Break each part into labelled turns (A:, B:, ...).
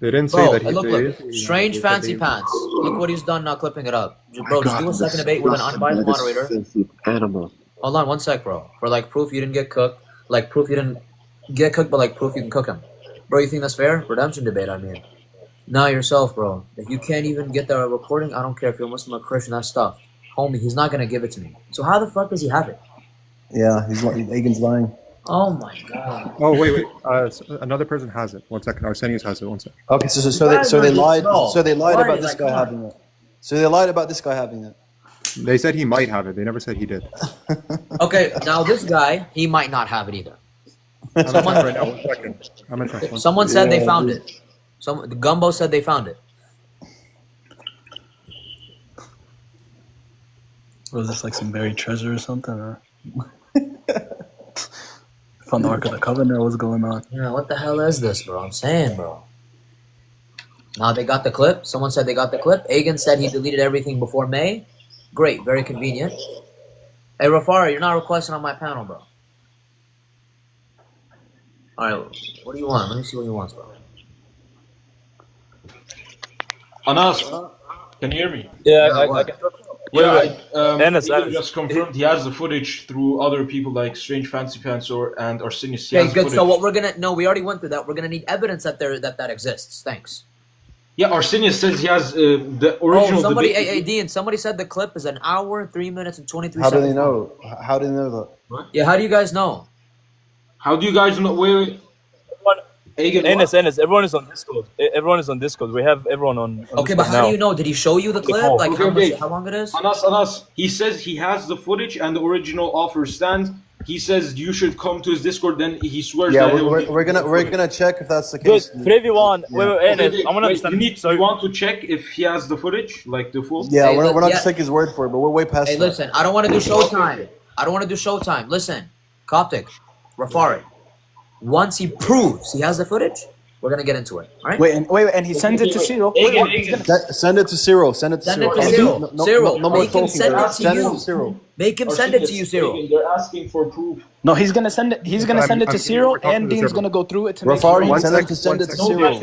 A: They didn't say
B: Bro,
A: that he.
B: look,
A: They
B: look.
A: didn't say,
B: Strange
A: they said
B: fancy
A: they.
B: pants. Look what he's done now clipping it up.
C: My
B: Bro, just
C: God,
B: do a second debate with an
C: disgusting,
B: unbiased
C: man. This
B: moderator.
C: filthy animal.
B: Hold on one sec, bro. For like proof you didn't get cooked. Like proof you didn't get cooked, but like proof you can cook him. Bro, you think that's fair? Redemption debate, I mean. Now yourself, bro. If you can't even get the recording, I don't care if you're Muslim or Christian, that stuff. Homie, he's not gonna give it to me. So how the fuck does he have it?
D: Yeah, Agen's lying.
B: Oh my god.
A: Oh wait. Another person has it. 1 second. Arsenius has it. 1 second.
D: Okay, so they lied. So they lied about this guy having it. So they lied about this guy having it.
A: They said he might have it. They never said he did.
B: Okay, now this guy, he might not have it either. Someone said they found it. The Gumbo said they found it.
E: Was this like some buried treasure or something? Or found the Ark of the Covenant? What's going on?
B: Yeah, what the hell is this, bro? I'm saying, bro. Now they got the clip. Someone said they got the clip. Agen said he deleted everything before May. Great, very convenient. Hey, Rafari, you're not requesting on my panel, bro. Alright, what do you want? Let me see what he wants, bro.
F: Anas, can you hear me?
G: Yeah, I can talk.
F: Wait.
G: Anas,
F: He just confirmed he has the footage through other people like Strange Fancy Pants and Arsenius.
B: Okay, good. So what we're gonna we already went through that. We're gonna need evidence that that exists. Thanks.
F: Yeah, Arsenius says he has the original.
B: Oh, somebody, Dean, somebody said the clip is 1 hour, 3 minutes, and 23
D: How
B: seconds.
D: do they know? How do they know that?
F: What?
B: Yeah, how do you guys know?
F: How do you guys know? Wait.
G: Enes, everyone is on Discord. Everyone is on Discord. We have everyone on
B: Okay,
G: Discord
B: but how
G: now.
B: do you know? Did he show you the clip? Like how long it is?
F: Anas, he says he has the footage and the original offer stands. He says you should come to his Discord. Then he swears.
D: Yeah,
F: that
D: we're gonna check if that's the
G: Good.
D: case.
G: For everyone, wait, Enes, I want to understand.
F: You want to check if he has the footage, like the full?
D: Yeah, we're not gonna take his word for it, but we're way past that.
B: Hey, listen, I don't want to do showtime. Listen, Coptic, Rafari. Once he proves he has the footage, we're gonna get into it. All right?
E: Wait, and he sends it to Cyril.
D: Send it to Cyril. Send it to Cyril.
B: Cyril,
D: No more
B: make him
D: talking.
B: send it to you.
D: Cyril.
B: Make him send it to you, Cyril.
F: They're asking for proof.
E: No, he's gonna send it. He's gonna send it to Cyril, and Dean's gonna go through it to make sure.
D: Rafari, tell him to send it to Cyril.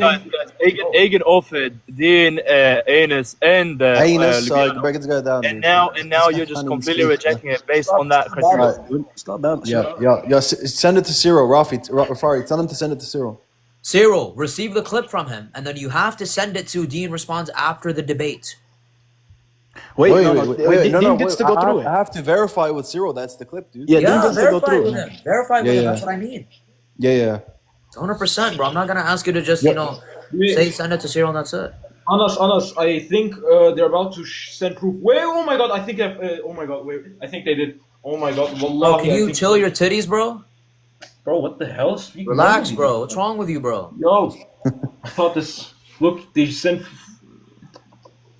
G: Agen offered Dean, Enes, and
D: break this guy down.
G: and now you're just completely rejecting it based on that criteria.
E: Stop that.
D: Yeah. Send it to Cyril. Rafari, tell him to send it to Cyril.
B: Cyril, receive the clip from him, and then you have to send it to Dean Responds after the debate.
D: Wait,
E: Dean gets to go through it.
D: I have to verify with Cyril. That's the clip, dude.
E: Yeah, Dean gets to go
B: verify
E: through
B: with
E: it.
B: him. Verify with him. That's what I mean.
D: Yeah.
B: 100%, bro. I'm not gonna ask you to just send it to Cyril and that's it.
F: Anas, I think they're about to send proof. Wait, oh my god, I think I think they did. Oh my god, Wallahi,
B: Can you chill your titties, bro?
F: Bro, what the hell?
B: Relax, bro. What's wrong with you, bro?
F: Yo, I thought this. Look, they sent.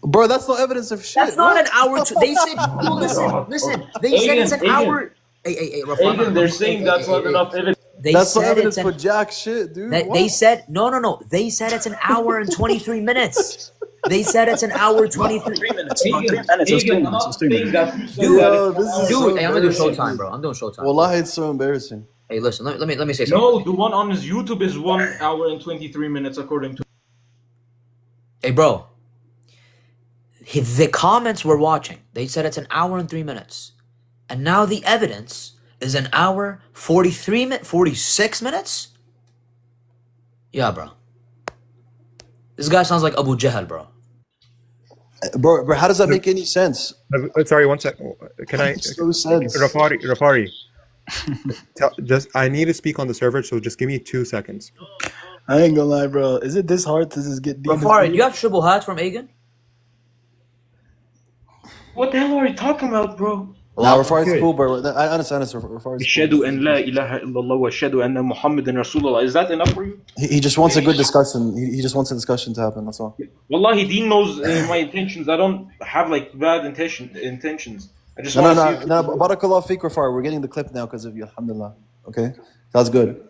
D: Bro, that's not evidence of shit.
B: That's not an hour. They said, listen. They said it's an hour. Hey,
F: Agen, they're saying that's not enough evidence.
D: That's not evidence for jack shit, dude.
B: They said no. They said it's an hour and 23 minutes. They said it's an hour 23 minutes.
E: It's 3 minutes.
B: Dude, hey, I'm gonna do showtime, bro. I'm doing showtime.
D: Wallahi, it's so embarrassing.
B: Hey, listen. Let me say something.
F: No, the one on his YouTube is 1 hour and 23 minutes according to.
B: Hey, bro. The comments we're watching, they said it's an hour and 3 minutes. And now the evidence is an hour, 46 minutes? Yeah, bro. This guy sounds like Abu Jahl, bro.
D: Bro, how does that make any sense?
A: Sorry, 1 sec. Can I?
D: So sense.
A: Rafari. I need to speak on the server, so just give me 2 seconds.
E: I ain't gonna lie, bro. Is it this hard to just get?
B: Rafari, do you have shubuhat from Agen?
F: What the hell are you talking about, bro?
D: Nah, Rafari's cool, bro. I understand this. Rafari's
F: Ashhadu an la ilaha illallah wa ashhadu anna Muhammadan Rasulullah. Is that enough for you?
D: He just wants a good discussion. He just wants a discussion to happen. That's all.
F: Wallahi, Dean knows my intentions. I don't have like bad intentions. I just
D: No.
F: want
D: Barakallah feek, Rafari. We're getting the clip now because of you. Alhamdulillah. Okay, that's good.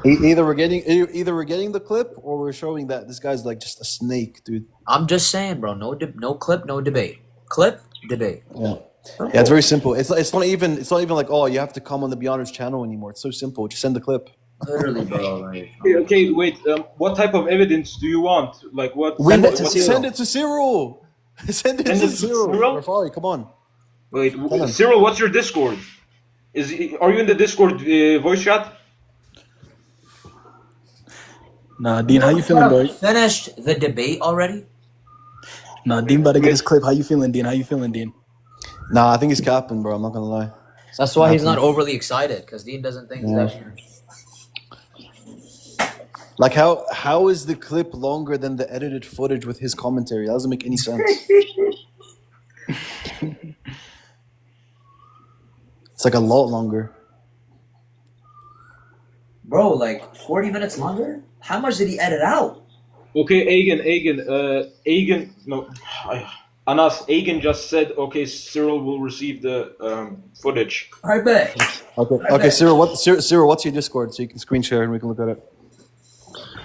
D: Either we're getting the clip or we're showing that this guy's like just a snake, dude.
B: I'm just saying, bro. No clip, no debate. Clip, debate.
D: Yeah, it's very simple. It's not even like, oh, you have to come on the Beyonders channel anymore. It's so simple. Just send the clip.
B: Literally, bro. Like,
F: Okay, wait. What type of evidence do you want? Like what?
D: Send it to Cyril. Send it to Cyril. Rafari, come on.
F: Wait,
D: Tell him.
F: Cyril, what's your Discord? Are you in the Discord voice chat?
E: Nah, Dean, how you feeling, bro?
B: Finished the debate already?
E: Nah, Dean about to get his clip. How you feeling, Dean? How you feeling, Dean?
D: Nah, I think he's capping, bro. I'm not gonna lie.
B: That's why he's not overly excited, because Dean doesn't think he's actually.
D: Like how is the clip longer than the edited footage with his commentary? That doesn't make any sense. It's like a lot longer.
B: Bro, like 40 minutes longer? How much did he edit out?
F: Okay, Agen. No, Anas. Agen just said, okay, Cyril will receive the footage.
B: I bet.
D: Okay, Cyril. Cyril, what's your Discord so you can screen share and we can look at it.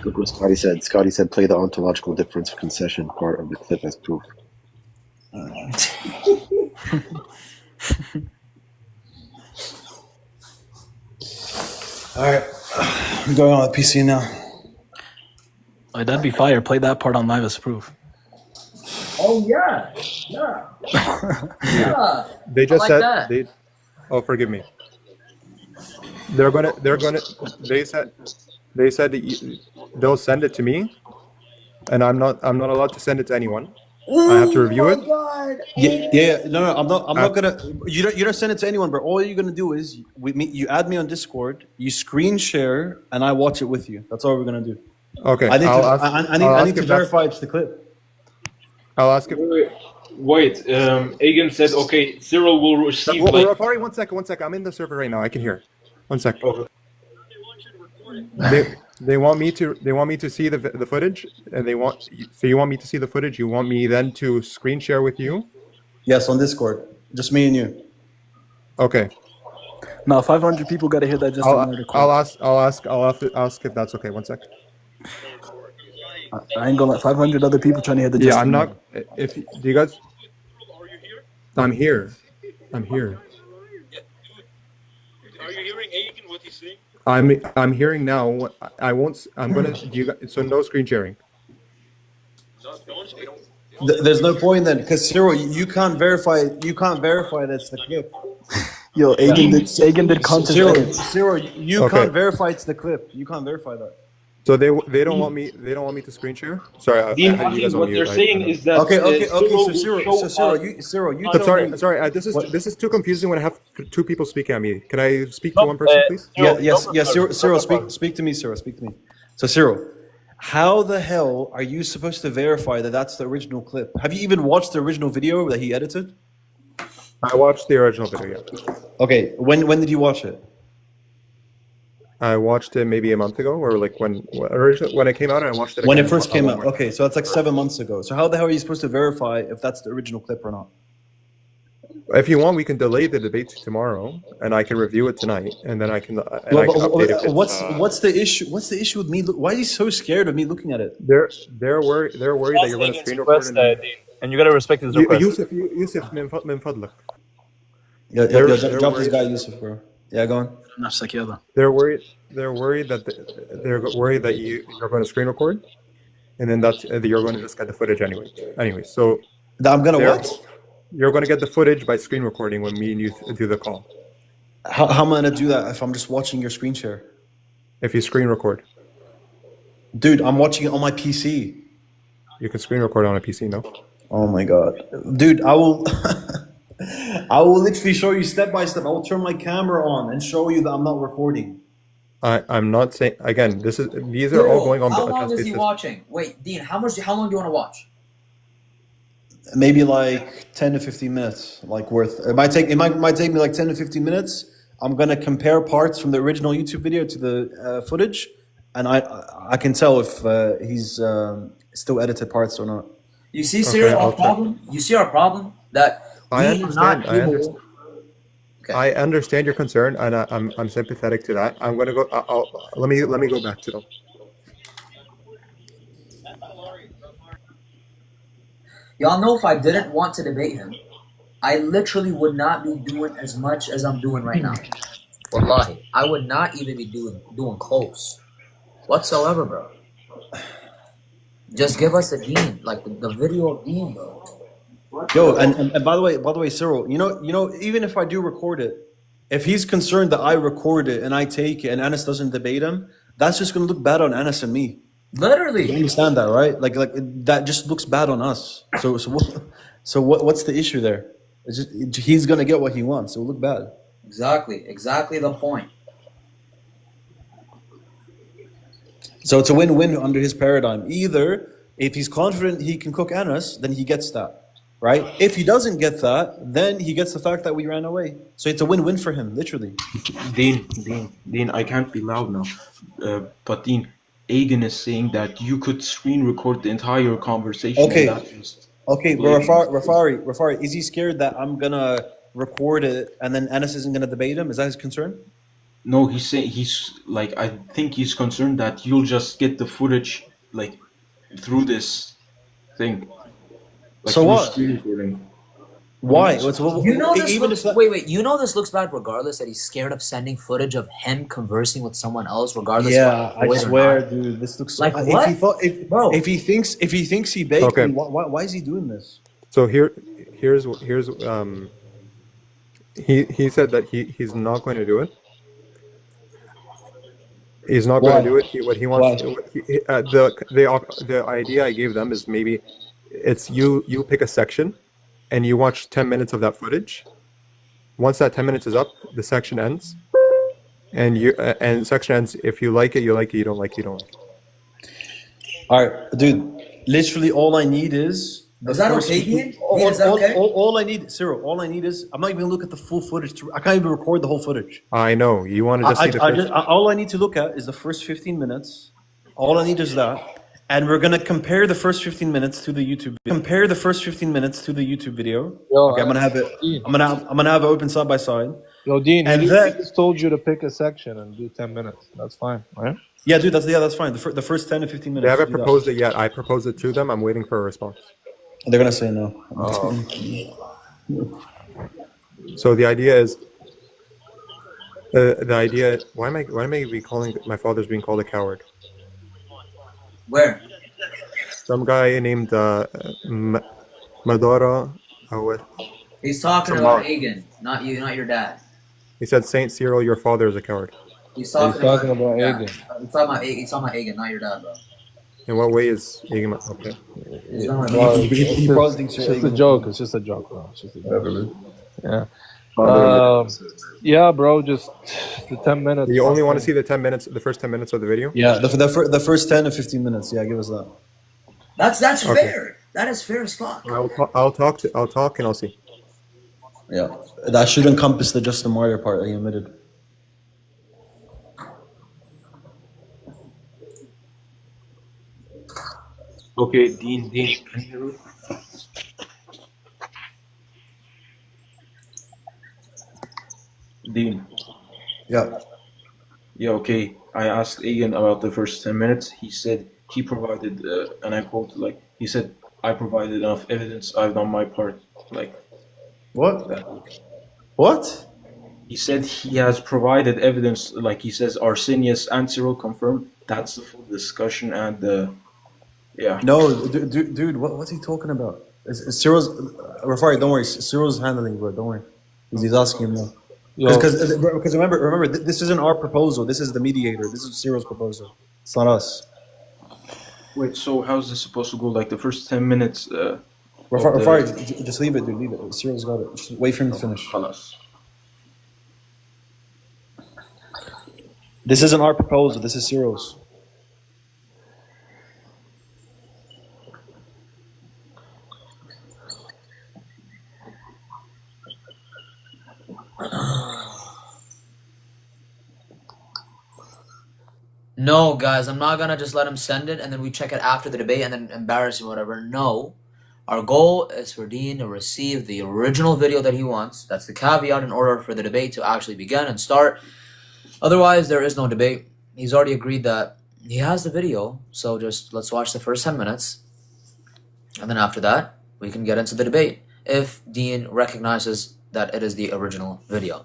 C: Look what Scotty said. Scotty said, play the ontological difference concession part of the clip as proof.
D: All right, I'm going on the PC now.
E: Oh, that'd be fire. Play that part on live as proof.
B: Oh, yeah. Yeah.
A: They just
B: I like
A: said
B: that.
A: they. Oh, forgive me. They said that they'll send it to me, and I'm not allowed to send it to anyone. I have to review it.
D: Yeah. No, I'm not gonna. You don't send it to anyone, bro. All you're gonna do is you add me on Discord, you screen share, and I watch it with you. That's all we're gonna do.
A: Okay.
D: I need to verify it's the clip.
A: I'll ask if.
F: Wait, Agen said, okay, Cyril will receive.
A: Rafari, one second. I'm in the server right now. I can hear. 1 second.
F: Okay.
A: They want me to see the footage, and you want me to see the footage. You want me then to screen share with you.
D: Yes, on Discord, just me and you.
A: Okay.
E: No, 500 people gotta hear that just in order to call.
A: I'll have to ask if that's okay. 1 sec.
E: I ain't gonna let 500 other people trying to hear the.
A: Yeah, I'm not. If do you guys? I'm here.
H: Are you hearing Agen what he's saying?
A: I'm hearing now. I won't. I'm gonna. Do you guys, so no screen sharing.
D: There's no point then, because Cyril, you can't verify. You can't verify that's the clip.
E: Yo, Agen did content.
D: Cyril, you can't verify it's the clip. You can't verify that.
A: So they don't want me to screen share. Sorry,
F: Dean, I think what they're saying is that.
D: Okay. So Cyril, you.
A: I'm sorry. This is too confusing when I have two people speaking at me. Can I speak to one person, please?
D: Yes. Cyril, speak to me, Cyril. Speak to me. So Cyril, how the hell are you supposed to verify that that's the original clip? Have you even watched the original video that he edited?
A: I watched the original video. Yeah.
D: Okay, when did you watch it?
A: I watched it maybe a month ago, or like when it came out. I watched it
D: when it first came out. Okay, so that's like 7 months ago. So how the hell are you supposed to verify if that's the original clip or not?
A: If you want, we can delay the debate to tomorrow, and I can review it tonight, and then I can update it.
D: What's the issue? What's the issue with me? Why are you so scared of me looking at it?
A: They're worried that you're going to screen record.
G: And you gotta respect his request.
A: Yusuf, min fadlak.
D: Yeah, drop this guy, Yusuf, bro. Yeah, go on.
A: They're worried that you're going to screen record, and then you're going to just get the footage anyway. So
D: I'm gonna what?
A: You're going to get the footage by screen recording when me and you do the call.
D: How am I gonna do that if I'm just watching your screen share?
A: If you screen record,
D: dude, I'm watching it on my PC.
A: You can screen record on a PC, no?
D: Oh my god, dude, I will. I will literally show you step by step. I will turn my camera on and show you that I'm not recording.
A: I'm not saying again. These are all going on.
B: How long is he watching? Wait, Dean, how long do you want to watch?
D: Maybe like 10 to 15 minutes, like worth. It might take me like 10 to 15 minutes. I'm gonna compare parts from the original YouTube video to the footage, and I can tell if he's still edited parts or not.
B: You see, Cyril, our problem. You see our problem that.
A: I understand. I understand your concern, and I'm sympathetic to that. I'm gonna go. Let me go back to them.
B: Y'all know if I didn't want to debate him, I literally would not be doing as much as I'm doing right now. Wallahi, I would not even be doing close whatsoever, bro. Just give us a Dean, like the video of Dean, bro.
D: Yo, and by the way, Cyril, even if I do record it, if he's concerned that I record it and I take it and Anas doesn't debate him, that's just gonna look bad on Anas and me.
B: Literally.
D: You understand that, right? Like that just looks bad on us. What's the issue there? It's just he's gonna get what he wants. It will look bad.
B: Exactly the point.
D: So it's a win-win under his paradigm. Either if he's confident he can cook Anas, then he gets that, right? If he doesn't get that, then he gets the fact that we ran away. So it's a win-win for him, literally.
F: Dean, I can't be loud now. But Dean, Agen is saying that you could screen record the entire conversation.
D: Okay.
F: And not just
D: Okay, but Rafari, is he scared that I'm gonna record it and then Anas isn't gonna debate him? Is that his concern?
F: No, he's saying I think he's concerned that you'll just get the footage like through this thing. Like,
D: So
F: through
D: what?
F: screen recording.
D: Why?
B: You know this
D: even
B: looks,
D: if that,
B: wait. You know this looks bad, regardless that he's scared of sending footage of him conversing with someone else, regardless.
D: yeah, I
B: whether or
D: swear,
B: not.
D: dude, this looks
B: Like
D: if
B: what?
D: he thought
B: Bro.
D: if he thinks he baked,
A: Okay.
D: then why is he doing this?
A: So here's he said that he's not going to do it. He's not going to do it. What he wants, the idea I gave them is maybe it's you pick a section, and you watch 10 minutes of that footage. Once that 10 minutes is up, the section ends, and section ends. If you like it, you like it. You don't like it, you don't like it.
D: All right, dude. Literally, all I need is.
B: Is that okay, Dean? Is that okay?
D: All I need, Cyril. All I need is I'm not even gonna look at the full footage. I can't even record the whole footage.
A: I know you want to just see the first.
D: All I need to look at is the first 15 minutes. All I need is that, and we're gonna compare the first 15 minutes to the YouTube. Compare the first 15 minutes to the YouTube video.
I: Yo,
D: Okay, I'm gonna have it.
I: Dean.
D: I'm gonna have it open side by side.
I: Yo, Dean,
D: And
I: he
D: then-
I: just told you to pick a section and do 10 minutes. That's fine, right?
D: Yeah, dude. That's fine. The first 10 to 15 minutes.
A: They haven't
D: do that.
A: proposed it yet. I proposed it to them. I'm waiting for a response.
D: They're gonna say no.
A: So the idea is, why am I be calling my father's being called a coward?
B: Where?
A: Some guy named Madara.
B: He's talking about Agen, not you, not your dad.
A: He said, Saint Cyril, your father is a coward.
B: He's talking
I: about
B: yeah.
I: Agen.
B: He's talking about Agen, not your dad, bro.
A: In what way is Agen okay?
B: He's talking about
I: Well,
B: Agen.
D: He probably thinks
I: it's
D: you're
I: just a
D: Agen.
I: joke. It's just a joke, bro. It's just a joke. Yeah. Yeah, bro. Just the 10 minutes.
A: You only want to see the 10 minutes, the first 10 minutes of the video?
D: Yeah, the first 10 to 15 minutes. Yeah, give us that.
B: That's
A: Okay.
B: fair. That is fair as fuck.
A: I'll talk and I'll see.
D: Yeah, that should encompass the Justin Martyr part that you omitted.
F: Okay, Dean, can you hear me? Dean.
D: Yeah.
F: Yeah, okay. I asked Agen about the first 10 minutes. He said he provided, and I quote, like, he said, I provided enough evidence. I've done my part. Like,
D: What?
F: that.
D: What?
F: He said he has provided evidence, like he says, Arsenius and Cyril confirmed. That's the full discussion, and yeah.
D: No, dude, what's he talking about? Is Cyril's. Rafari, don't worry. Cyril's handling, bro. Don't worry. He's asking him now. Because remember, this isn't our proposal. This is the mediator. This is Cyril's proposal. It's not us.
F: Wait, so how's this supposed to go? Like the first 10 minutes?
D: Rafari, just leave it, dude. Leave it. Cyril's got it. Just wait for him to finish.
F: Khalas.
D: This isn't our proposal. This is Cyril's.
B: No, guys, I'm not gonna just let him send it and then we check it after the debate and then embarrass him or whatever. No. Our goal is for Dean to receive the original video that he wants. That's the caveat in order for the debate to actually begin and start. Otherwise, there is no debate. He's already agreed that he has the video, so just let's watch the first 10 minutes. And then after that, we can get into the debate if Dean recognizes that it is the original video.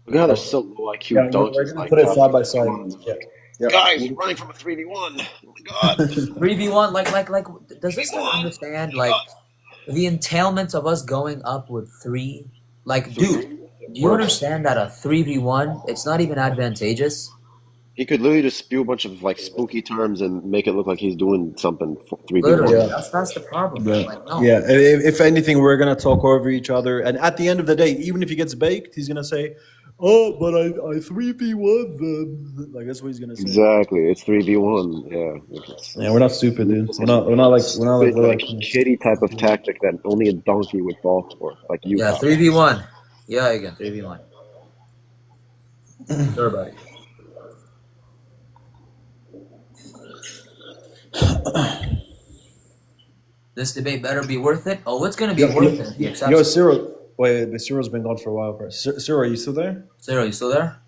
C: Look how they're so low IQ
D: Yeah, we're
C: donkeys.
D: gonna
C: Like,
D: put it side by side. Yeah. Yeah.
C: guys, running from a 3v1. Oh my god.
B: 3v1, like, does this guy
C: 3v1.
B: understand, like, the entailment of us going up with 3? Like, dude, do you
C: Works.
B: understand that a 3v1, it's not even advantageous?
C: He could literally just spew a bunch of like spooky terms and make it look like he's doing something for 3v1.
B: Literally,
D: Yeah.
B: that's the problem.
D: Yeah.
B: Like, no.
D: Yeah. If anything, we're gonna talk over each other, and at the end of the day, even if he gets baked, he's gonna say, "Oh, but I 3v1 them." Like that's what he's gonna say.
C: Exactly. It's 3v1. Yeah.
D: Yeah, we're not stupid, dude. We're not like
C: It's like a kitty type of tactic that only a donkey would fall for. Like you.
B: Yeah, 3v1. Yeah, again, 3v1. Sure, buddy. This debate better be worth it. Oh, it's gonna be worth it. He accepts
D: Yo,
B: it.
D: Cyril. Wait, Cyril's been gone for a while, bro. Cyril, are you still there?
B: Cyril, you still there?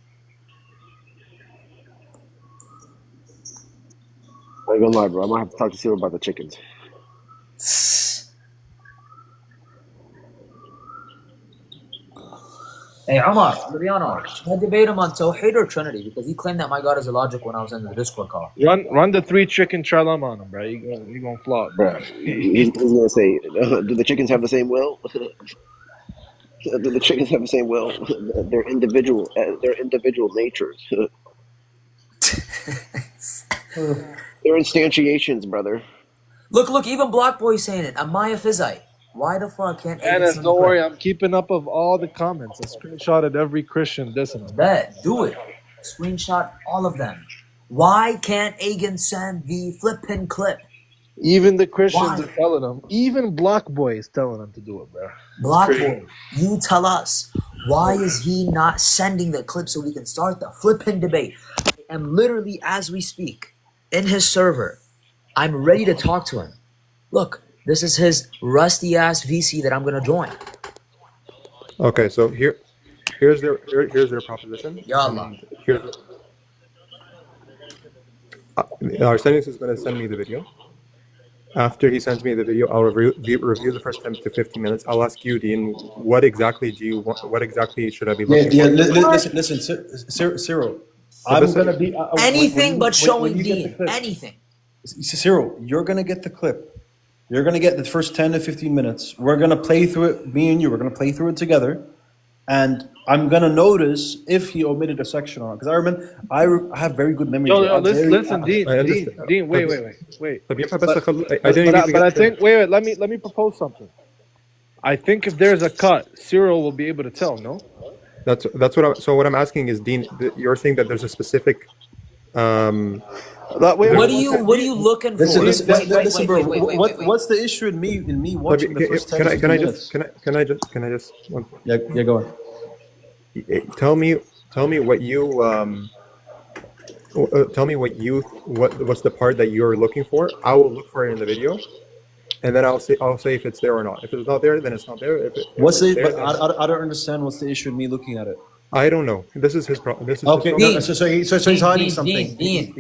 C: I ain't gonna lie, bro. I might have to talk to Cyril about the chickens.
B: Hey, Omar, Luriano, should I debate him on Tawheed or Trinity? Because he claimed that my God is illogical when I was in the Discord call.
I: Run the 3 chicken charlam on him, bro. You gonna flop,
C: Bro, he's gonna say, do the chickens have the same will? Do the chickens have the same will? They're individual natures. They're instantiations, brother.
B: Look, even Block Boy saying it. I'm Maya Physite. Why the fuck can't
I: Dennis, don't worry, I'm keeping up of all the comments. I screenshotted every Christian dissing him.
B: Bet, do it. Screenshot all of them. Why can't Agen send the flippin' clip?
I: Even the Christians
B: Why?
I: are telling him. Even Block Boy is telling him to do it, bro.
B: Block Boy, you tell us. Why is he not sending the clip so we can start the flippin' debate? And literally, as we speak, in his server, I'm ready to talk to him. Look, this is his rusty ass VC that I'm gonna join.
A: Okay, so here's their proposition.
B: Yallah.
A: And here's our settings is going to send me the video. After he sends me the video, I'll review the first 10 to 15 minutes. I'll ask you, Dean, what exactly do you want? What exactly should I be looking for?
D: Listen, Cyril. I'm gonna be
B: anything but showing Dean. Anything.
D: Cyril, you're gonna get the clip. You're gonna get the first 10 to 15 minutes. We're gonna play through it. Me and you. We're gonna play through it together, and I'm gonna notice if he omitted a section or not. Because I remember I have very good memory.
I: No, listen, Dean, wait. But I think wait. Let me propose something. I think if there's a cut, Cyril will be able to tell. No.
A: That's what I'm asking is, Dean, you're saying that there's a specific.
B: What are you looking for?
D: Listen, bro. What's the issue in me watching the first 10 minutes?
A: Can I just?
D: Yeah, go on.
A: Tell me what what's the part that you're looking for. I will look for it in the video, and then I'll say if it's there or not. If it's not there, then it's not there.
D: I don't understand what's the issue in me looking at it.
A: I don't know. This is his problem.
D: Okay.
A: Dean,
D: so he's hiding something.
B: Dean.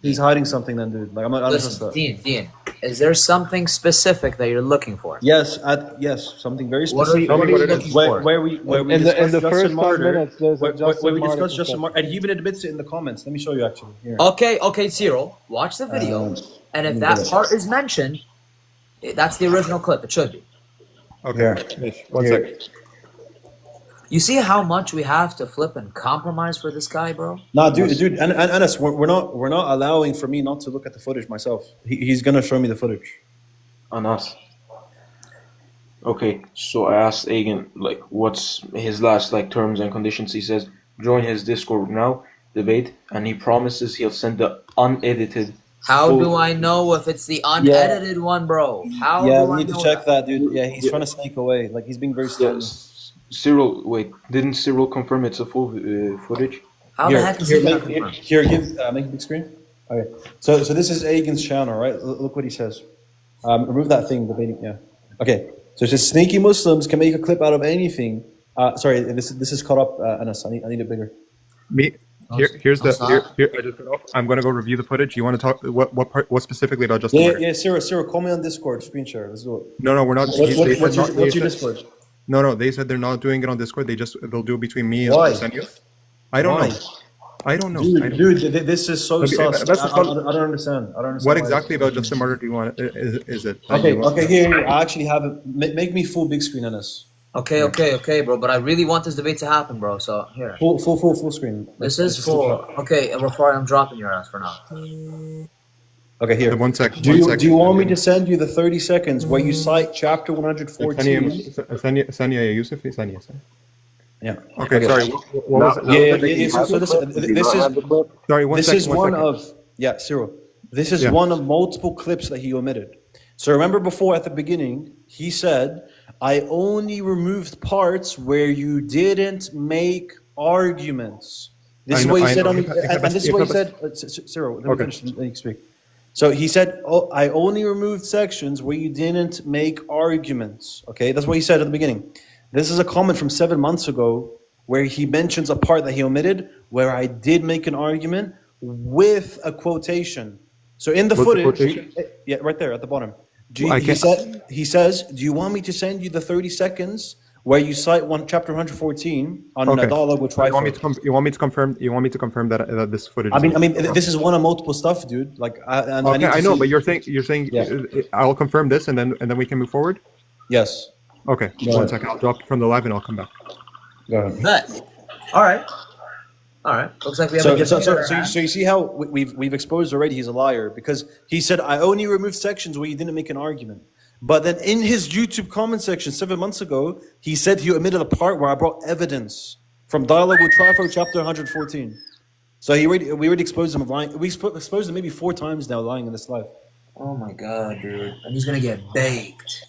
D: He's hiding something then, dude. Like I'm not
B: Listen, Dean. Is there something specific that you're looking for?
D: Yes, something very specific.
B: What are you looking for?
D: Where we
I: in the first 5 minutes, there's
D: where we discussed Justin Martyr, and he even admits it in the comments. Let me show you actually. Here.
B: Okay, Cyril, watch the video, and if that part is mentioned, that's the original clip. It should be.
A: Okay, one second.
B: You see how much we have to flip and compromise for this guy, bro?
D: Nah, dude, and Anas, we're not allowing for me not to look at the footage myself. He's gonna show me the footage.
F: Anas. Okay, so I asked Agen like what's his last terms and conditions. He says join his Discord now, debate, and he promises he'll send the unedited.
B: How do I know if it's the unedited one, bro? How do
D: we
B: I
D: need to
B: know
D: check that, dude. Yeah, he's trying to sneak away. Like he's being very stubborn.
F: Cyril, wait, didn't Cyril confirm it's a full footage?
B: How the heck is he not confirmed?
D: Here, make a big screen. Okay, so this is Agen's channel, right? Look what he says. Remove that thing, debating. Yeah. Okay, so it says sneaky Muslims can make a clip out of anything. Sorry, this is caught up, Anas. I need it bigger.
A: Here, I just got off. I'm gonna go review the footage. You want to talk what specifically about Justin Martyr?
D: Yeah, Cyril, call me on Discord, screen share. Let's do it.
A: No, we're not.
D: What's your Discord?
A: No, they said they're not doing it on Discord. They'll do it between me and
D: Why?
A: Arsenio. I don't
D: Why?
A: know. I don't know.
D: Dude, this is so sus.
A: That's
D: I don't understand. I don't understand.
A: What
D: why
A: exactly
D: it's-
A: about Justin Martyr do you want? Is it? that
D: Okay,
A: you want-
D: okay, here. I actually have it. Make me full big screen on this.
B: Okay, bro. But I really want this debate to happen, bro. So here.
D: Full screen.
B: This is for okay. Rafari, I'm dropping your ass for now.
D: Okay, here.
A: One sec.
D: Do you want me to send you the 30 seconds where you cite chapter 114?
A: Sanya Yusuf, Sanya.
D: Yeah.
A: Okay, sorry. What was it?
D: Yeah. So this is
A: Sorry, one
D: this
A: second.
D: is one of Cyril. This is one of multiple clips that he omitted. So remember before at the beginning, he said, "I only removed parts where you didn't make arguments." This is what he said and this is what he said. Cyril, let me finish. Let me speak. So he said, "Oh, I only removed sections where you didn't make arguments." Okay, that's what he said at the beginning. This is a comment from 7 months ago where he mentions a part that he omitted where I did make an argument with a quotation. So in the footage, yeah, right there at the bottom. He says, "Do you want me to send you the 30 seconds where you cite chapter 114 on a dialogue with Trifle?"
A: You want me to confirm? You want me to confirm that this footage?
D: I mean, this is one of multiple stuff, dude. Like,
A: I know, but you're saying I'll confirm this, and then we can move forward.
D: Yes.
A: Okay. One second. I'll drop from the live, and I'll come back.
D: Go ahead.
B: Bet. All right. Looks like we have a
D: so you see how we've exposed already he's a liar because he said I only removed sections where you didn't make an argument. But then in his YouTube comment section 7 months ago, he said he omitted a part where I brought evidence from Dialogue with Trifo, chapter 114. So we already exposed him of lying. We exposed him maybe 4 times now lying in this live.
B: Oh my god, dude. And he's gonna get baked.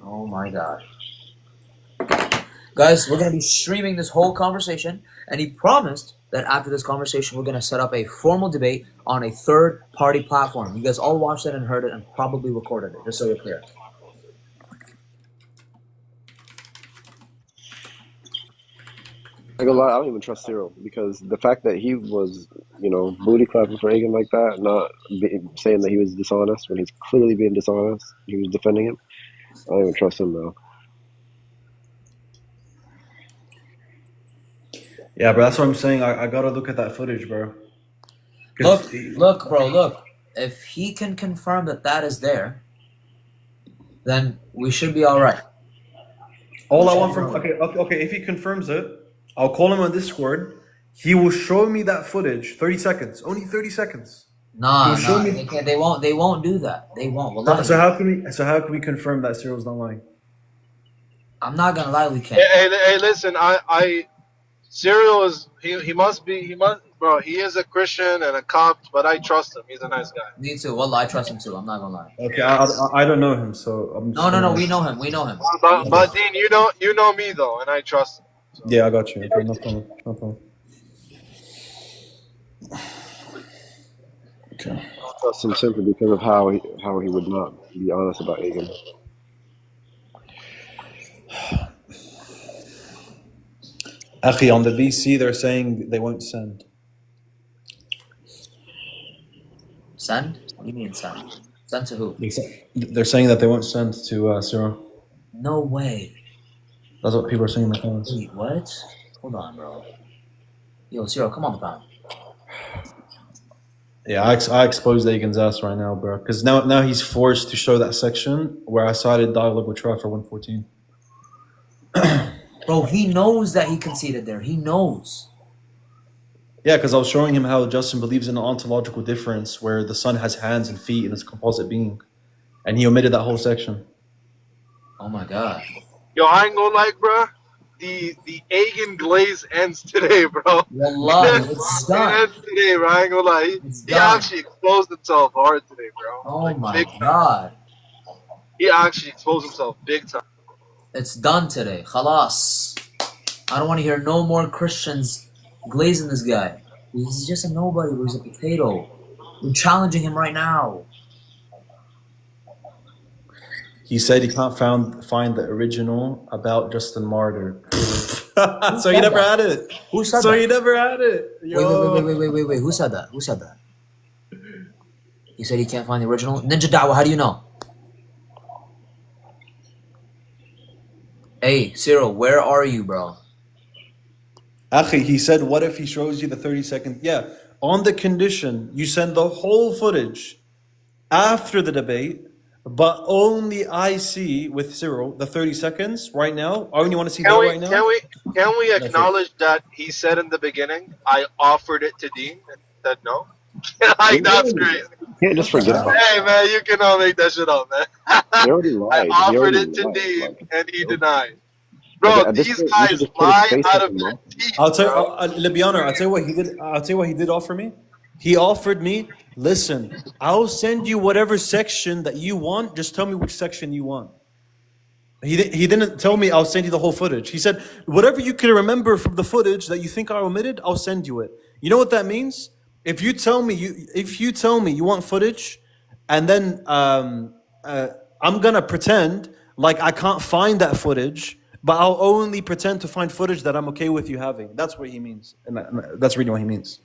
B: Oh my god. Guys, we're going to be streaming this whole conversation, and he promised that after this conversation, we're going to set up a formal debate on a third-party platform. You guys all watched it and heard it and probably recorded it, just so you're clear.
C: I don't even trust Cyril because the fact that he was, booty clapping for Agen like that, not saying that he was dishonest when he's clearly being dishonest, he was defending him. I don't even trust him now.
D: Yeah, but that's what I'm saying. I gotta look at that footage, bro.
B: Look, bro, look. If he can confirm that is there, then we should be all right.
D: All I want from okay. If he confirms it, I'll call him on Discord. He will show me that footage. 30 seconds, only 30 seconds.
B: They can't. They won't do that. They won't.
D: So how can we confirm that Cyril's not lying?
B: I'm not gonna lie, we can't.
I: Hey, listen, Cyril is he must, bro. He is a Christian and a Copt, but I trust him. He's a nice guy.
B: Me too. Well, I trust him too. I'm not gonna lie.
D: Okay, I don't know him, so I'm just
B: No. We know him. We know him.
I: But Dean, you know me though, and I trust him. So.
D: Yeah, I got you. Okay, no problem. Okay.
C: I trust him simply because of how he would not be honest about Agen.
D: Actually, on the VC, they're saying they won't send.
B: Send? What do you mean send? Send to who?
D: They're saying that they won't send to Cyril.
B: No way.
D: That's what people are saying in the comments.
B: Wait, what? Hold on, bro. Yo, Cyril, come on the ground.
D: Yeah, I exposed Agen's ass right now, bro. Because now he's forced to show that section where I cited dialogue with Trifo 114.
B: Bro, he knows that he conceded there. He knows.
D: Yeah, because I was showing him how Justin believes in an ontological difference where the sun has hands and feet and it's a composite being. And he omitted that whole section.
B: Oh my god.
I: Yo, I ain't gonna lie, bro. The Agen glaze ends today, bro.
B: Wallahi, it's done.
I: It ends today, bro. I ain't gonna lie. He actually exposed himself hard today, bro.
B: Oh my god.
I: He actually exposed himself big time.
B: It's done today. Khalas. I don't want to hear no more Christians glazing this guy. He's just a nobody. He's a potato. We're challenging him right now.
D: He said he can't find the original about Justin Martyr. So he never had it.
B: Who said that?
D: So he never had it. Yo.
B: Wait. Who said that? He said he can't find the original. Ninja Dawa, how do you know? Hey, Cyril, where are you, bro?
D: Akhi, he said, what if he shows you the 30-second? Yeah, on the condition you send the whole footage after the debate, but only I see with Cyril the 30 seconds right now. I only want to see that
I: Can we
D: right now.
I: can we acknowledge that he said in the beginning, I offered it to Dean and he said no? Like that's crazy.
C: You can't just forget about it.
I: Hey man, you cannot make that shit up, man.
C: He already
I: I
C: lied. He
I: offered
C: already
I: it to
C: lied.
I: Dean
C: Like,
I: and he
C: you know?
I: denied. Bro,
C: At this
I: these
C: point, you should
I: guys
C: just put his
I: lie
C: face
I: out
C: up
I: of
C: in
I: their
C: mouth.
I: teeth,
D: I'll tell
I: bro.
D: you, Libiano, I'll tell you what he did. I'll tell you what he did offer me. He offered me, listen, I'll send you whatever section that you want. Just tell me which section you want. He didn't tell me I'll send you the whole footage. He said, whatever you can remember from the footage that you think I omitted, I'll send you it. You know what that means? If you tell me you want footage, and then I'm gonna pretend like I can't find that footage, but I'll only pretend to find footage that I'm okay with you having. That's what he means, and that's really what he means.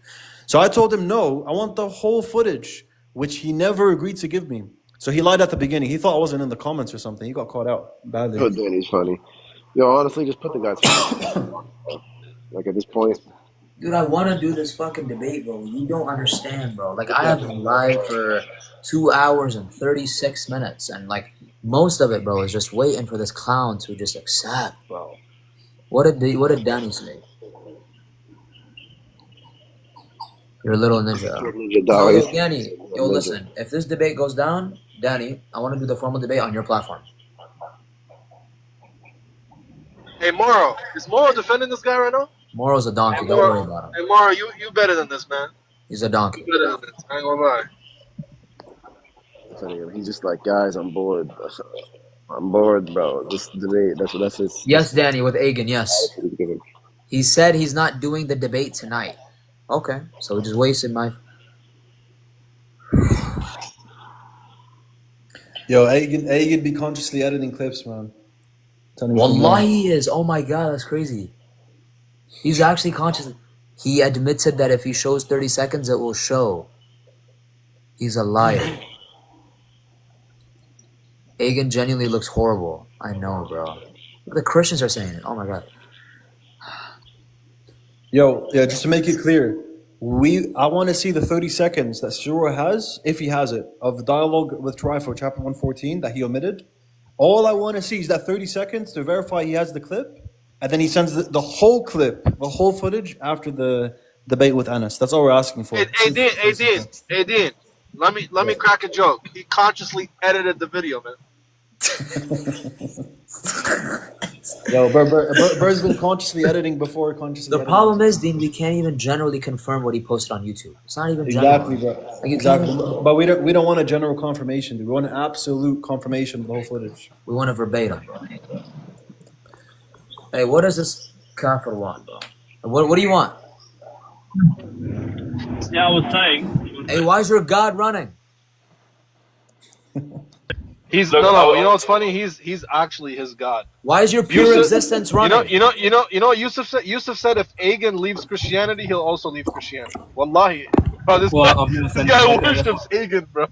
D: So I told him, no, I want the whole footage, which he never agreed to give me. So he lied at the beginning. He thought I wasn't in the comments or something. He got caught out badly.
C: Oh, Danny's funny. Yo, honestly, just put the guy's face up. Like at this point.
B: Dude, I want to do this fucking debate, bro. You don't understand, bro. Like, I have been live for 2 hours and 36 minutes, and like most of it, bro, is just waiting for this clown to just accept, bro. What did Danny say? You're a little ninja. Yo, Danny, yo, listen. If this debate goes down, Danny, I want to do the formal debate on your platform.
I: Hey Moro, is Moro defending this guy right now?
B: Moro's a donkey.
I: Hey,
B: Don't worry about him.
I: Hey Moro, you better than this, man.
B: He's a donkey.
I: You better than this. I ain't gonna lie.
C: He's just like, guys, I'm bored. I'm bored, bro. This debate, that's his.
B: Yes, Danny, with Agen, yes. He said he's not doing the debate tonight. Okay, so we just wasted my...
D: Yo, Agen be consciously editing clips, man.
B: Wallahi he is. Oh my god, that's crazy. He's actually conscious. He admitted that if he shows 30 seconds, it will show. He's a liar. Agen genuinely looks horrible. I know, bro. The Christians are saying it. Oh my god.
D: Yo, yeah, just to make it clear, I want to see the 30 seconds that Surah has, if he has it, of dialogue with Trifo, chapter 114, that he omitted. All I want to see is that 30 seconds to verify he has the clip, and then he sends the whole clip, the whole footage after the debate with Anas. That's all we're asking for.
I: Hey, Dean, let me crack a joke. He consciously edited the video, man.
D: Yo, Burr's been consciously editing before consciously
B: The problem is, Dean, we can't even generally confirm what he posted on YouTube. It's not even
D: exactly,
B: general.
D: bro.
B: Like,
D: exactly. But we don't want a general confirmation, dude. We want an absolute confirmation of the whole footage.
B: We want a verbatim, bro. Hey, what does this kafir want, bro? What do you want?
J: Yeah, I was saying.
B: Hey, why is your God running?
I: He's no. You know what's funny? He's actually his God.
B: Why is your pure existence running?
I: You know what Yusuf said? Yusuf said if Agen leaves Christianity, he'll also leave Christianity. Wallahi, bro, this guy worships Agen, bro.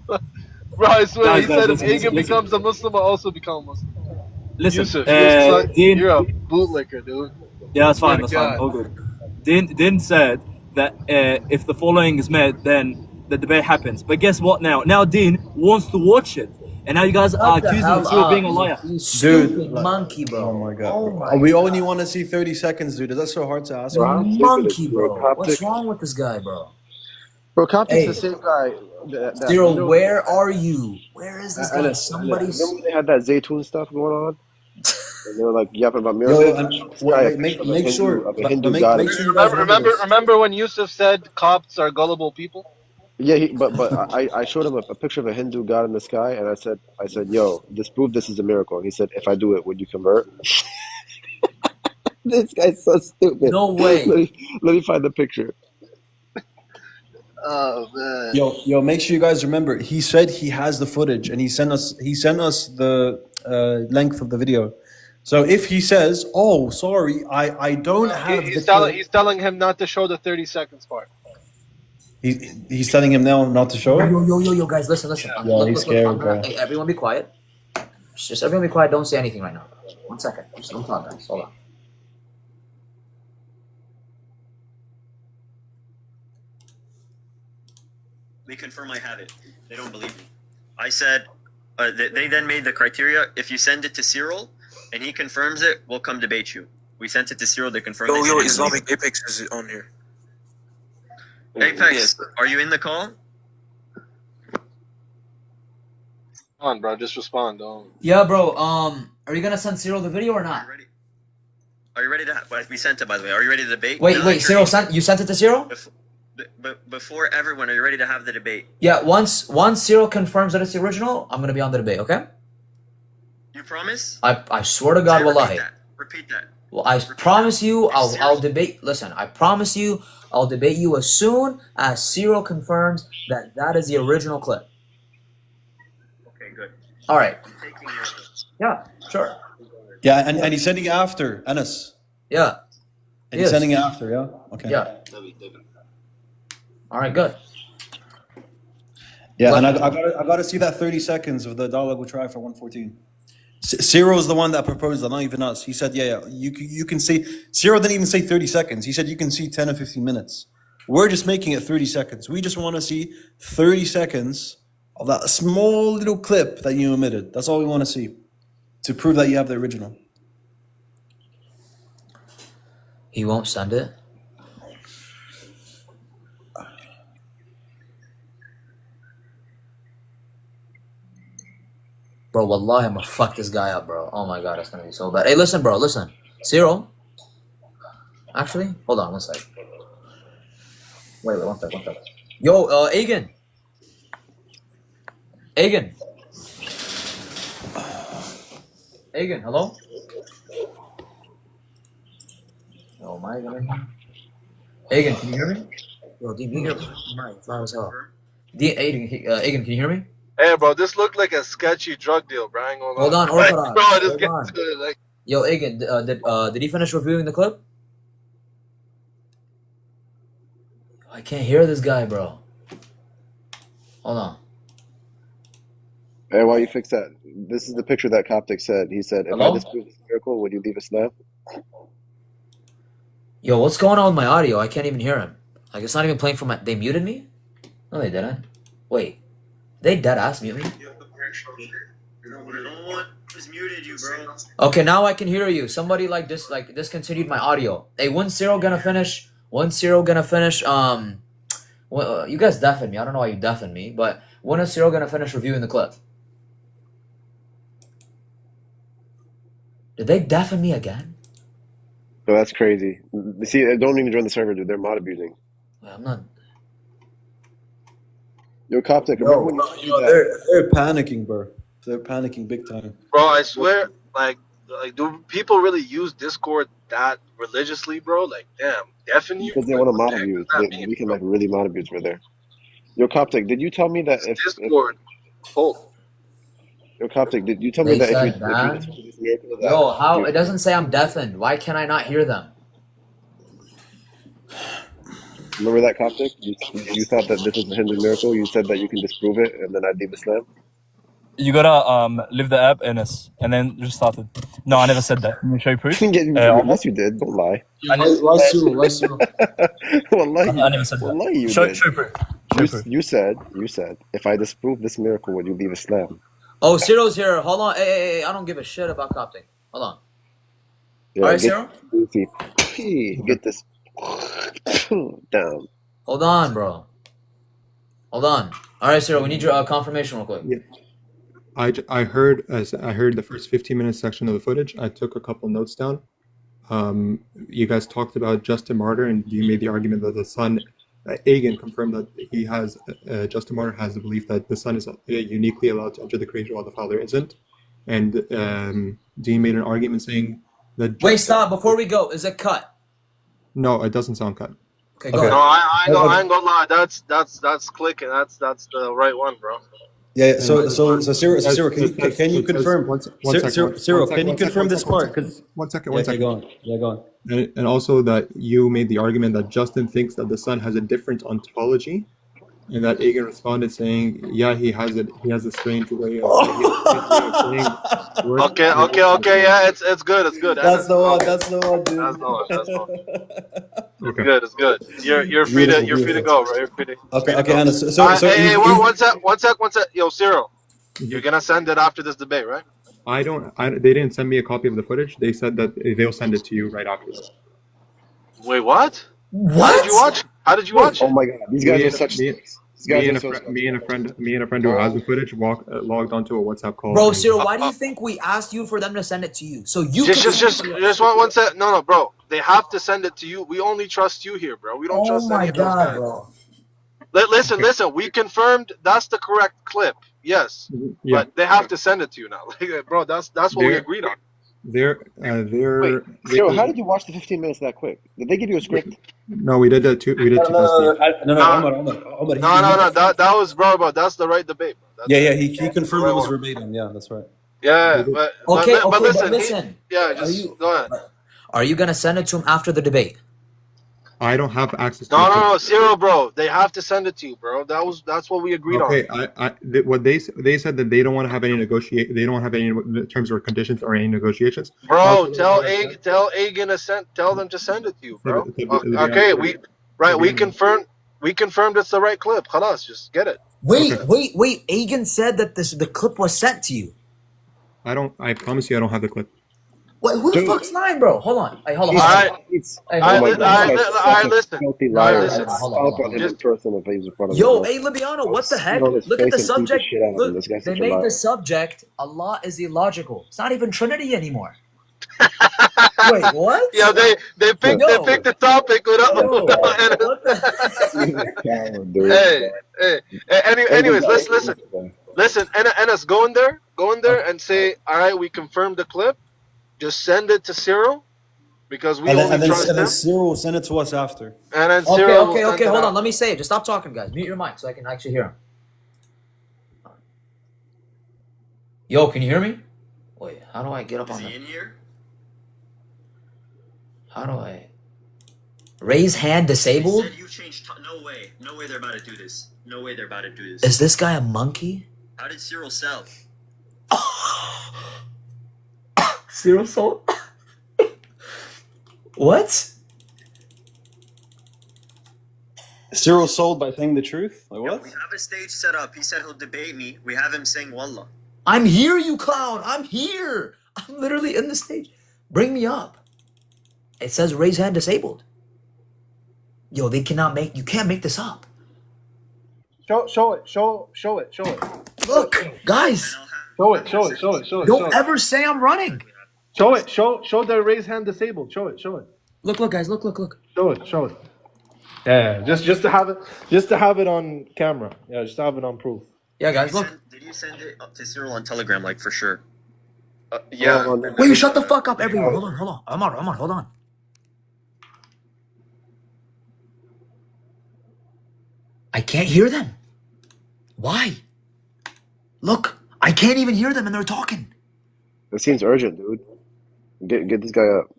I: Bro, I swear, he said if Agen becomes a Muslim, I'll also become a Muslim.
G: Listen,
I: Yusuf,
G: Dean,
I: you're a bootlicker, dude.
G: Yeah, that's fine. That's fine. All good. Din said that if the following is met, then the debate happens. But guess what? Now Dean wants to watch it. And now you guys are accusing him of being a liar.
B: Dude, monkey, bro.
D: Oh my god. We only want to see 30 seconds, dude. Is that so hard to ask?
B: Monkey, bro. What's wrong with this guy, bro?
C: Bro, Coptic's the same guy.
B: Cyril, where are you? Where is this guy? Somebody's...
C: Remember when they had that Zaytun stuff going on? And they were like yapping about miracles.
D: Make sure.
I: Remember when Yusuf said Copts are gullible people?
C: Yeah, but I showed him a picture of a Hindu god in the sky, and I said, yo, prove this is a miracle. And he said, if I do it, would you convert? This guy's so stupid.
B: No way.
C: Let me find the picture.
I: Oh man.
D: Yo, make sure you guys remember. He said he has the footage, and he sent us the length of the video. So if he says, "Oh, sorry, I don't have,"
I: He's telling him not to show the 30 seconds part.
D: He's telling him now not to show it.
B: Yo, guys, listen.
D: Yeah,
B: Look,
D: he's scared, bro.
B: hey, everyone be quiet. Just everyone be quiet. Don't say anything right now. 1 second. Just don't talk, guys. Hold on.
K: They confirm I have it. They don't believe me. I said, they then made the criteria. If you send it to Cyril and he confirms it, we'll come debate you. We sent it to Cyril. They confirmed it.
L: Yo, Islamic Apex is on here.
K: Apex,
L: Yes.
K: are you in the call?
I: Come on, bro. Just respond. Don't.
B: Yeah, bro. Are you gonna send Cyril the video or not?
K: Are you ready to? We sent it, by the way. Are you ready to debate?
B: Wait. Cyril you sent it to Cyril?
K: Before everyone, are you ready to have the debate?
B: Yeah. Once Cyril confirms that it's the original, I'm gonna be on the debate. Okay?
K: You promise?
B: I swear to God, wallahi.
K: Repeat that.
B: Well, I promise you, I'll debate. Listen, I promise you, I'll debate you as soon as Cyril confirms that is the original clip.
K: Okay, good.
B: All right.
K: I'm taking your...
B: Yeah, sure.
D: Yeah, and he's sending it after Anas.
B: Yeah.
D: And he's sending it after. Yeah. Okay.
B: Yeah. All right. Good.
D: Yeah, and I got to see that 30 seconds of the dialogue we try for 114. Cyril's the one that proposed that, not even us. He said, yeah, you can see. Cyril didn't even say 30 seconds. He said you can see 10 or 15 minutes. We're just making it 30 seconds. We just want to see 30 seconds of that small little clip that you omitted. That's all we want to see to prove that you have the original.
B: He won't send it? Bro, wallahi, I'm gonna fuck this guy up, bro. Oh my god, it's gonna be so bad. Hey, listen, bro, listen. Cyril? Actually, hold on one sec. Wait, one sec. Yo, Agen. Agen, hello? Oh my god. Agen, can you hear me? Yo, do you hear me? It's loud as hell. Agen, can you hear me?
I: Hey, bro, this looked like a sketchy drug deal, bro. I ain't gonna lie.
B: Hold on,
I: Like,
B: Orthodox.
I: bro, I just
B: Hold
I: get
B: on.
I: to it, like.
B: Yo, Agen, did he finish reviewing the clip? I can't hear this guy, bro. Hold on.
C: Hey, while you fix that, this is the picture that Coptic said. He said, if
B: Hello?
C: I disprove this miracle, would you leave a snap?
B: Yo, what's going on with my audio? I can't even hear him. Like, it's not even playing from my... They muted me? No, they didn't. Wait. They dead-ass mute me?
K: No one has muted you, bro.
B: Okay, now I can hear you. Somebody discontinued my audio. Hey, when's Cyril gonna finish? Well, you guys deafened me. I don't know why you deafened me, but when is Cyril gonna finish reviewing the clip? Did they deafen me again?
C: No, that's crazy. See, don't even join the server, dude. They're mod abusing.
B: I'm not...
C: Yo, Coptic, remember when you said that?
D: They're panicking, bro. They're panicking big time.
I: Bro, I swear, like, do people really use Discord that religiously, bro? Like, damn, deafen you?
C: Because they want to mod abuse. We can, like, really mod abuse right there. Yo, Coptic, did you tell me that if...
I: Discord.
C: Yo, Coptic, did you tell me that if you disprove this miracle of that...
B: Yo, how? It doesn't say I'm deafened. Why can I not hear them?
C: Remember that, Coptic? You thought that this was a hidden miracle. You said that you can disprove it, and then I'd leave Islam.
G: You gotta leave the app, Ines, and then restart it. No, I never said that. Can you show you proof?
C: Yes, you did. Don't lie.
D: Why Cyril?
C: Wallahi,
G: I never said that.
C: Wallahi, you
G: Show
C: did.
G: proof.
C: You said, if I disprove this miracle, would you leave Islam?
B: Oh, Cyril's here. Hold on. Hey, I don't give a shit about Coptic. Hold on.
C: Yeah,
B: All right, Cyril?
C: Get this down.
B: Hold on, bro. Hold on. All right, Cyril, we need your confirmation real quick.
A: Yeah. I heard the first 15-minute section of the footage. I took a couple notes down. You guys talked about Justin Martyr, and you made the argument that the son, Agen confirmed that he has, Justin Martyr has the belief that the son is uniquely allowed to enter the creation while the father isn't. And Dean made an argument saying that...
B: Wait, stop. Before we go, is it cut?
A: No, it doesn't sound cut.
B: Okay, go ahead.
I: No, I ain't gonna lie. That's clicking. That's the right one, bro.
D: Yeah.
A: And
D: So Cyril,
A: it
D: can you
A: says
D: confirm?
A: one second,
D: Cyril, can you confirm this part?
A: one second,
D: Yeah,
A: one
D: okay,
A: second.
D: go on. Yeah, go on.
A: And also that you made the argument that Justin thinks that the sun has a different ontology, and that Agen responded saying, "Yeah, he has it. He has a strange way of saying words."
I: Okay. Yeah, it's good. It's good.
D: That's
I: Ennis.
D: the one.
I: Okay.
D: That's the one, dude.
I: That's the one. That's the one. It's
A: Okay.
I: good. It's good. You're free to go, bro. You're free to
D: Okay,
I: go.
D: Anna.
I: Hey, one sec. Yo, Cyril, you're gonna send it after this debate, right?
A: They didn't send me a copy of the footage. They said that they'll send it to you right after this.
I: Wait, what?
B: What?
I: How did you watch it?
C: Oh my god, these guys are such.
A: Me and a friend who has the footage logged onto a WhatsApp call.
B: Bro, Cyril, why do you think we asked you for them to send it to you? So you
I: just one sec. No, bro. They have to send it to you. We only trust you here, bro. We don't trust any of those guys.
B: Bro.
I: Listen. We confirmed that's the correct clip. Yes,
A: Yeah.
I: but they have to send it to you now. Like, bro, that's what we agreed on.
C: Cyril, how did you watch the 15 minutes that quick? Did they give you a script?
A: No, we did that too. We did
D: No,
I: No. That was bro. That's the right debate, bro.
D: Yeah. He confirmed it was verbatim. Yeah, that's right.
I: Yeah, but
B: listen.
I: Go ahead.
B: Are you gonna send it to him after the debate?
A: I don't have access to
I: No, Cyril, bro. They have to send it to you, bro. That's what we agreed on.
A: Okay, what they said that they don't want to have any they don't have any terms or conditions or any negotiations.
I: Bro, tell Agen tell them to send it to you, bro. Okay, we confirmed it's the right clip. Khalas, just get it.
B: Wait. Agen said that the clip was sent to you.
A: I promise you I don't have the clip.
B: Wait, who the fuck's lying, bro? Hold on. Hey, hold on.
I: All right, listen.
C: Filthy liar. Hold on. Just person if he's in front of
B: Yo, hey, Libiano, what the heck? Look at the subject. Look,
C: this guy's
B: they
C: such a
B: made
C: liar.
B: the subject Allah is illogical. It's not even Trinity anymore. Wait, what?
I: Yeah, they picked the topic without anyways, listen. Enes, go in there and say, all right, we confirmed the clip. Just send it to Cyril because we only trust him.
D: And then Cyril will send it to us after.
I: And then Cyril
B: Okay. Hold on. Let me say it. Just stop talking, guys. Mute your mic so I can actually hear him. Yo, can you hear me? Wait, how do I get up on
K: in here?
B: How do I raise hand disabled?
K: Said you changed no way they're about to do this. No way they're about to do this.
B: Is this guy a monkey?
K: How did Cyril sell?
B: Cyril sold? What?
D: Cyril sold by saying the truth? Like what?
K: We have a stage set up. He said he'll debate me. We have him saying Wallah.
B: I'm here, you clown. I'm here. I'm literally in the stage. Bring me up. It says raise hand disabled. Yo, you can't make this up.
I: Show it.
B: Look, guys.
I: Show it.
B: Don't ever say I'm running.
I: Show it. Show the raise hand disabled. Show it.
B: Look, guys. Look.
I: Show it. Yeah, just to have it on camera. Yeah, just to have it on proof.
B: Yeah, guys, look.
K: Did you send it up to Cyril on Telegram, like for sure?
I: Yeah.
B: Wait, shut the fuck up, everyone. Hold on. I'm on. Hold on. I can't hear them. Why? Look, I can't even hear them and they're talking.
C: It seems urgent, dude. Get this guy up.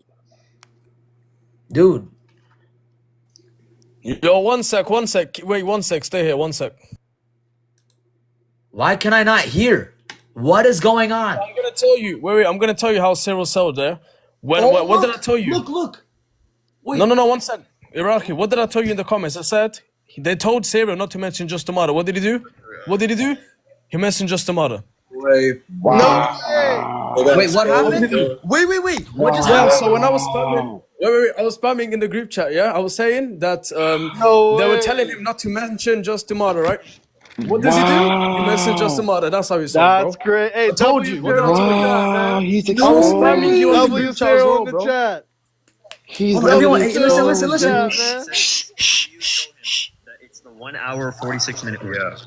B: Dude.
M: Yo, one sec. Wait, 1 sec. Stay here, 1 sec.
B: Why can I not hear? What is going on?
M: I'm gonna tell you. Wait. I'm gonna tell you how Cyril sold there. What did I tell you?
B: Look. Wait.
M: No. 1 sec. Iraqi, what did I tell you in the comments? I said they told Cyril not to mention just the mother. What did he do? He mentioned just the mother.
G: Wait.
I: Wow.
B: No. Wait, what happened? Wait. What just happened?
M: So when I was spamming, I was spamming in the group chat. Yeah, I was saying that they were telling him not to mention just the mother, right? What does he do? He mentioned just the mother. That's how he sold, bro.
I: That's great. Hey,
M: I told you. What did I tell you?
C: He's
M: I was spamming you in the group chat as well, bro.
I: Chat.
C: He's
B: everyone, hey, listen.
K: Shh. It's the 1 hour 46 minute. Yeah.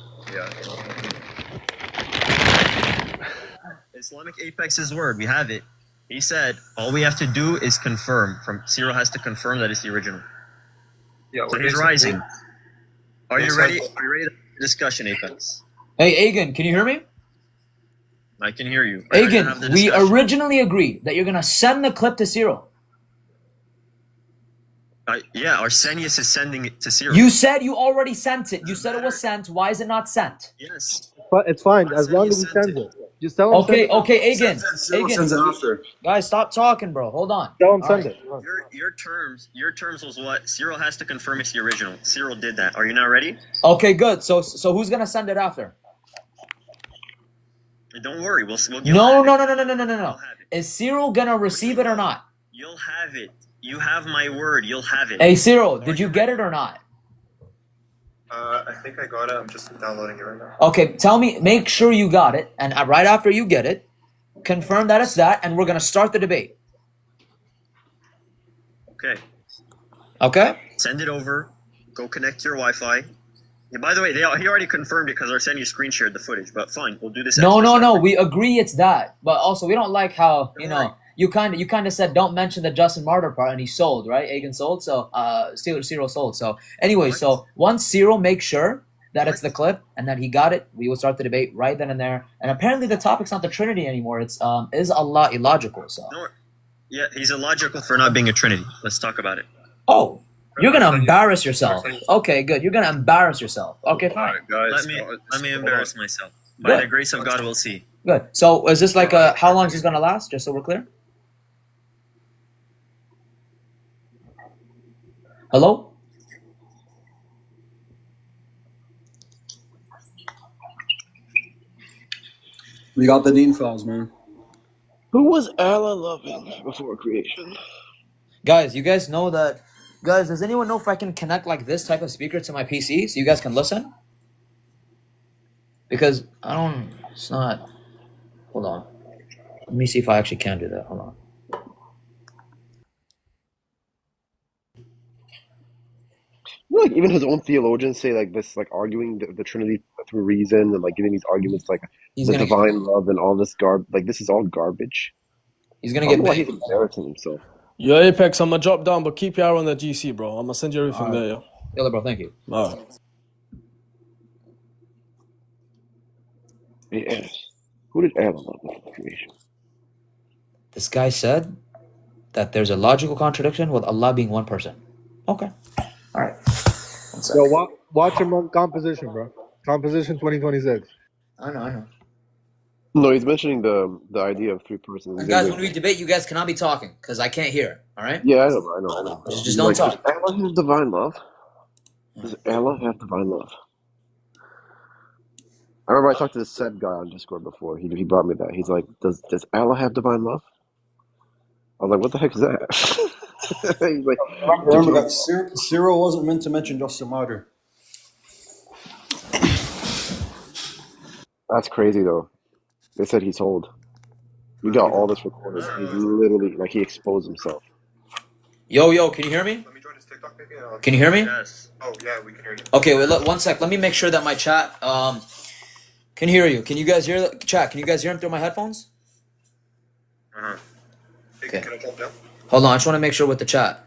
K: Islamic Apex's word. We have it. He said all we have to do is confirm. Cyril has to confirm that it's the original. Yeah. So he's rising. Are you ready? Are you ready to discussion, Apex?
B: Hey, Agen, can you hear me?
K: I can hear you. Are you gonna have the
B: Agen, we
K: discussion?
B: originally agreed that you're gonna send the clip to Cyril.
K: Yeah, Arsenius is sending it to Cyril.
B: You said you already sent it. You said it was sent. Why is it not sent?
K: Yes.
A: But it's fine as long
K: Arsenius
A: as he
K: sent
A: sends
K: it.
A: it. Just tell him
B: Okay,
A: send it.
B: okay, Agen.
D: Cyril sends it after.
B: Guys, stop talking, bro. Hold on.
A: Tell him
B: All
A: send
B: right.
A: it.
K: Your terms was what? Cyril has to confirm it's the original. Cyril did that. Are you not ready?
B: Okay, good. So who's gonna send it after?
K: Don't worry. We'll
B: No.
K: You'll have it.
B: Is Cyril gonna receive it or not?
K: You'll have it. You have my word. You'll have it.
B: Hey, Cyril, did you get it or not?
A: I think I got it. I'm just downloading it right now.
B: Okay, tell me. Make sure you got it, and right after you get it, confirm that it's that, and we're gonna start the debate.
K: Okay.
B: Okay.
K: Send it over. Go connect your Wi-Fi. Yeah, by the way, he already confirmed it because Arsenius screen shared the footage. But fine, we'll do this.
B: No. We agree it's that, but also we don't like how you kind of said don't mention the Justin Martyr part, and he sold, right? Agen sold, so Cyril sold. So anyway, so once Cyril makes sure that it's the clip and that he got it, we will start the debate right then and there. And apparently the topic's not the Trinity anymore. It's is Allah illogical? So
K: Yeah, he's illogical for not being a Trinity. Let's talk about it.
B: oh, you're gonna embarrass yourself. Okay, good. You're gonna embarrass yourself. Okay, fine.
K: All right, guys. Let me embarrass myself. By the grace of God, we'll see.
B: Good. So is this like how long is this gonna last? Just so we're clear. Hello?
D: We got the Dean files, man.
C: Who was Allah loving before creation?
B: Guys, you guys know that. Guys, does anyone know if I can connect like this type of speaker to my PC so you guys can listen? Because I don't. It's not. Hold on. Let me see if I actually can do that. Hold on.
C: Like even his own theologians say like this, like arguing the Trinity through reason and like giving these arguments like the divine love and all this like this is all garbage.
B: He's gonna get
C: he's embarrassing himself.
M: Yo, Apex, I'm gonna drop down, but keep your eye on the GC, bro. I'm gonna send you everything there, yo.
B: Yo, bro, thank you.
C: All right. Yes. Who did Allah love before creation?
B: This guy said that there's a logical contradiction with Allah being one person. Okay. All right.
A: So watch him on composition, bro. Composition 2026.
B: I know.
C: No, he's mentioning the idea of three persons.
B: And guys, when we debate, you guys cannot be talking because I can't hear. All right?
C: Yeah, I know.
B: Just don't talk.
C: Does Allah have divine love? Does Allah have divine love? I remember I talked to this Seb guy on Discord before. He brought me that. He's like, does Allah have divine love? I was like, what the heck is that? He's like,
D: remember that Cyril wasn't meant to mention Justin Martyr.
C: That's crazy though. They said he told. We got all this recorded. He's literally like he exposed himself.
B: Yo, can you hear me?
A: Let me join his TikTok maybe.
B: Can you hear me?
K: Yes.
A: Oh yeah, we can hear you.
B: Okay, wait, look, 1 sec. Let me make sure that my chat can hear you. Can you guys hear the chat? Can you guys hear him through my headphones? Okay.
A: Can I jump down?
B: Hold on, I just want to make sure with the chat.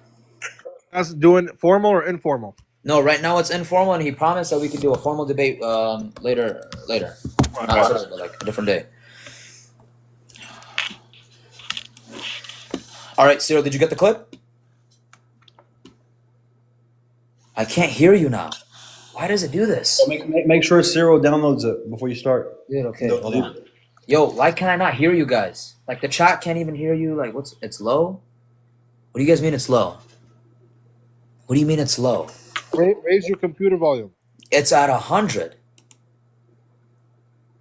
A: Us doing formal or informal?
B: No, right now it's informal, and he promised that we could do a formal debate later. Not today, but like a different day. All right, Cyril, did you get the clip? I can't hear you now. Why does it do this?
D: Make sure Cyril downloads it before you start.
B: Dude, okay, hold on. Yo, why can I not hear you guys? Like the chat can't even hear you. Like it's low? What do you guys mean it's low? What do you mean it's low?
A: Raise your computer volume.
B: It's at 100.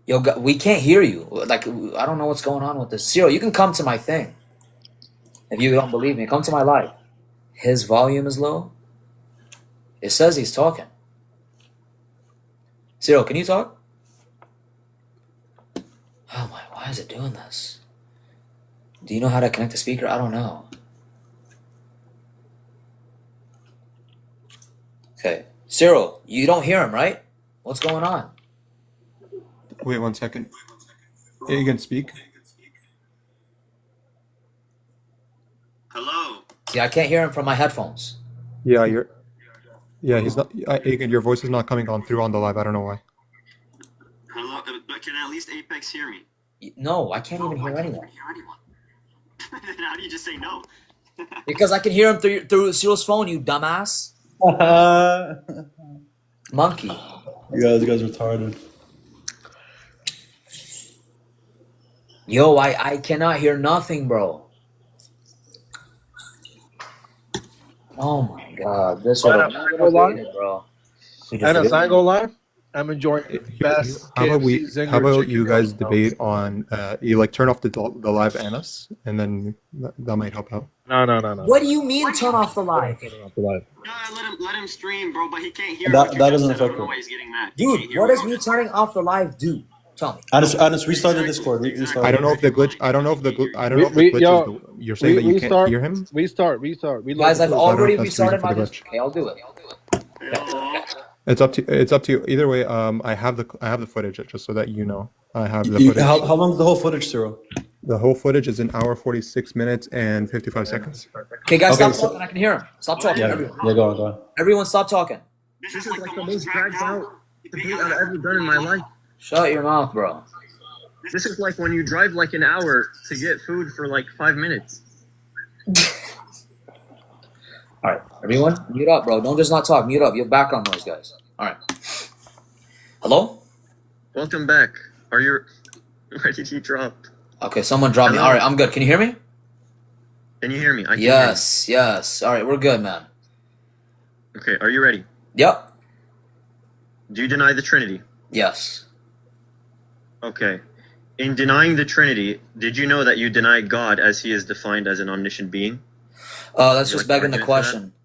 B: Yo, we can't hear you. Like I don't know what's going on with this. Cyril, you can come to my thing. If you don't believe me, come to my live. His volume is low. It says he's talking. Cyril, can you talk? Oh my, why is it doing this? Do you know how to connect the speaker? I don't know. Okay. Cyril, you don't hear him, right? What's going on?
H: Wait 1 second. Agen, speak.
K: Hello.
B: See, I can't hear him from my headphones.
A: Yeah, he's not. Agen, your voice is not coming on through on the live. I don't know why.
K: least Apex hear me?
B: No, I can't even hear anyone.
K: Then how do you just say no?
B: Because I can hear him through Cyril's phone, you dumbass. Monkey.
D: Yeah, this guy's retarded.
B: Yo, I cannot hear nothing, bro. Oh my god, this would have never made it, bro.
I: And as I go live, I'm enjoying the best
A: How about
I: KFC Zinger
A: how about
I: chicken
A: you guys
I: nuggets.
A: debate on you like turn off the live Annas, and then that might help out.
I: No.
B: What do you mean turn off the live?
K: Let him stream, bro. But he can't hear.
D: That
K: what you
D: that
K: just
D: doesn't
K: said. I don't
D: affect
K: know
D: him.
K: why he's getting mad.
B: Dude, what does me turning off the live do? Tell me.
D: Honest, restart the Discord. Restart.
A: I don't know if the glitch. I don't know if the glitch is the. You're saying that you can't hear him.
I: Restart.
B: Guys, I've already
A: that's the reason
B: restarted
A: for
B: my
A: the
B: Discord.
A: glitch.
B: Okay, I'll do it.
A: It's up to you. Either way, I have the footage just so that you know. I have the
D: You-
A: footage.
D: how long is the whole footage, Cyril?
A: The whole footage is 1 hour 46 minutes and 55 seconds.
B: Okay, guys,
D: Okay,
B: stop talking. I can hear him. Stop talking.
D: Yeah,
B: Everyone.
D: yeah, go on.
B: Everyone, stop talking.
K: This is like the most dragged out debate I've ever done in my life.
B: Shut your mouth, bro.
K: This is like when you drive like an hour to get food for like 5 minutes.
B: All right, everyone, mute up, bro. Don't just not talk. Mute up. You have background noise, guys. All right. Hello?
K: Welcome back. Are you? Where did he drop?
B: Okay, someone dropped me.
K: Hello?
B: All right, I'm good. Can you hear me?
K: Can you hear me? I can
B: Yes, yes. All right, we're good, man.
K: hear you. Okay, are you ready?
B: Yep.
K: Do you deny the Trinity?
B: Yes.
K: Okay. In denying the Trinity, did you know that you deny God as he is defined as an omniscient being?
B: That's
K: You
B: just
K: like
B: begging the
K: argument for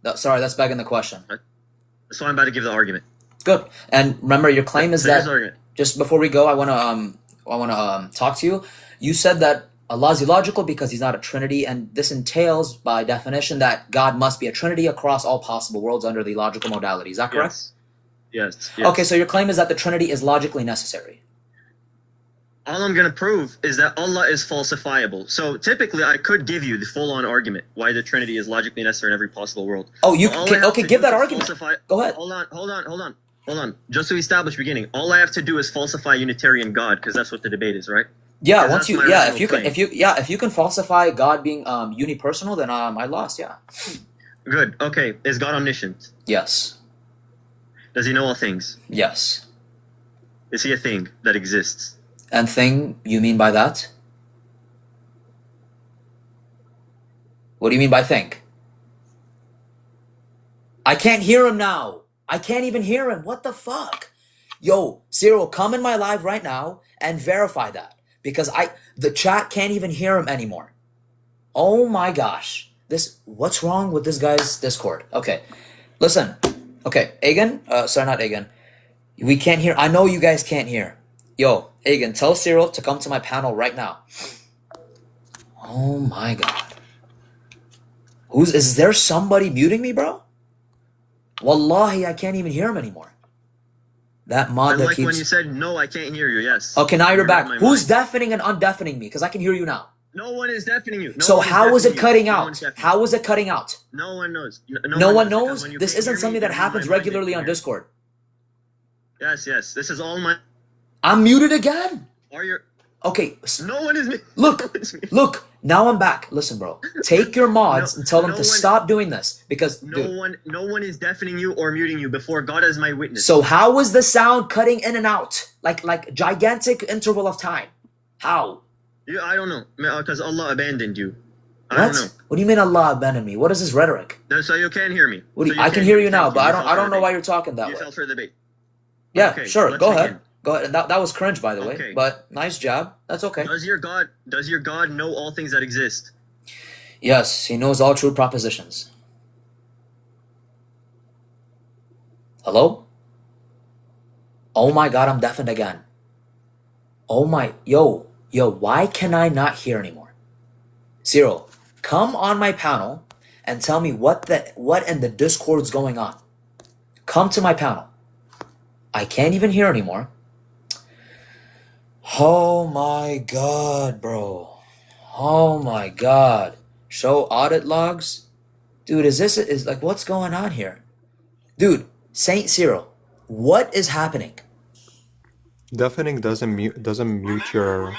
B: question. Sorry, that's begging the question.
K: So I'm about to give the argument.
B: Good. And remember, your claim is
K: So here's
B: that
K: the argument.
B: just before we go, I wanna talk to you. You said that Allah's illogical because he's not a Trinity, and this entails, by definition, that God must be a Trinity across all possible worlds under the logical modality. Is that correct?
K: Yes.
B: Okay, so your claim is that the Trinity is logically necessary.
K: All I'm going to prove is that Allah is falsifiable. So typically, I could give you the full-on argument why the Trinity is logically necessary in every possible world.
B: Oh, you
K: But all
B: can,
K: I have
B: okay?
K: to
B: Give
K: do
B: that
K: to
B: argument. Go ahead.
K: Hold on. Just to establish beginning, all I have to do is falsify Unitarian God, because that's what the debate is, right?
B: Yeah,
K: 'Cause
B: once
K: that's
B: you
K: my
B: yeah,
K: original claim.
B: if you can falsify God being unipersonal, then I lost. Yeah.
K: Good. Okay. Is God omniscient?
B: Yes.
K: Does he know all things?
B: Yes.
K: Is he a thing that exists?
B: And thing, you mean by that? What do you mean by think? I can't hear him now. I can't even hear him. What the fuck? Yo, Cyril, come in my live right now and verify that. Because the chat can't even hear him anymore. Oh my gosh. What's wrong with this guy's Discord? Okay, listen. Okay, Agen, sorry, not Agen. We can't hear. I know you guys can't hear. Yo, Agen, tell Cyril to come to my panel right now. Oh my god. Is there somebody muting me, bro? Wallahi, I can't even hear him anymore. That mod
K: I
B: that
K: like
B: keeps...
K: when you said, no, I can't hear you, yes.
B: Okay, now you're back.
K: read my
B: Who's
K: mind.
B: deafening and undeafening me? Because I can hear you now.
K: No one is deafening you. No
B: So
K: one
B: how is it
K: deafening you.
B: cutting
K: No
B: out?
K: one's deafening
B: How is it cutting out?
K: you. No one knows.
B: No one
K: because
B: knows?
K: when you
B: This
K: can't
B: isn't
K: hear me,
B: something that
K: then my
B: happens
K: mind
B: regularly
K: can
B: on
K: hear.
B: Discord.
K: Yes. This is all my...
B: I'm muted again.
K: Are you...
B: Okay,
K: No one is me.
B: look,
K: No one is me.
B: look, now I'm back. Listen, bro, take your mods and tell them
K: no
B: to
K: one-
B: stop doing this because, dude,
K: No one is deafening you or muting you before God as my witness.
B: so how is the sound cutting in and out? Like gigantic interval of time. How?
K: Yeah, I don't know. Because Allah abandoned you. I
B: What?
K: don't know.
B: What do you mean Allah abandoned me? What is this rhetoric?
K: So you can't hear me.
B: What do
K: So
B: you, I can
K: can't
B: hear you now,
K: Thank
B: but
K: You
B: I
K: fell
B: don't
K: for
B: know
K: the
B: why
K: bait.
B: you're talking that
K: You
B: way.
K: fell for the bait.
B: Yeah,
K: Okay,
B: sure,
K: let's
B: go ahead.
K: begin.
B: Go ahead. That was cringe, by the way,
K: Okay.
B: but nice job. That's okay.
K: Does your God know all things that exist?
B: Yes, he knows all true propositions. Hello? Oh my god, I'm deafened again. Oh my, yo, why can I not hear anymore? Cyril, come on my panel and tell me what in the Discord's going on. Come to my panel. I can't even hear anymore. Oh my god, bro. Oh my god. Show audit logs? Dude, is like, what's going on here? Dude, Saint Cyril, what is happening?
A: Deafening doesn't mute your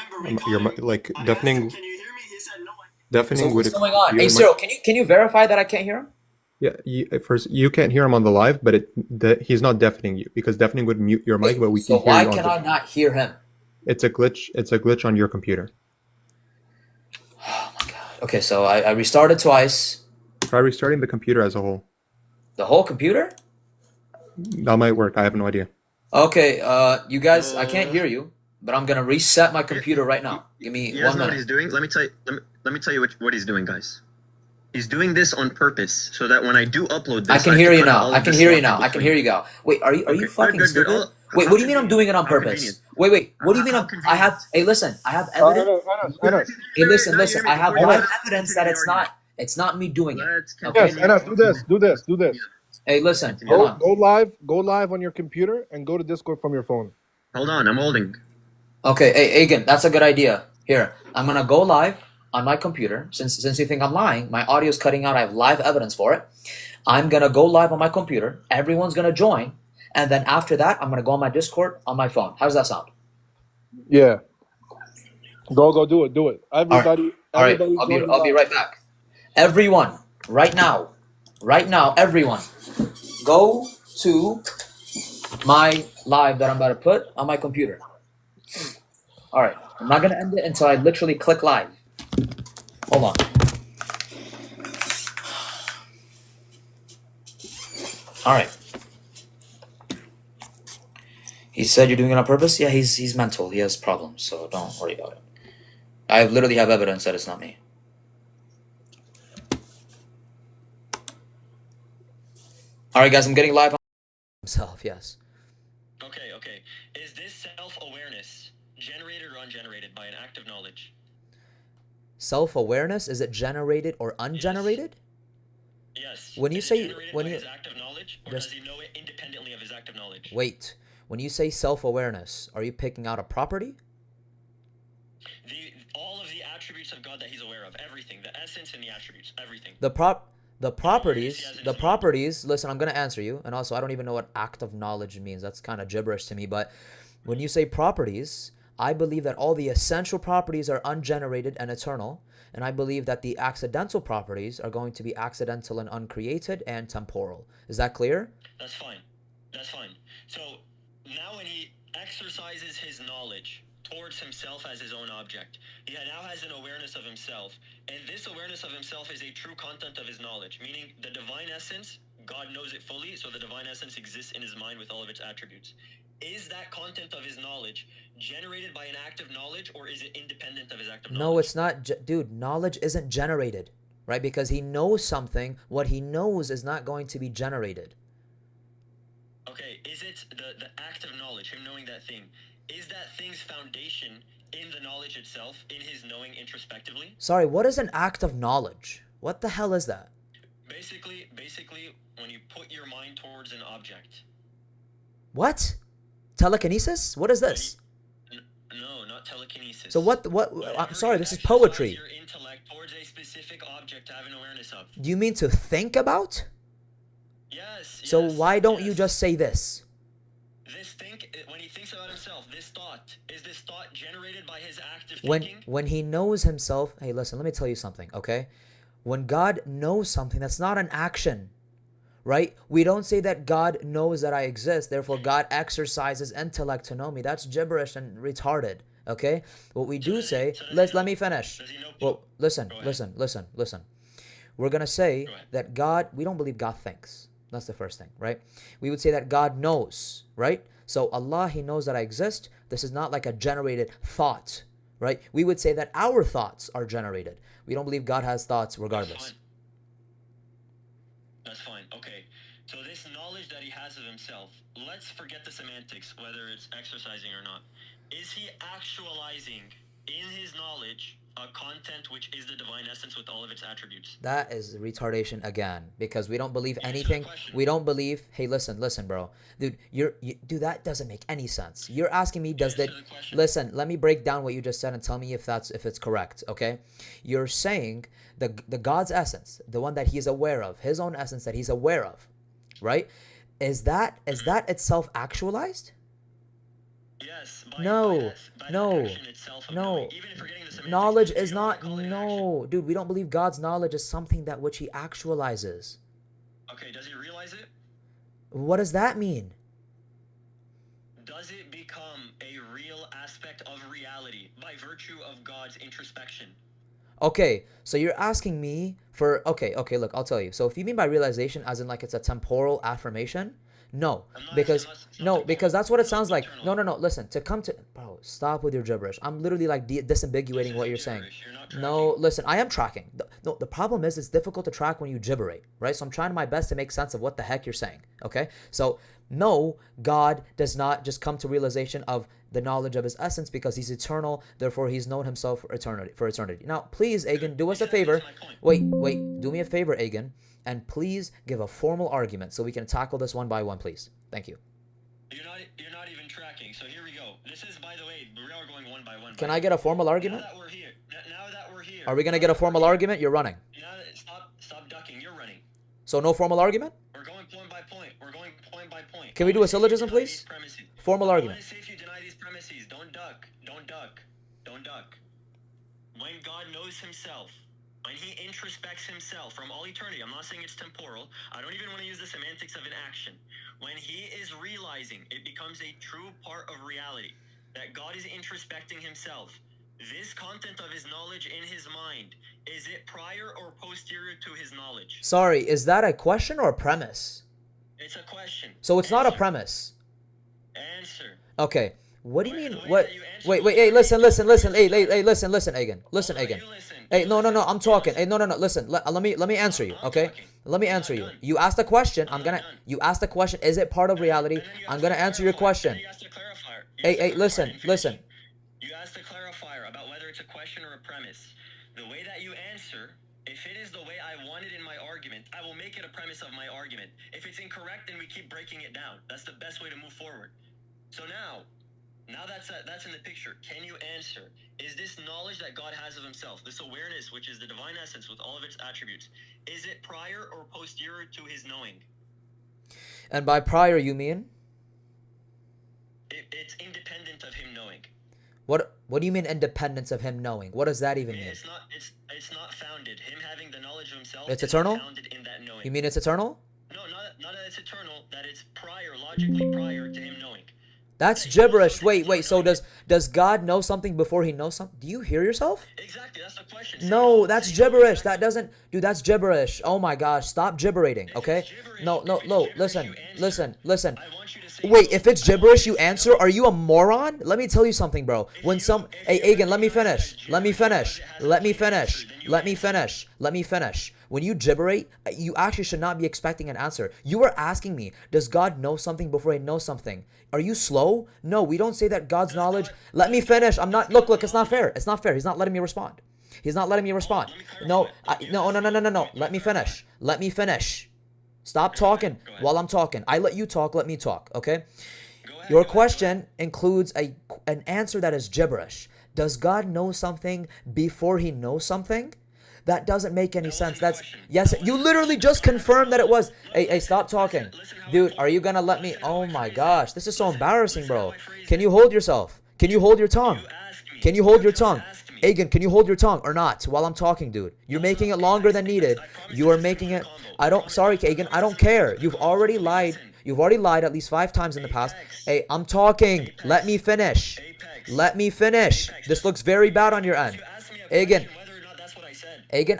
A: like deafening.
B: So
A: Deafening would
B: what's going on?
A: your
B: Hey,
A: mic.
B: Cyril, can you verify that I can't hear him?
A: Yeah, first you can't hear him on the live, but he's not deafening you because deafening would mute your mic, but we
B: So
A: can hear
B: why
A: you on
B: can I
A: the.
B: not hear him?
A: It's a glitch. It's a glitch on your computer.
B: Oh my god. Okay, so I restarted twice.
A: Try restarting the computer as a whole.
B: The whole computer?
A: That might work. I have no idea.
B: Okay, you guys, I can't hear you, but I'm gonna reset my computer right now. Give me
K: You guys
B: 1
K: know what he's
B: minute.
K: doing? Let me tell you. Let me tell you what he's doing, guys. He's doing this on purpose so that when I do upload this,
B: I can
K: have
B: hear
K: to
B: you
K: cut out
B: now.
K: all
B: I
K: of
B: can
K: the
B: hear you
K: sloppy
B: now. I can hear
K: between.
B: you now. Wait, are you
K: Okay,
B: fucking
K: good.
B: stupid?
K: All,
B: Wait,
K: how
B: what do you mean I'm
K: convenient.
B: doing it on
K: How
B: purpose?
K: convenient.
B: Wait. What do you mean
K: How
B: I have?
K: convenient.
B: Hey, listen. I have evidence.
I: Anas.
B: Hey, listen.
K: Now you hear me
B: I have
K: before you
B: live
K: cut.
B: evidence
K: Continue
B: that
K: the argument.
B: it's not me doing it.
K: Let's
B: Okay.
I: Yes,
K: continue.
I: Anas, do this.
B: Hey, listen.
K: Continue.
B: Hold on.
I: Go live on your computer and go to Discord from your phone.
K: Hold on, I'm holding.
B: Okay. Hey, Agen, that's a good idea. Here, I'm gonna go live on my computer. Since you think I'm lying, my audio is cutting out. I have live evidence for it. I'm gonna go live on my computer. Everyone's gonna join, and then after that, I'm gonna go on my Discord on my phone. How does that sound?
I: Yeah. Go do it.
B: All right.
I: Everybody
B: I'll
I: join
B: be
I: live.
B: right back. Everyone, right now, everyone, go to my live that I'm about to put on my computer. All right. I'm not gonna end it until I literally click live. Hold on. All right. He said you're doing it on purpose. Yeah, he's mental. He has problems, so don't worry about it. I literally have evidence that it's not me. All right, guys, I'm getting live on himself. Yes.
K: Okay. Is this self-awareness generated or ungenerated by an act of knowledge?
B: Self-awareness, is it generated or ungenerated?
K: Yes.
B: When you
K: Is it
B: say
K: generated
B: when
K: by
B: you
K: his act of knowledge, or
B: just
K: does he know it independently of his act of knowledge?
B: wait. When you say self-awareness, are you picking out a property?
K: All of the attributes of God that he's aware of, everything, the essence and the attributes, everything.
B: The properties, listen, I'm going to answer you. And also, I don't even know what act of knowledge means. That's kind of gibberish to me. But when you say properties, I believe that all the essential properties are ungenerated and eternal. And I believe that the accidental properties are going to be accidental and uncreated and temporal. Is that clear?
K: That's fine. So now when he exercises his knowledge towards himself as his own object, he now has an awareness of himself. And this awareness of himself is a true content of his knowledge, meaning the divine essence, God knows it fully, so the divine essence exists in his mind with all of its attributes. Is that content of his knowledge generated by an act of knowledge, or is it independent of his act of knowledge?
B: No, it's not. Dude, knowledge isn't generated, right? Because he knows something. What he knows is not going to be generated.
K: Okay, is it the act of knowledge, him knowing that thing, is that thing's foundation in the knowledge itself, in his knowing introspectively?
B: Sorry, what is an act of knowledge? What the hell is that?
K: Basically, when you put your mind towards an object.
B: What? Telekinesis? What is this?
K: No, not telekinesis.
B: So what, I'm sorry, this is poetry.
K: Your intellect towards a specific object to have an awareness of.
B: Do you mean to think about?
K: Yes.
B: So why don't you just say this?
K: When he thinks about himself, is this thought generated by his act of thinking?
B: When he knows himself, hey, listen, let me tell you something, okay? When God knows something, that's not an action, right? We don't say that God knows that I exist, therefore God exercises intellect to know me. That's gibberish and retarded, okay? What we do say, let me finish. Well, listen. We're going to say that God, we don't believe God thinks. That's the first thing, right? We would say that God knows, right? So Allah, He knows that I exist. This is not like a generated thought, right? We would say that our thoughts are generated. We don't believe God has thoughts regardless.
K: That's fine. Okay. So this knowledge that he has of himself, let's forget the semantics, whether it's exercising or not. Is he actualizing in his knowledge a content which is the divine essence with all of its attributes?
B: That is retardation again, because we don't believe anything. We don't believe. Hey, listen, bro, dude. Dude, that doesn't make any sense. You're asking me, does that? Listen, let me break down what you just said and tell me if it's correct. Okay, you're saying the God's essence, the one that He's aware of, His own essence that He's aware of, right? Is that itself actualized?
K: Yes. Yes, by
N: No,
K: that
N: no,
K: action itself of
N: no.
K: knowing, even if forgetting the semantics,
N: Knowledge
K: if you
N: is
K: don't wanna
N: not,
K: call it action.
N: no. Dude, we don't believe God's knowledge is something that which he actualizes.
K: Okay, does he realize it?
N: What does that mean?
K: Does it become a real aspect of reality by virtue of God's introspection?
N: Okay, so you're asking me for, okay, look, I'll tell you. So if you mean by realization as in like it's a temporal affirmation, no, because that's what it sounds like. No, listen, bro, stop with your gibberish. I'm literally like disambiguating what you're saying. No, listen, I am tracking. No, the problem is it's difficult to track when you gibberate, right? So I'm trying my best to make sense of what the heck you're saying, okay? So no, God does not just come to realization of the knowledge of his essence because he's eternal, therefore he's known himself for eternity. Now, please, Agen, do us a favor. Wait, do me a favor, Agen, and please give a formal argument so we can tackle this one by one, please. Thank you.
K: You're not even tracking. So here we go. This is, by the way, we are going one by one.
N: Can I get a formal argument?
K: Now that we're here.
N: Are we gonna get a formal argument? You're running.
K: Stop ducking. You're running.
N: So no formal argument?
K: We're going point by point.
N: Can we do a syllogism, please? Formal argument.
K: I say if you deny these premises, don't duck. When God knows himself, when he introspects himself from all eternity, I'm not saying it's temporal. I don't even want to use the semantics of an action. When he is realizing, it becomes a true part of reality that God is introspecting himself. This content of his knowledge in his mind, is it prior or posterior to his knowledge?
N: Sorry, is that a question or a premise?
K: It's a question.
N: So it's not a premise.
K: Answer.
N: Okay. What do you mean? What? Wait. Hey, listen. Hey, listen, Agen. Listen, Agen. Hey, no. I'm talking. Hey, no. Listen. Let me answer you. Okay. Let me answer you. You asked a question. You asked a question. Is it part of reality? I'm gonna answer your question. Hey, listen.
K: You asked a clarifier about whether it's a question or a premise. The way that you answer, if it is the way I want it in my argument, I will make it a premise of my argument. If it's incorrect, then we keep breaking it down. That's the best way to move forward. So now that's in the picture. Can you answer? Is this knowledge that God has of himself, this awareness, which is the divine essence with all of its attributes, is it prior or posterior to his knowing?
N: And by prior, you mean?
K: It's independent of him knowing.
N: What do you mean independence of him knowing? What does that even mean?
K: It's not founded. Him having the knowledge of himself
N: it's
K: is
N: eternal?
K: founded in that knowing.
N: You mean it's eternal?
K: No, not that it's eternal, that it's logically prior to him knowing.
N: That's gibberish. Wait. So does God know something before he knows something? Do you hear yourself?
K: Exactly, that's the question.
N: No, that's gibberish. That doesn't, dude, that's gibberish. Oh my gosh, stop gibberating, okay? No, listen. Wait, if it's gibberish, you answer? Are you a moron? Let me tell you something, bro. Hey, Agen, let me finish. When you gibberate, you actually should not be expecting an answer. You were asking me, does God know something before he knows something? Are you slow? No, we don't say that God's knowledge. Let me finish. Look, it's not fair. It's not fair. He's not letting me respond. No. Let me finish. Stop talking while I'm talking. I let you talk, let me talk, okay? Your question includes an answer that is gibberish. Does God know something before he knows something? That doesn't make any sense. Yes, you literally just confirmed that it was. Hey, stop talking. Dude, are you gonna let me? Oh my gosh, this is so embarrassing, bro. Can you hold yourself? Can you hold your tongue? Agen, can you hold your tongue or not while I'm talking, dude? You're making it longer than needed. You are making it. Sorry, Agen, I don't care. You've already lied at least 5 times in the past. Hey, I'm talking. Let me finish. This looks very bad on your end. Agen,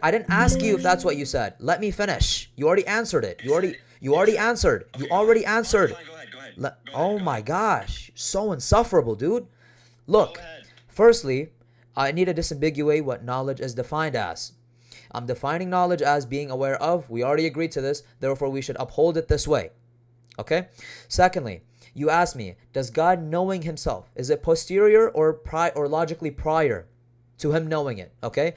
N: I didn't ask you if that's what you said. Let me finish. You already answered it. You already answered. Oh my gosh. So insufferable, dude. Look, firstly, I need to disambiguate what knowledge is defined as. I'm defining knowledge as being aware of. We already agreed to this. Therefore, we should uphold it this way. Okay? Secondly, you asked me, does God knowing himself, is it posterior or logically prior to him knowing it? Okay?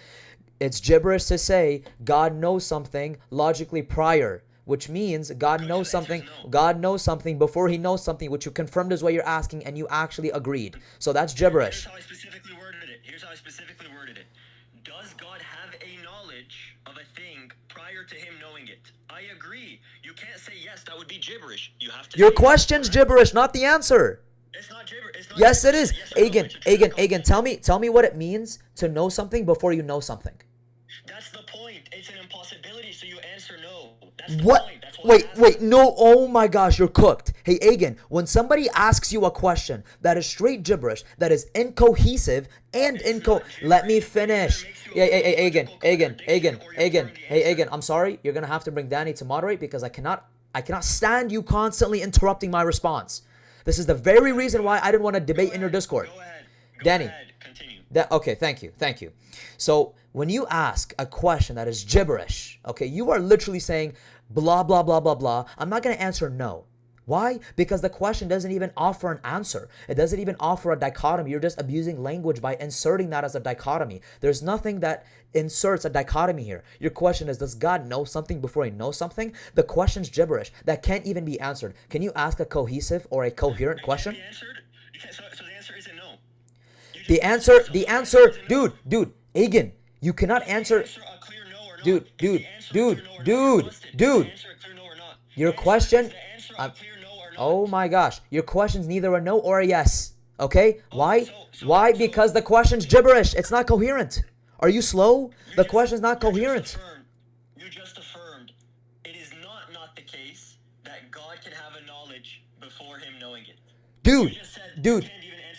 N: It's gibberish to say God knows something logically prior, which means God knows something before he knows something, which you confirmed is what you're asking and you actually agreed. So that's gibberish.
K: Here's how I specifically worded it. Does God have a knowledge of a thing prior to him knowing it? I agree. You can't say yes, that would be gibberish. You have to.
N: Your question's gibberish, not the answer.
K: It's not gibberish. It's not
N: Yes, it
K: gibberish.
N: is.
K: Yes, I know,
N: Agen,
K: it's a true
N: Agen,
K: concept.
N: Agen, tell me what it means to know something before you know something.
K: That's the point. It's an impossibility, so you answer no. That's the
N: What?
K: point. That's what I'm
N: Wait,
K: asking.
N: no, oh my gosh, you're cooked. Hey, Agen, when somebody asks you a question that is straight gibberish, that is incohesive and let me finish. Yeah, hey, Agen, hey, Agen, I'm sorry, you're gonna have to bring Danny to moderate because I cannot stand you constantly interrupting my response. This is the very reason why I didn't want to debate in your Discord. Danny, okay, thank you. So when you ask a question that is gibberish, okay, you are literally saying blah blah blah blah blah. I'm not gonna answer no. Why? Because the question doesn't even offer an answer. It doesn't even offer a dichotomy. You're just abusing language by inserting that as a dichotomy. There's nothing that inserts a dichotomy here. Your question is, does God know something before he knows something? The question's gibberish. That can't even be answered. Can you ask a cohesive or a coherent question?
K: So the answer isn't no.
N: The answer, dude, Agen, you cannot answer. Dude. Your question. Oh my gosh, your question's neither a no or a yes. Okay? Why? Why? Because the question's gibberish. It's not coherent. Are you slow? The question's not coherent.
K: You just affirmed it is not the case that God can have a knowledge before him knowing it.
N: Dude,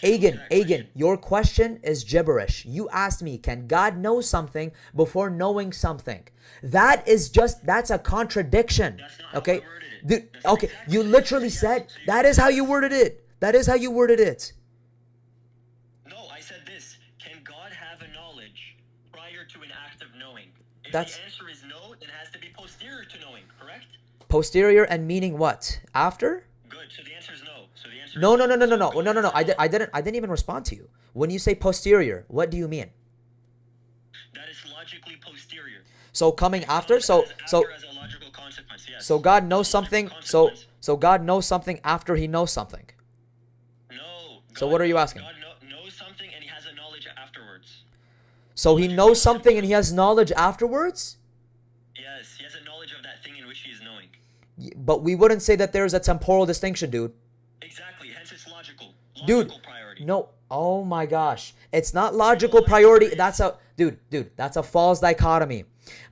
N: Agen, your question is gibberish. You asked me, can God know something before knowing something? That's a contradiction. Okay? Dude, okay, you literally said, that is how you worded it.
K: No, I said this. Can God have a knowledge prior to an act of knowing? If the answer is no, it has to be posterior to knowing, correct?
N: Posterior and meaning what? After?
K: Good. So the answer is no.
N: No. I didn't even respond to you. When you say posterior, what do you mean?
K: That is logically posterior.
N: So coming after, so
K: as a logical consequence, yes.
N: so God knows something. So God knows something after he knows something.
K: No.
N: So what are you asking?
K: God knows something and he has a knowledge afterwards.
N: So he knows something and he has knowledge afterwards?
K: Yes, he has a knowledge of that thing in which he is knowing.
N: But we wouldn't say that there's a temporal distinction, dude.
K: Exactly. Hence it's logical.
N: Dude,
K: priority.
N: no. Oh my gosh. It's not logical priority. That's a false dichotomy.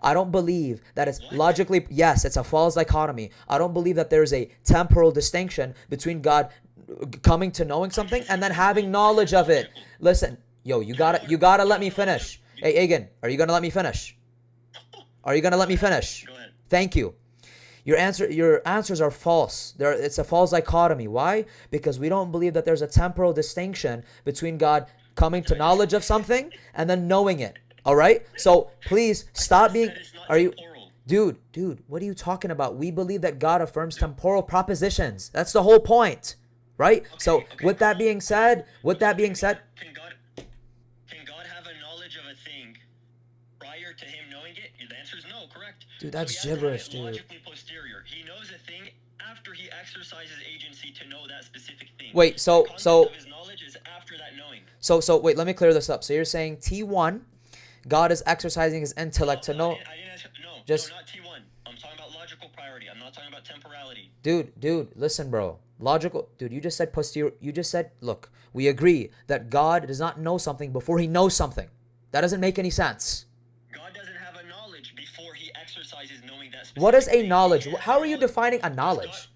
N: I don't believe that it's logically, yes, it's a false dichotomy. I don't believe that there's a temporal distinction between God coming to knowing something and then having knowledge of it. Listen, yo, you gotta let me finish. Hey, Agen, are you gonna let me finish? Go ahead. Thank you. Your answers are false. It's a false dichotomy. Why? Because we don't believe that there's a temporal distinction between God coming to knowledge of something and then knowing it. All right? So please stop being. Are you, dude? What are you talking about? We believe that God affirms temporal propositions. That's the whole point, right? So with that being said,
K: Can God have a knowledge of a thing prior to him knowing it? The answer is no, correct?
N: Dude, that's
K: so
N: gibberish, dude.
K: Logically posterior. He knows a thing after he exercises agency to know that specific thing.
N: Wait,
K: the concept of his knowledge is after that knowing.
N: So wait, let me clear this up. So you're saying T1, God is exercising his intellect to know.
K: I didn't answer, no, not T1. I'm talking about logical priority. I'm not talking about temporality.
N: Dude, listen, bro. Logical, dude, you just said posterior. You just said, look, we agree that God does not know something before he knows something. That doesn't make any sense.
K: God doesn't have a knowledge before he exercises knowing that specific
N: What is a
K: thing.
N: knowledge? How are you defining a knowledge?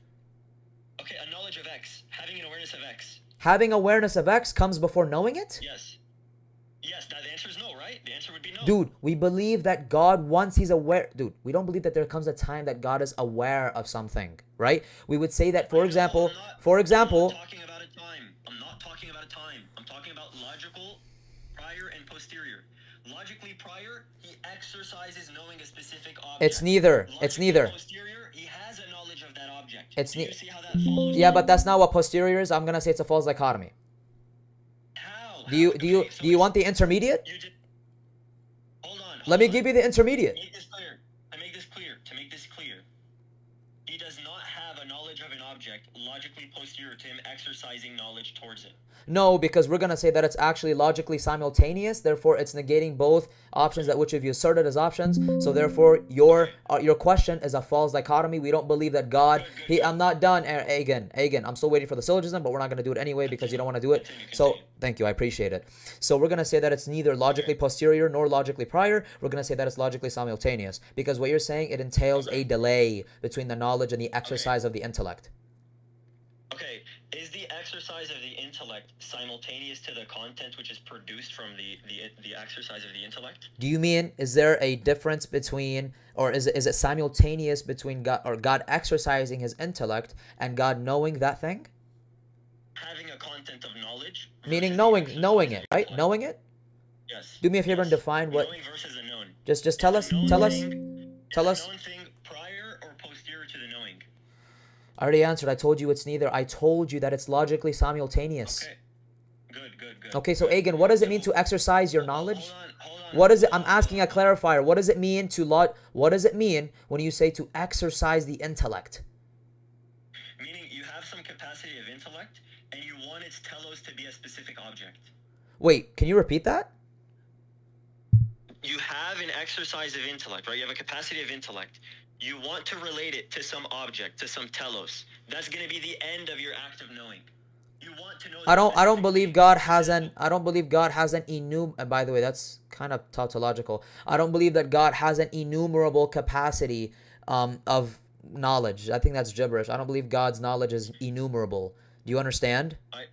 K: Okay, a knowledge of X. Having an awareness of X.
N: Having awareness of X comes before knowing it?
K: Yes. Yes, the answer is no, right? The answer would be no.
N: Dude, we believe that God, once he's aware, dude, we don't believe that there comes a time that God is aware of something, right? We would say that, for example,
K: I'm not talking about a time. I'm not talking about a time. I'm talking about logical, prior, and posterior. Logically prior, he exercises knowing a specific object.
N: It's neither.
K: Posterior, he has a knowledge of that object.
N: Do
K: you see how that follows?
N: Yeah, but that's not what posterior is. I'm gonna say it's a false dichotomy.
K: How?
N: Do you want the intermediate?
K: Hold on.
N: Let me give you the intermediate.
K: To make this clear. He does not have a knowledge knowledge of an object logically posterior to him exercising knowledge towards it?
N: No, because we're going to say that it's actually logically simultaneous. Therefore, it's negating both options that which of you asserted as options. So therefore, your question is a false dichotomy. We don't believe that God... I'm not done, Agen. I'm still waiting for the syllogism, but we're not going to do it anyway because you don't want to do it. So, thank you. I appreciate it. So we're going to say that it's neither logically posterior nor logically prior. We're going to say that it's logically simultaneous. Because what you're saying, it entails a delay between the knowledge and the exercise of the intellect.
K: Okay, is the exercise of the intellect simultaneous to the content which is produced from the exercise of the intellect?
N: Do you mean, is there a difference between, or is it simultaneous between God exercising his intellect and God knowing that thing?
K: Having a content of knowledge.
N: Meaning knowing it, right? Knowing it?
K: Yes.
N: Do me a favor and define what.
K: Knowing versus a known.
N: Just tell us. Tell us.
K: Tell us. Is the known thing prior or posterior to the knowing?
N: I already answered. I told you it's neither. I told you that it's logically simultaneous.
K: Okay. Good.
N: Okay, so Agen, what does it mean to exercise your knowledge?
K: Hold on.
N: What is it? I'm asking a clarifier. What does it mean what does it mean when you say to exercise the intellect?
K: Meaning you have some capacity of intellect and you want its telos to be a specific object.
N: Wait, can you repeat that?
K: You have an exercise of intellect, right? You have a capacity of intellect. You want to relate it to some object, to some telos. That's going to be the end of your act of knowing. You want to know.
N: I don't believe God has an by the way, that's kind of tautological. I don't believe that God has an innumerable capacity of knowledge. I think that's gibberish. I don't believe God's knowledge is innumerable. Do you understand?
K: I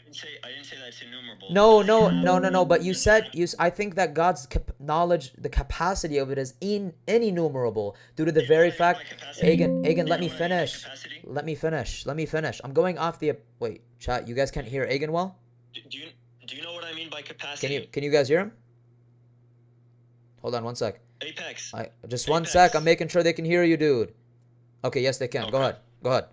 K: didn't say that's innumerable.
N: No. But you said I think that God's knowledge, the capacity of it is innumerable due to the very fact. Agen, let me finish. Let me finish. I'm going off the wait, chat. You guys can't hear Agen well?
K: Do you know what I mean by capacity?
N: Can you guys hear him? Hold on one sec.
K: Apex.
N: Just one sec. I'm making sure they can hear you, dude. Okay, yes they can. Okay. Go ahead.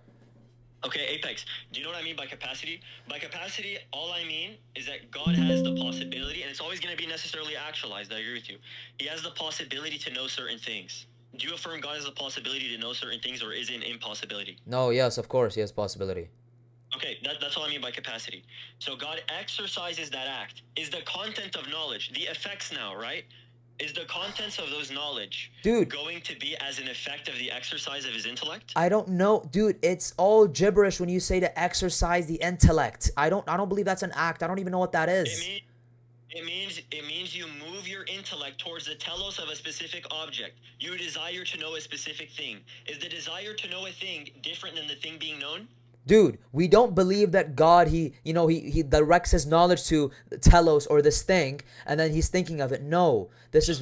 K: Okay, Apex, do you know what I mean by capacity? By capacity, all I mean is that God has the possibility, and it's always going to be necessarily actualized, I agree with you. He has the possibility to know certain things. Do you affirm God has the possibility to know certain things, or is it an impossibility?
N: No, yes, of course, he has possibility.
K: Okay, that's all I mean by capacity. So God exercises that act. Is the content of knowledge, the effects now, right? Is the contents of those knowledge going to be as an effect of the exercise of his intellect?
N: I don't know, dude. It's all gibberish when you say to exercise the intellect. I don't believe that's an act. I don't even know what that is.
K: It means you move your intellect towards the telos of a specific object. You desire to know a specific thing. Is the desire to know a thing different than the thing being known?
N: Dude, we don't believe that God, he directs his knowledge to telos or this thing, and then he's thinking of it. No, this is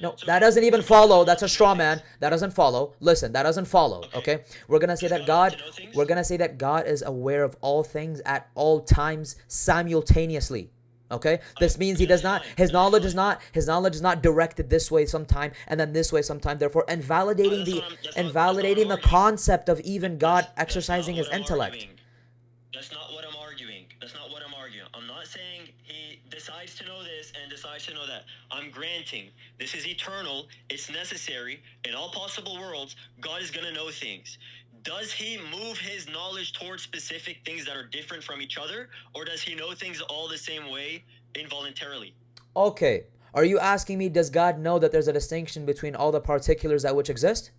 N: no, that doesn't even follow. That's a straw man. That doesn't follow. Listen, that doesn't follow. Okay, we're gonna say that God is aware of all things at all times simultaneously. Okay, this means his knowledge is not directed this way sometime and then this way sometime, therefore invalidating the concept of even God exercising his intellect.
K: That's not what I'm arguing. I'm not saying he decides to know this and decides to know that. I'm granting this is eternal, it's necessary. In all possible worlds, God is going to know things. Does he move his knowledge towards specific things that are different from each other, or does he know things all the same way involuntarily?
N: Okay. Are you asking me, does God know that there's a distinction between all the particulars that which exist?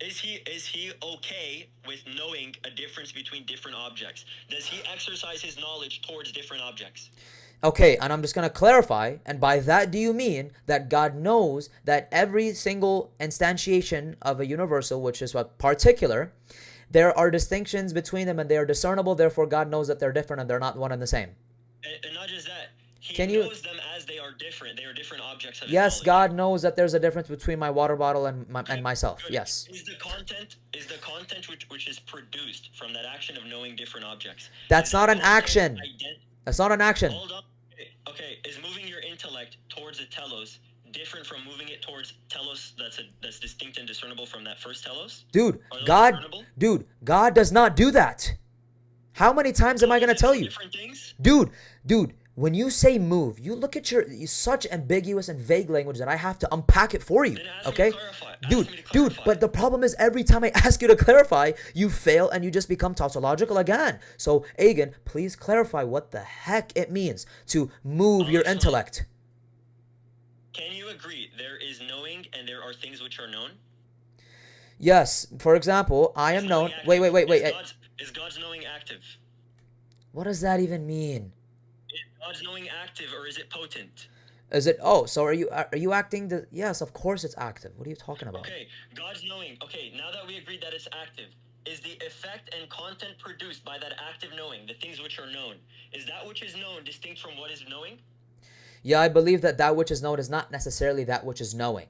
K: Is he okay with knowing a difference between different objects? Does he exercise his knowledge towards different objects?
N: Okay, and I'm just going to clarify, and by that do you mean that God knows that every single instantiation of a universal, which is what particular, there are distinctions between them and they are discernible, therefore God knows that they're different and they're not one and the same.
K: And not just that, he knows them as they are different. They are different objects of his
N: Yes,
K: knowledge.
N: God knows that there's a difference between my water bottle and myself.
K: Good.
N: Yes.
K: Is the content which is produced from that action of knowing different objects?
N: That's not an action. That's not an action.
K: Hold on. Okay, is moving your intellect towards a telos different from moving it towards telos that's distinct and discernible from that first telos?
N: Dude, God does not do that. How many times am I going to tell you?
K: Different things?
N: Dude, When you say move, you look at your such ambiguous and vague language that I have to unpack it for you. Okay? Dude, but the problem is every time I ask you to clarify, you fail and you just become tautological again. So, Agen, please clarify what the heck it means to move your intellect.
K: Can you agree there is knowing and there are things which are known?
N: Yes. For example, I am known. Wait.
K: Is God's knowing active?
N: What does that even mean?
K: Is God's knowing active or is it potent?
N: Is it? Oh, so are you acting? Yes, of course it's active. What are you talking about?
K: Okay, God's knowing. Okay, now that we agreed that it's active, is the effect and content produced by that active knowing, the things which are known, is that which is known distinct from what is knowing?
N: Yeah, I believe that which is known is not necessarily that which is knowing.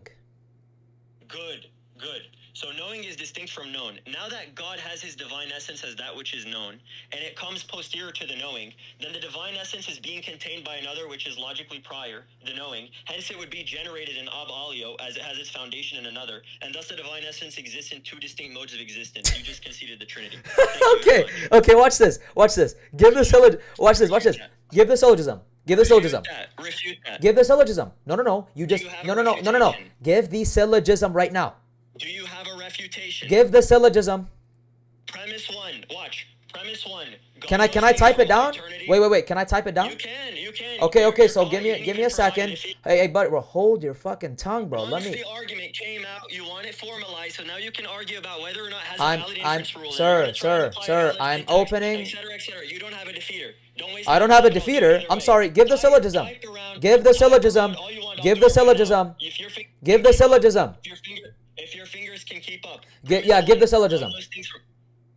K: Good. So knowing is distinct from known. Now that God has his divine essence as that which is known, and it comes posterior to the knowing, then the divine essence is being contained by another which is logically prior, the knowing. Hence it would be generated in ab alio as it has its foundation in another, and thus the divine essence exists in two distinct modes of existence. You just conceded the Trinity.
N: Okay, watch this. Give the syllogism. Watch this. Give the syllogism.
K: Refute that.
N: Give the syllogism. No. You just no. Give the syllogism right now.
K: Do you have a refutation?
N: Give the syllogism.
K: Premise 1. Watch. Premise 1.
N: Can I type it down? Wait. Can I type it down?
K: You can.
N: Okay. So give me a second. Hey, bro, hold your fucking tongue, bro.
K: Once the argument came out, you want it formalized, so now you can argue about whether or not it has a valid inference rule.
N: Sir, I'm opening.
K: Etc. You don't have a defeater.
N: I don't have a defeater. I'm sorry. Give the syllogism. Give the syllogism.
K: If your fingers can keep up.
N: Give the syllogism.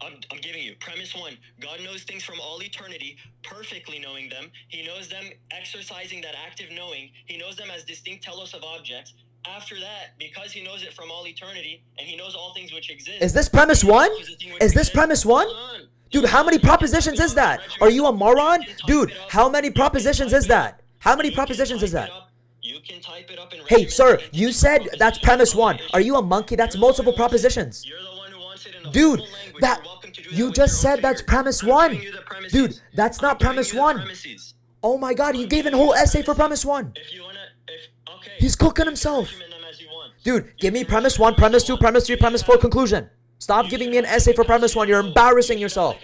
K: I'm giving you. Premise 1. God knows things from all eternity, perfectly knowing them. He knows them exercising that active knowing. He knows them as distinct telos of objects. After that, because he knows it from all eternity, and he knows all things which exist.
N: Is this premise 1? Dude, how many propositions is that? Are you a moron? Dude, how many propositions is that?
K: You can type it up in
N: Hey, sir, you said that's premise 1. Are you a monkey? That's multiple propositions.
K: You're the one who wants it in a
N: Dude,
K: full language.
N: that you just said that's premise 1. Dude, that's not premise 1. Oh my god, he gave a whole essay for premise 1. He's cooking himself. Dude, give me premise 1, premise 2, premise 3, premise 4, conclusion. Stop giving me an essay for premise 1. You're embarrassing yourself.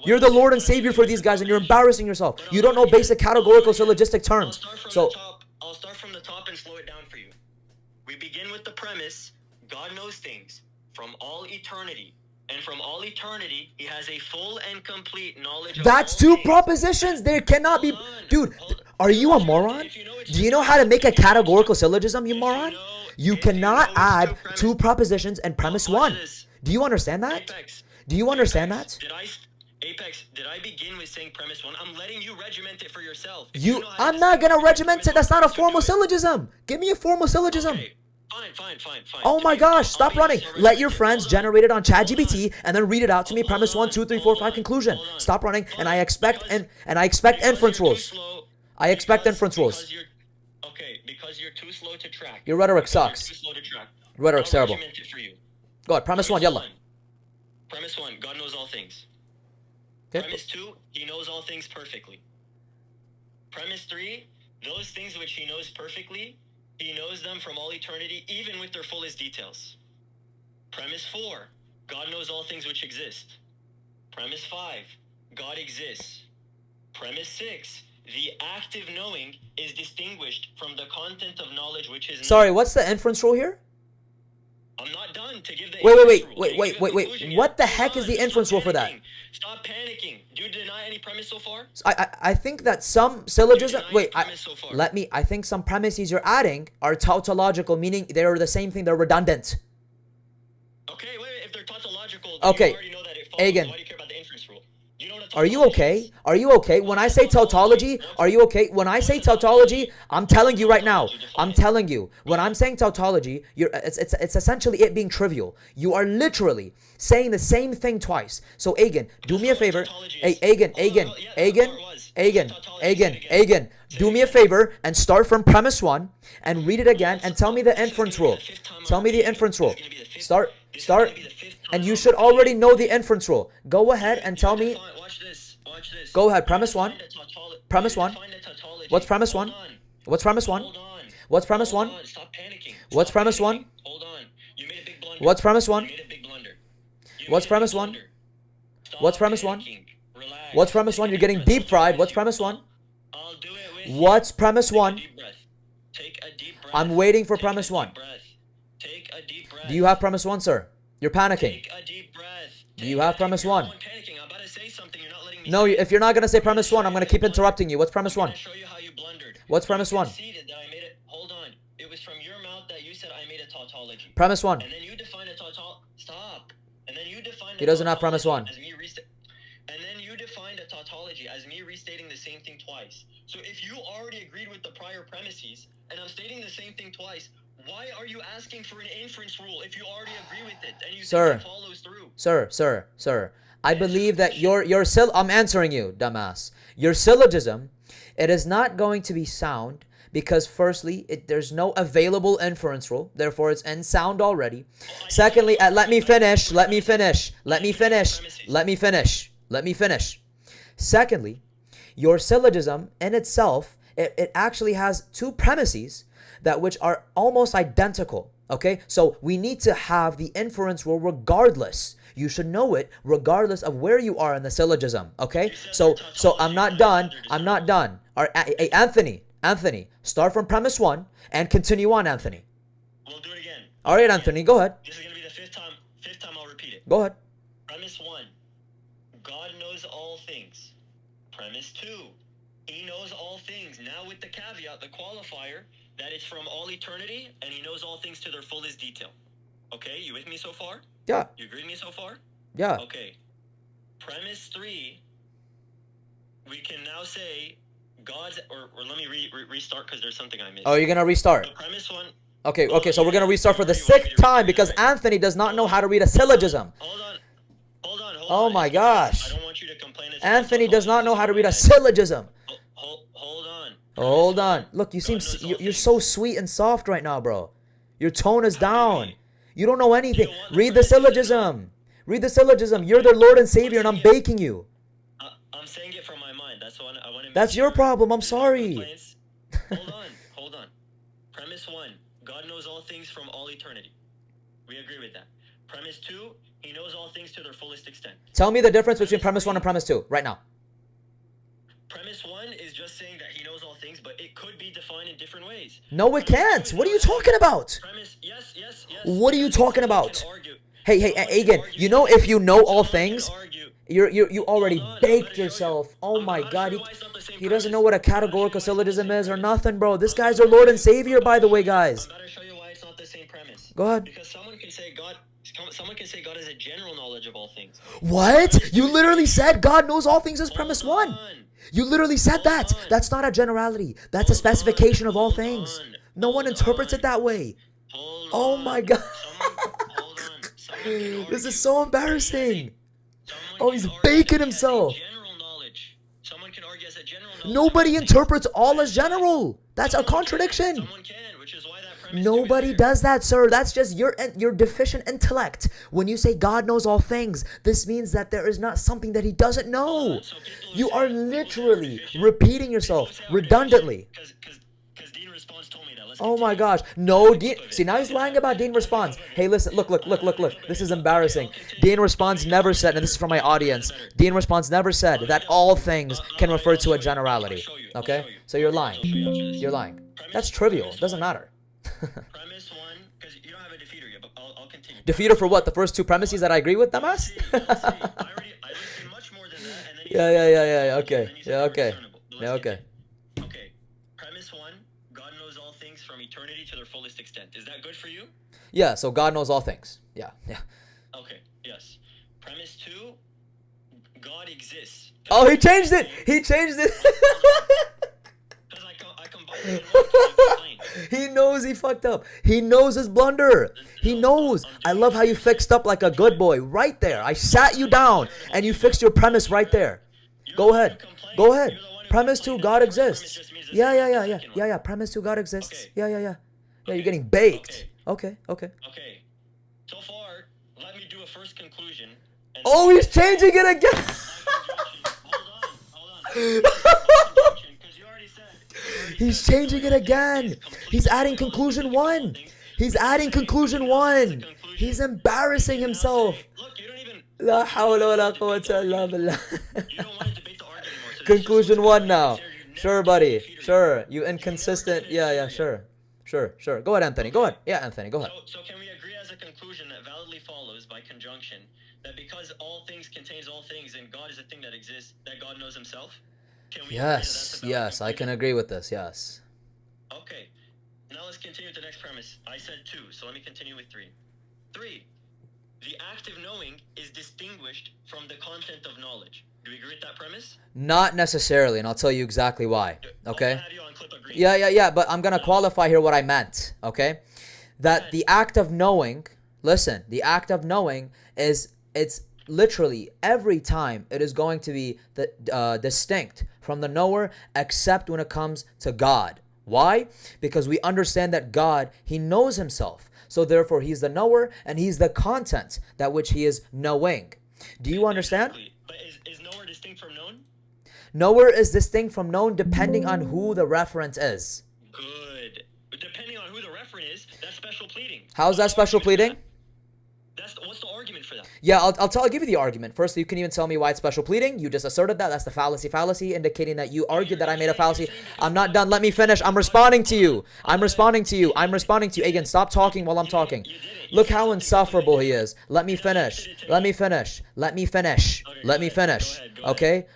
N: You're the Lord and Savior for these guys and you're embarrassing yourself. You don't know basic categorical syllogistic terms. So
K: I'll start from the top and slow it down for you. We begin with the premise, God knows things from all eternity. And from all eternity, he has a full and complete knowledge of
N: that's two propositions. There cannot be... Dude, are you a moron? Do you know how to make a categorical syllogism, you moron? You cannot add two propositions and premise 1. Do you understand that?
K: Apex, did I begin with saying premise 1? I'm letting you regiment it for yourself.
N: I'm not gonna regiment it. That's not a formal syllogism. Give me a formal syllogism.
K: Okay. Fine.
N: Oh my gosh, stop running. Let your friends generate it on ChatGPT and then read it out to me. Premise 1, 2, 3, 4, 5, conclusion. Stop running. And I expect inference rules.
K: Okay, because you're too slow to track.
N: Your rhetoric sucks. Rhetoric's terrible. Go ahead, premise 1, yalla.
K: Premise 1, God knows all things.
N: Okay.
K: Premise 2, he knows all things perfectly. Premise 3, those things which he knows perfectly, he knows them from all eternity, even with their fullest details. Premise 4, God knows all things which exist. Premise 5, God exists. Premise 6, the active knowing is distinguished from the content of knowledge which is...
N: Sorry, what's the inference rule here?
K: I'm not done to give the
N: Wait. What the heck is the inference rule for that?
K: Stop panicking. Do you deny any premise so far?
N: I think that some syllogism... I think some premises you're adding are tautological, meaning they're the same thing, they're redundant.
K: Okay, wait. If they're tautological,
N: okay.
K: You already know that it follows.
N: Agen.
K: Why do you care about the inference rule? Do you know what
N: Are you okay? When I say tautology, are you okay? When I say tautology, I'm telling you right now. When I'm saying tautology, it's essentially it being trivial. You are literally saying the same thing twice. So Agen, do me a favor. Agen. Do me a favor and start from premise 1 and read it again and tell me the inference rule. Start. And you should already know the inference rule. Go ahead and tell me.
K: Watch this.
N: Go ahead. Premise one. Premise one. What's premise one? What's premise one? What's premise one?
K: Stop panicking.
N: What's premise one?
K: Hold on. You made a big blunder.
N: What's premise one?
K: You made a big blunder.
N: What's premise one? What's premise one? What's premise one? You're getting deep fried. What's premise one?
K: I'll do it with
N: What's premise one?
K: Take a deep breath.
N: I'm waiting for premise one.
K: Take a deep breath.
N: Do you have premise one, sir? You're panicking.
K: Take a deep breath.
N: Do you have premise one?
K: I'm panicking. I'm about to say something. You're not letting me.
N: No, if you're not going to say premise one, I'm going to keep interrupting you. What's premise one?
K: Show you how you blundered.
N: What's premise one?
K: Conceded that I made it. Hold on. It was from your mouth that you said I made a tautology.
N: Premise one.
K: And then you define a tautology. Stop. And then you define.
N: He doesn't have premise one.
K: And then you defined a tautology as me restating the same thing twice. So if you already agreed with the prior premises, and I'm stating the same thing twice, why are you asking for an inference rule if you already agree with it and you think it follows through?
N: Sir. I believe that I'm answering you, dumbass. Your syllogism, it is not going to be sound because firstly, there's no available inference rule. Therefore, it's unsound already. Secondly, let me finish. Secondly, your syllogism in itself, it actually has two premises which are almost identical. Okay, so we need to have the inference rule regardless. You should know it regardless of where you are in the syllogism. Okay, so I'm not done. All right, Anthony, start from premise one and continue on, Anthony.
K: We'll do it again.
N: All right, Anthony, go ahead.
K: This is gonna be the fifth time I'll repeat it.
N: Go ahead.
K: Premise one, God knows all things. Premise two, He knows all things. Now with the caveat, the qualifier, that it's from all eternity, and He knows all things to their fullest detail. Okay, you with me so far?
N: Yeah.
K: You agree with me so far?
N: Yeah.
K: Okay. Premise three, we can now say God's, or let me restart because there's something I missed.
N: Oh, you're gonna restart.
K: So premise one.
N: Okay, so we're gonna restart for the sixth time because Anthony does not know how to read a syllogism.
K: Hold on.
N: Oh my gosh.
K: I don't want you to complain.
N: Anthony does not know how to read a syllogism. Hold on. Look, you're so sweet and soft right now, bro. Your tone is down. You don't know anything. Read the syllogism. You're the Lord and Savior, and I'm baking you.
K: I'm saying it from my mind. That's what I want to.
N: That's your problem. I'm sorry.
K: Hold on. Premise one: God knows all things from all eternity. We agree with that. Premise two: He knows all things to their fullest extent.
N: Tell me the difference between premise one and premise two right now.
K: Premise one is just saying that He knows all things, but it could be defined in different ways.
N: No, it can't. What are you talking about?
K: Yes.
N: What are you talking about? Hey, Agen, you know if you know all things, you already baked yourself. Oh my God, he doesn't know what a categorical syllogism is or nothing, bro. This guy's our Lord and Savior, by the way, guys.
K: I'm about to show you why it's not the same premise.
N: Go ahead.
K: Because someone can say God has a general knowledge of all things.
N: What? You literally said God knows all things as premise one. You literally said that. That's not a generality. That's a specification of all things. No one interprets it that way. Oh my God. This is so embarrassing. Oh, he's baking himself. Nobody interprets all as general. That's a contradiction. Nobody does that, sir. That's just your deficient intellect. When you say God knows all things, this means that there is not something that He doesn't know. You are literally repeating yourself redundantly. Oh my gosh. No, Dean. See, now he's lying about Dean Responds. Hey, listen, look. This is embarrassing. Dean Responds never said, and this is from my audience, Dean Responds never said that all things can refer to a generality. Okay? So you're lying. You're lying. That's trivial. It doesn't matter.
K: Premise one, because you don't have a defeater yet, but I'll continue.
N: Defeater for what? The first two premises that I agree with, dumbass?
K: I listed much more than that, and then
N: Yeah. Okay.
K: Okay. Premise one, God knows all things from eternity to their fullest extent. Is that good for you?
N: Yeah, so God knows all things. Yeah.
K: Okay, yes. Premise two, God exists.
N: Oh, he changed it! He knows he fucked up. He knows his blunder. He knows. I love how you fixed up like a good boy right there. I sat you down and you fixed your premise right there. Go ahead. Premise 2, God exists. Yeah. Premise 2, God exists. Yeah. Yeah, you're getting baked. Okay.
K: Okay. So far, let me do a first conclusion.
N: Oh, he's changing it again. He's changing it again. He's adding conclusion 1. He's adding conclusion 1. He's embarrassing himself. La hawla wa la quwwata illa billah. Conclusion 1 now. Sure, buddy. Sure. You inconsistent. Yeah, sure. Sure. Go ahead, Anthony. Go ahead. Yeah, Anthony. Go ahead.
K: So can we agree as a conclusion that validly follows by conjunction that because all things contains all things and God is a thing that exists, that God knows himself? Can we
N: Yes, I can agree with this. Yes.
K: Okay. Now let's continue with the next premise. I said 2, so let me continue with 3. 3. The act of knowing is distinguished from the content of knowledge. Do we agree with that premise?
N: Not necessarily, and I'll tell you exactly why. Okay? Yeah, but I'm going to qualify here what I meant, okay? That the act of knowing, listen, the act of knowing it's literally every time it is going to be distinct from the knower except when it comes to God. Why? Because we understand that God, he knows himself. So therefore, he's the knower and he's the content that which he is knowing. Do you understand?
K: But is knower distinct from known?
N: Knower is distinct from known depending on who the referent is.
K: Good. Depending on who the referent is, that's special pleading.
N: How's that special pleading?
K: What's the argument for that?
N: Yeah, I'll give you the argument. First, you can even tell me why it's special pleading. You just asserted that. That's the fallacy, indicating that you argued that I made a fallacy. I'm not done. Let me finish. I'm responding to you. Again, stop talking while I'm talking. Look how insufferable he is. Let me finish. Okay,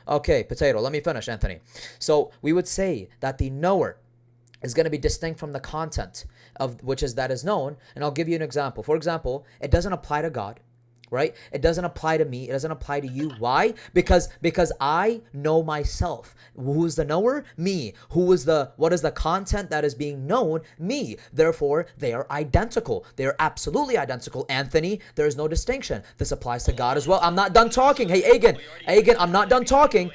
N: potato. Let me finish, Anthony. So we would say that the knower is going to be distinct from the content of which is that is known. And I'll give you an example. For example, it doesn't apply to God, right? It doesn't apply to me. It doesn't apply to you. Why? Because I know myself. Who's the knower? Me. What is the content that is being known? Me. Therefore, they are identical. They are absolutely identical. Anthony, there is no distinction. This applies to God as well. I'm not done talking. Hey, Agen, I'm not done talking.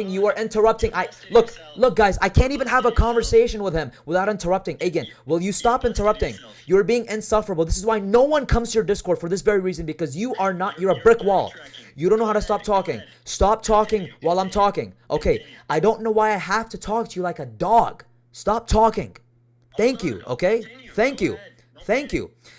N: You are interrupting. Look, guys, I can't even have a conversation with him without interrupting. Agen, will you stop interrupting? You're being insufferable. This is why no one comes to your Discord for this very reason, because you're a brick wall. You don't know how to stop talking. Stop talking while I'm talking. Okay, I don't know why I have to talk to you like a dog. Stop talking. Thank you, okay? Thank you.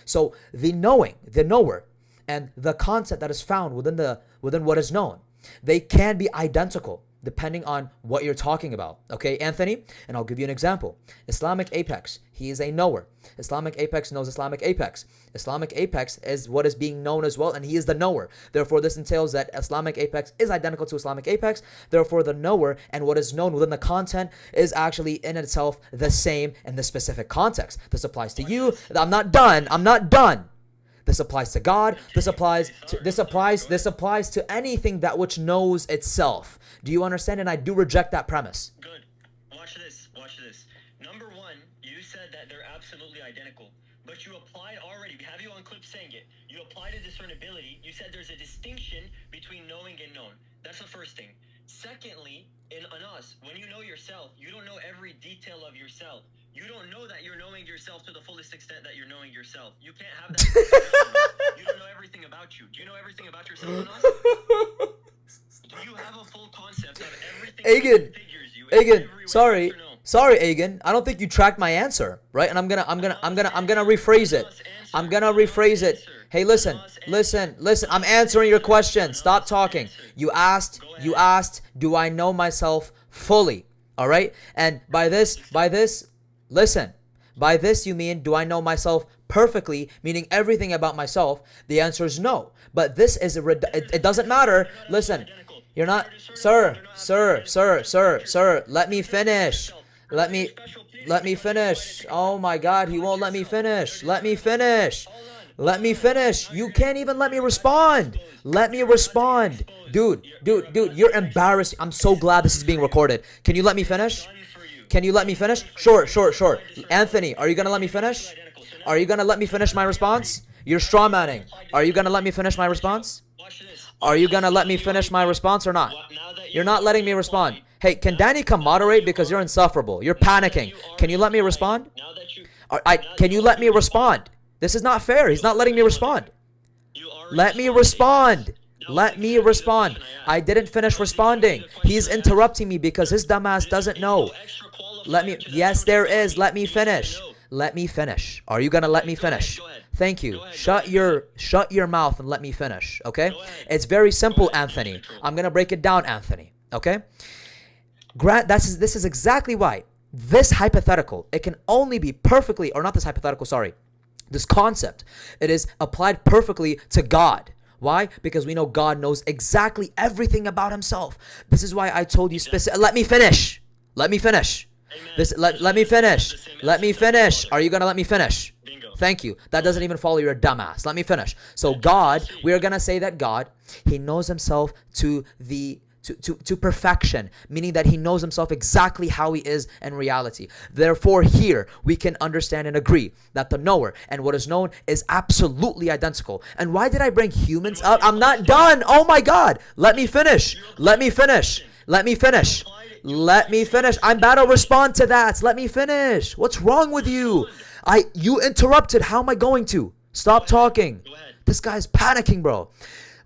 N: So the knower, and the concept that is found within what is known, they can be identical depending on what you're talking about. Okay, Anthony? And I'll give you an example. Islamic Apex, he is a knower. Islamic Apex knows Islamic Apex. Islamic Apex is what is being known as well, and he is the knower. Therefore, this entails that Islamic Apex is identical to Islamic Apex. Therefore, the knower and what is known within the content is actually in itself the same in the specific context. This applies to you. I'm not done. This applies to God. This applies to anything that which knows itself. Do you understand? And I do reject that premise.
K: Good. Watch this. Number 1, you said that they're absolutely identical, but you applied already. We have you on clip saying it. You applied a discernibility. You said there's a distinction between knowing and known. That's the first thing. Secondly, in us, when you know yourself, you don't know every detail of yourself. You don't know that you're knowing yourself to the fullest extent that you're knowing yourself. You can't have that. You don't know everything about you. Do you know everything about yourself in us? Do you have a full concept of everything that figures you?
N: Agen, sorry, Agen. I don't think you tracked my answer, right? And I'm gonna rephrase it. Hey, listen. I'm answering your question. Stop talking. You asked, do I know myself fully? All right. And by this, listen. By this you mean, do I know myself perfectly, meaning everything about myself? The answer is no. But this is it doesn't matter. Listen. You're not, sir, let me finish. Let me finish. Oh my God, he won't let me finish. Let me finish. You can't even let me respond. Dude, you're embarrassing. I'm so glad this is being recorded. Can you let me finish? Sure. Anthony, are you gonna let me finish? Are you gonna let me finish my response? You're strawmanning. Are you gonna let me finish my response? Are you gonna let me finish my response or not? You're not letting me respond. Hey, can Danny come moderate, because you're insufferable. You're panicking. Can you let me respond? Can you let me respond? This is not fair. He's not letting me respond. Let me respond. Let me respond. I didn't finish responding. He's interrupting me because his dumbass doesn't know. Let me. Yes, there is. Let me finish. Let me finish. Are you gonna let me finish? Thank you. Shut your mouth and let me finish. Okay? It's very simple, Anthony. I'm gonna break it down, Anthony. Okay? Grant. This is exactly why this hypothetical. It can only be perfectly, or not this hypothetical. Sorry. This concept. It is applied perfectly to God. Why? Because we know God knows exactly everything about himself. This is why I told you let me finish. Let me finish. Let me finish. Let me finish. Are you going to let me finish? Thank you. That doesn't even follow. You're a dumbass. Let me finish. So God, we are going to say that God, he knows himself to perfection, meaning that he knows himself exactly how he is in reality. Therefore, here we can understand and agree that the knower and what is known is absolutely identical. And why did I bring humans up? I'm not done. Oh my God. Let me finish. Let me finish. Let me finish. Let me finish. I'm about to respond to that. Let me finish. What's wrong with you? You interrupted. How am I going to? Stop talking. This guy's panicking, bro.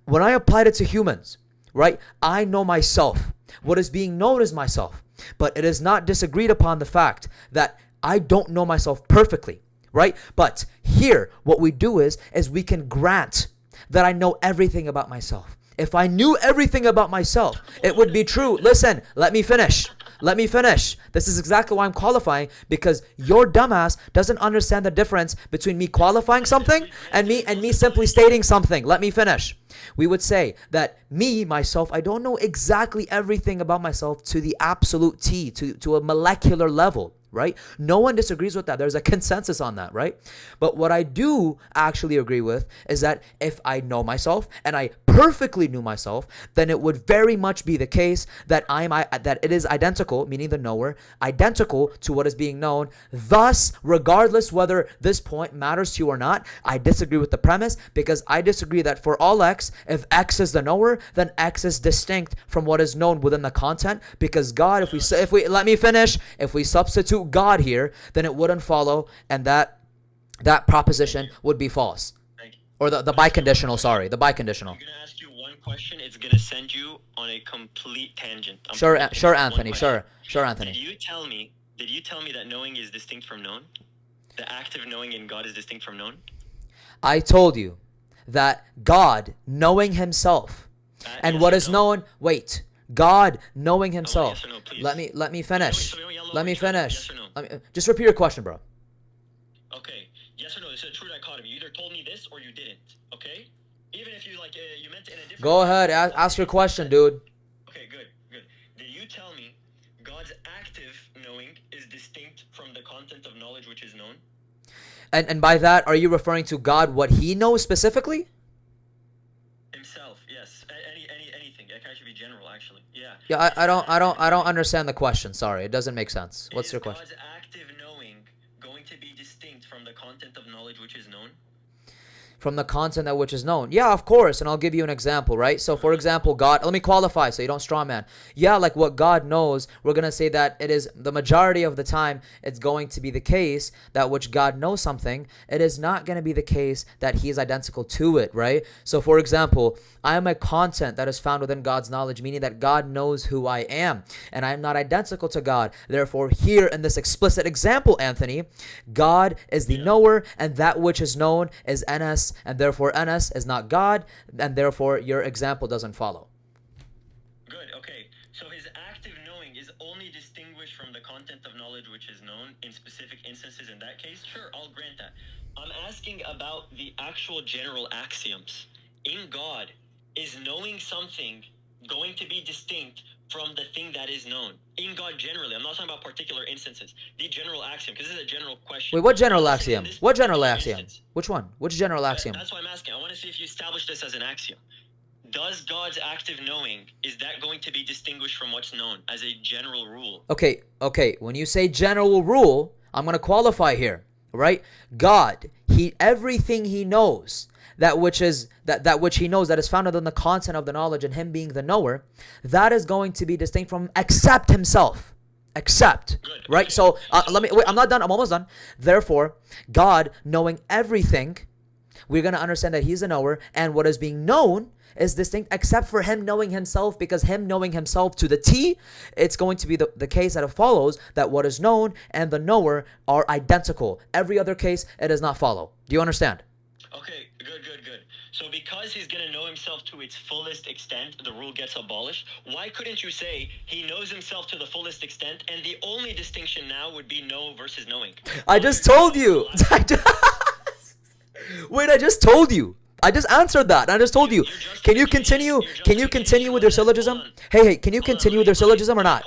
N: When I applied it to humans, right? I know myself. What is being known is myself. But it is not disagreed upon the fact that I don't know myself perfectly, right? But here, what we do is we can grant that I know everything about myself. If I knew everything about myself, it would be true. Listen, let me finish. Let me finish. This is exactly why I'm qualifying, because your dumbass doesn't understand the difference between me qualifying something and me simply stating something. Let me finish. We would say that myself, I don't know exactly everything about myself to the absolute T, to a molecular level. Right? No one disagrees with that. There's a consensus on that, right? But what I do actually agree with is that if I know myself and I perfectly knew myself, then it would very much be the case that that it is identical, meaning the knower, identical to what is being known. Thus, regardless whether this point matters to you or not, I disagree with the premise, because I disagree that for all x, if x is the knower, then x is distinct from what is known within the content. Because God, if we let me finish, if we substitute God here, then it wouldn't follow, and that proposition would be false. Or the biconditional, sorry, the biconditional.
K: I'm gonna ask you one question. It's gonna send you on a complete tangent.
N: Sure, Anthony. Sure, Anthony.
K: Did you tell me that knowing is distinct from known? The act of knowing in God is distinct from known?
N: I told you that God knowing himself and what is known. Wait. God knowing himself.
K: Yes or no,
N: let me finish. Let me finish.
K: Yes or no?
N: Just repeat your question, bro.
K: Okay. Yes or no? It's a true dichotomy. You either told me this or you didn't. Okay? Even if you you meant it in a different.
N: Go ahead. Ask your question, dude.
K: Okay. Good. Did you tell me God's active knowing is distinct from the content of knowledge which is known?
N: And by that, are you referring to God what he knows specifically?
K: Himself, yes. Anything. It can actually be general, actually. Yeah.
N: Yeah, I don't understand the question. Sorry, it doesn't make sense. What's your question?
K: Is God's active knowing going to be distinct from the content of knowledge which is known?
N: From the content that which is known. Yeah, of course. And I'll give you an example, right? So for example, God, let me qualify so you don't straw man. Yeah, like what God knows, we're going to say that it is the majority of the time it's going to be the case that which God knows something, it is not going to be the case that he is identical to it, right? So for example, I am a content that is found within God's knowledge, meaning that God knows who I am and I am not identical to God. Therefore, here in this explicit example, Anthony, God is the knower and that which is known is NS, and therefore NS is not God, and therefore your example doesn't follow.
K: Good, okay. So his active knowing is only distinguished from the content of knowledge which is known in specific instances in that case? Sure, I'll grant that. I'm asking about the actual general axioms. In God, is knowing something going to be distinct from the thing that is known? In God generally. I'm not talking about particular instances. The general axiom, because this is a general question.
N: Wait, what general axiom? What general axiom? Which one? Which general axiom?
K: That's why I'm asking. I want to see if you establish this as an axiom. Does God's active knowing, is that going to be distinguished from what's known as a general rule?
N: Okay. When you say general rule, I'm going to qualify here, right? God, everything he knows, that which he knows that is founded on the content of the knowledge and him being the knower, that is going to be distinct from except himself. Except, right? Okay. So wait, I'm not done. I'm almost done. Therefore, God knowing everything, we're going to understand that he's a knower, and what is being known is distinct except for him knowing himself, because him knowing himself to the T, it's going to be the case that it follows that what is known and the knower are identical. Every other case, it does not follow. Do you understand?
K: Okay, good. So because he's going to know himself to its fullest extent, the rule gets abolished. Why couldn't you say he knows himself to the fullest extent, and the only distinction now would be know versus knowing?
N: I just told you. Wait, I just told you. I just answered that. I just told you. Can you continue? Can you continue with your syllogism? Hey, can you continue with your syllogism or not?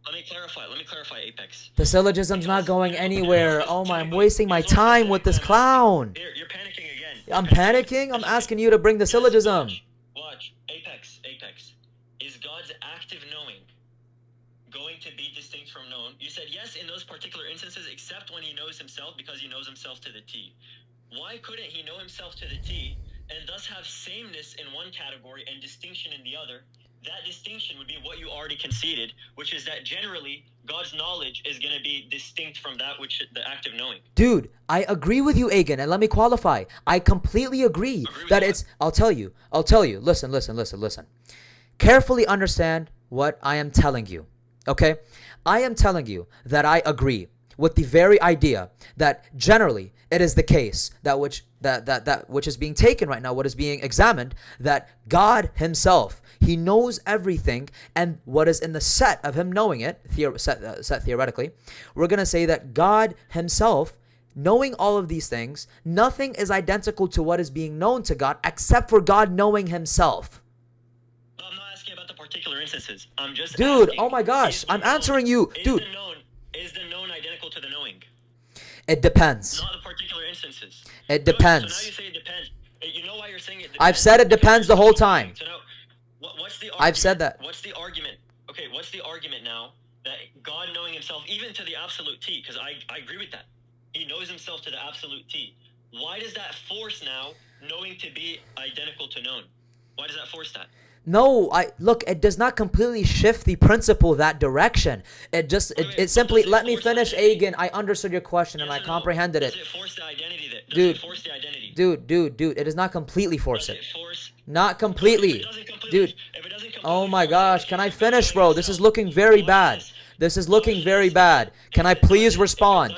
K: Let me clarify, Apex.
N: The syllogism's not going anywhere. Oh my, I'm wasting my time with this clown.
K: You're panicking again.
N: I'm panicking? I'm asking you to bring the syllogism.
K: Watch. Apex. Is God's active knowing going to be distinct from known? You said yes in those particular instances, except when he knows himself, because he knows himself to the T. Why couldn't he know himself to the T and thus have sameness in one category and distinction in the other? That distinction would be what you already conceded, which is that generally God's knowledge is going to be distinct from that which the active knowing.
N: Dude, I agree with you, Agen, and let me qualify. I completely agree that it's... I'll tell you. Listen. Carefully understand what I am telling you, okay? I am telling you that I agree with the very idea that generally it is the case that which is being taken right now, what is being examined, that God himself, he knows everything, and what is in the set of him knowing it, set theoretically, we're going to say that God himself, knowing all of these things, nothing is identical to what is being known to God except for God knowing himself.
K: I'm not asking about the particular instances. I'm just
N: Dude,
K: asking,
N: oh my gosh, I'm answering you. Dude.
K: Is the known identical to the knowing?
N: It depends.
K: Not the particular instances.
N: It depends.
K: So now you say it depends. You know why you're saying it depends?
N: I've said it depends the whole time.
K: So now, what's the argument?
N: I've said that.
K: What's the argument? Okay, what's the argument now that God knowing himself, even to the absolute T, because I agree with that. He knows himself to the absolute T. Why does that force now knowing to be identical to known? Why does that force that?
N: No, look, it does not completely shift the principle that direction. It just, it simply, let me finish, Agen. I understood your question and I comprehended it.
K: Does it force the identity that?
N: Dude,
K: it force the identity?
N: Dude, it does not completely force it. Not completely. Dude, oh my gosh, can I finish, bro? This is looking very bad. This is looking very bad. Can I please respond?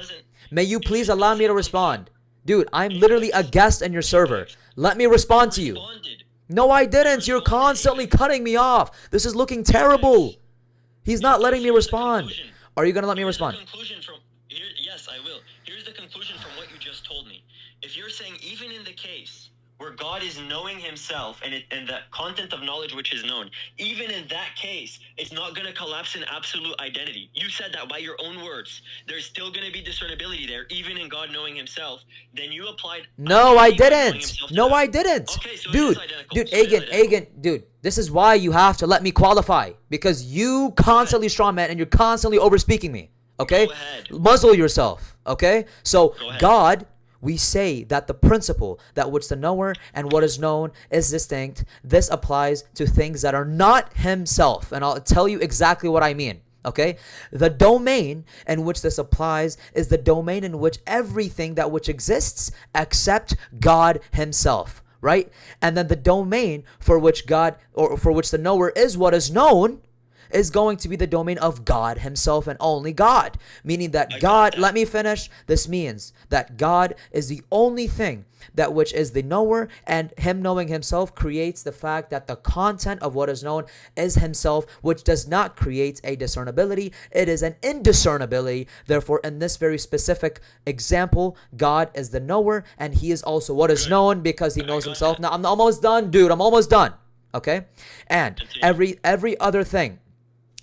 N: May you please allow me to respond? Dude, I'm literally a guest in your server. Let me respond to you. No, I didn't. You're constantly cutting me off. This is looking terrible. He's not letting me respond. Are you going to let me respond?
K: Yes, I will. Here's the conclusion from what you just told me. If you're saying even in the case where God is knowing himself and the content of knowledge which is known, even in that case, it's not going to collapse in absolute identity. You said that by your own words. There's still going to be discernibility there, even in God knowing himself. Then you applied...
N: No, I didn't. No, I didn't. Okay, so dude, Agen, dude, this is why you have to let me qualify. Because you constantly strawman and you're constantly overspeaking me. Okay? Muzzle yourself. Okay? So, God... we say that the principle that which the knower and what is known is distinct. This applies to things that are not himself. And I'll tell you exactly what I mean. Okay? The domain in which this applies is the domain in which everything that which exists except God himself. Right? And then the domain for which God, or for which the knower is what is known, is going to be the domain of God himself and only God. Meaning that God, let me finish. This means that God is the only thing that which is the knower, and him knowing himself creates the fact that the content of what is known is himself, which does not create a discernibility. It is an indiscernibility. Therefore, in this very specific example, God is the knower and he is also what is known because he knows himself. Now, I'm almost done, dude. I'm almost done. Okay? And every other thing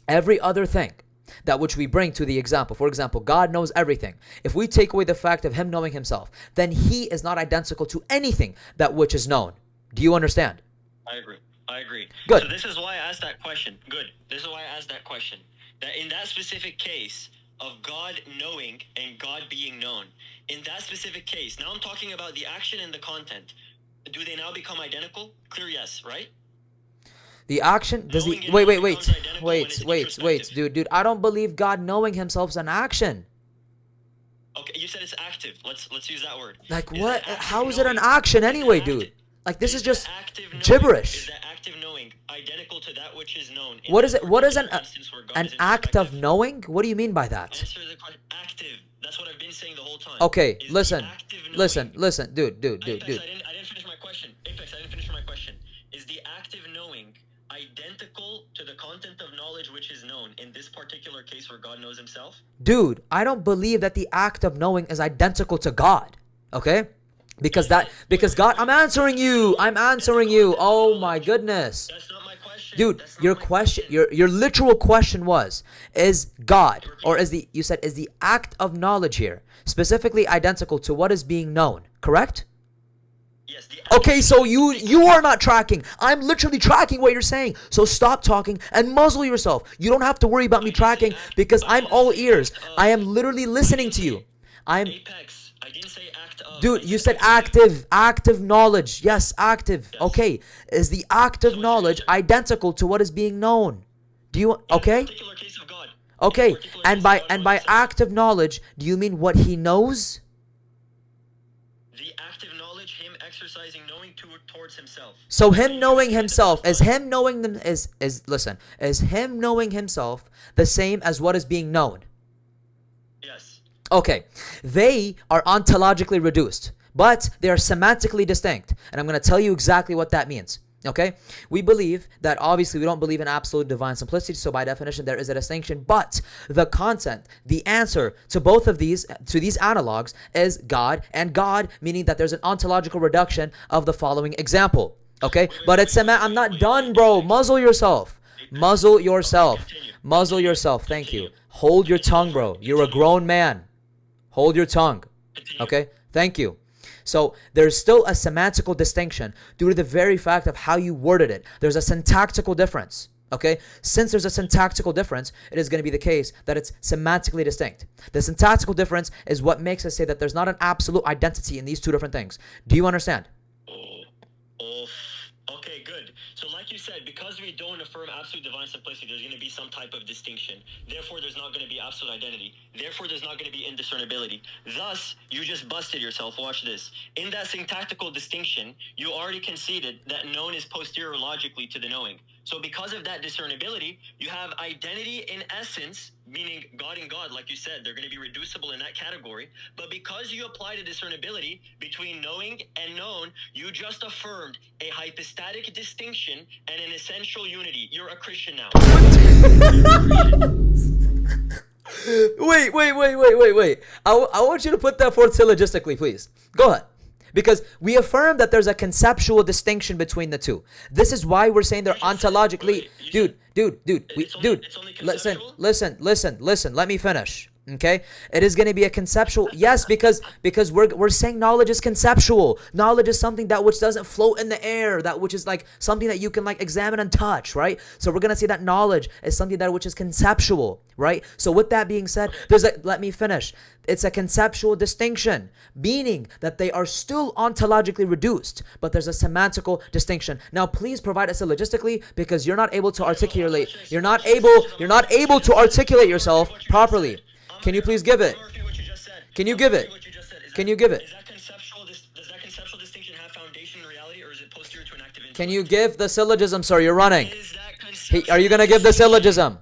N: that which we bring to the example. For example, God knows everything. If we take away the fact of him knowing himself, then he is not identical to anything that which is known. Do you understand?
K: I agree.
N: Good.
K: So this is why I asked that question. That in that specific case of God knowing and God being known, in that specific case, now I'm talking about the action and the content. Do they now become identical? Clear yes, right?
N: The action does the wait, dude. I don't believe God knowing himself is an action.
K: Okay, you said it's active. Let's use that word.
N: Like what? How is it an action anyway, dude? Like this is just gibberish.
K: Is that active knowing identical to that which is known?
N: What is it? What is an
K: Instance where God
N: an
K: is
N: act of
K: introspective.
N: knowing? What do you mean by that?
K: Answer the question. Active. That's what I've been saying the whole time.
N: Okay,
K: Is the
N: listen,
K: active knowing-
N: listen, dude.
K: Apex, I didn't finish my question. Apex, I didn't finish my question. Is the active knowing identical to the content of knowledge which is known in this particular case where God knows himself?
N: Dude, I don't believe that the act of knowing is identical to God. Okay? Because God, I'm answering you. Oh my goodness.
K: That's not my question.
N: Dude, your question, your literal question was, is God, or is the act of knowledge here specifically identical to what is being known, correct?
K: Yes.
N: Okay, so you are not tracking. I'm literally tracking what you're saying. So stop talking and muzzle yourself. You don't have to worry about me tracking because I'm all ears. I am literally listening to you.
K: Apex, I didn't say act of.
N: Dude, you said active knowledge. Yes, active.
K: Yes.
N: Okay, is the act of knowledge identical to what is being known? Do you okay?
K: In this particular case of God.
N: Okay, and by active knowledge, do you mean what he knows?
K: The active knowledge, him exercising knowing towards himself.
N: So him knowing himself, is him knowing them is him knowing himself the same as what is being known?
K: Yes.
N: Okay, they are ontologically reduced, but they are semantically distinct, and I'm going to tell you exactly what that means. Okay, we believe that obviously we don't believe in absolute divine simplicity, so by definition there is a distinction, but the content, the answer to both of these, to these analogs, is God, and God meaning that there's an ontological reduction of the following example. Okay, but it's I'm not done, bro. Muzzle yourself. Muzzle yourself. Muzzle yourself. Thank you. Hold your tongue, bro. You're a grown man. Hold your tongue. Okay, thank you. So there's still a semantical distinction due to the very fact of how you worded it. There's a syntactical difference. Okay? Since there's a syntactical difference, it is going to be the case that it's semantically distinct. The syntactical difference is what makes us say that there's not an absolute identity in these two different things. Do you understand?
K: Okay, good. So like you said, because we don't affirm absolute divine simplicity, there's going to be some type of distinction. Therefore, there's not going to be absolute identity. Therefore, there's not going to be indiscernibility. Thus, you just busted yourself. Watch this. In that syntactical distinction, you already conceded that known is posterior logically to the knowing. So because of that discernibility, you have identity in essence, meaning God and God, like you said, they're going to be reducible in that category. But because you applied a discernibility between knowing and known, you just affirmed a hypostatic distinction and an essential unity. You're a Christian now.
N: Wait. I want you to put that forth syllogistically, please. Go ahead. Because we affirm that there's a conceptual distinction between the two. This is why we're saying they're ontologically... Dude. Listen. Let me finish. Okay? It is going to be a conceptual... Yes, because we're saying knowledge is conceptual. Knowledge is something that which doesn't float in the air. That which is like something that you can like examine and touch, right? So we're going to say that knowledge is something that which is conceptual, right? So with that being said, let me finish. It's a conceptual distinction, meaning that they are still ontologically reduced, but there's a semantical distinction. Now, please provide us syllogistically because you're not able to articulate. You're not able to articulate yourself properly. Can you please give it? Can you give it? Can you give it?
K: Does that conceptual distinction have foundation in reality, or is it posterior to an active intellect?
N: Can you give the syllogism, sir? You're running. Are you going to give the syllogism?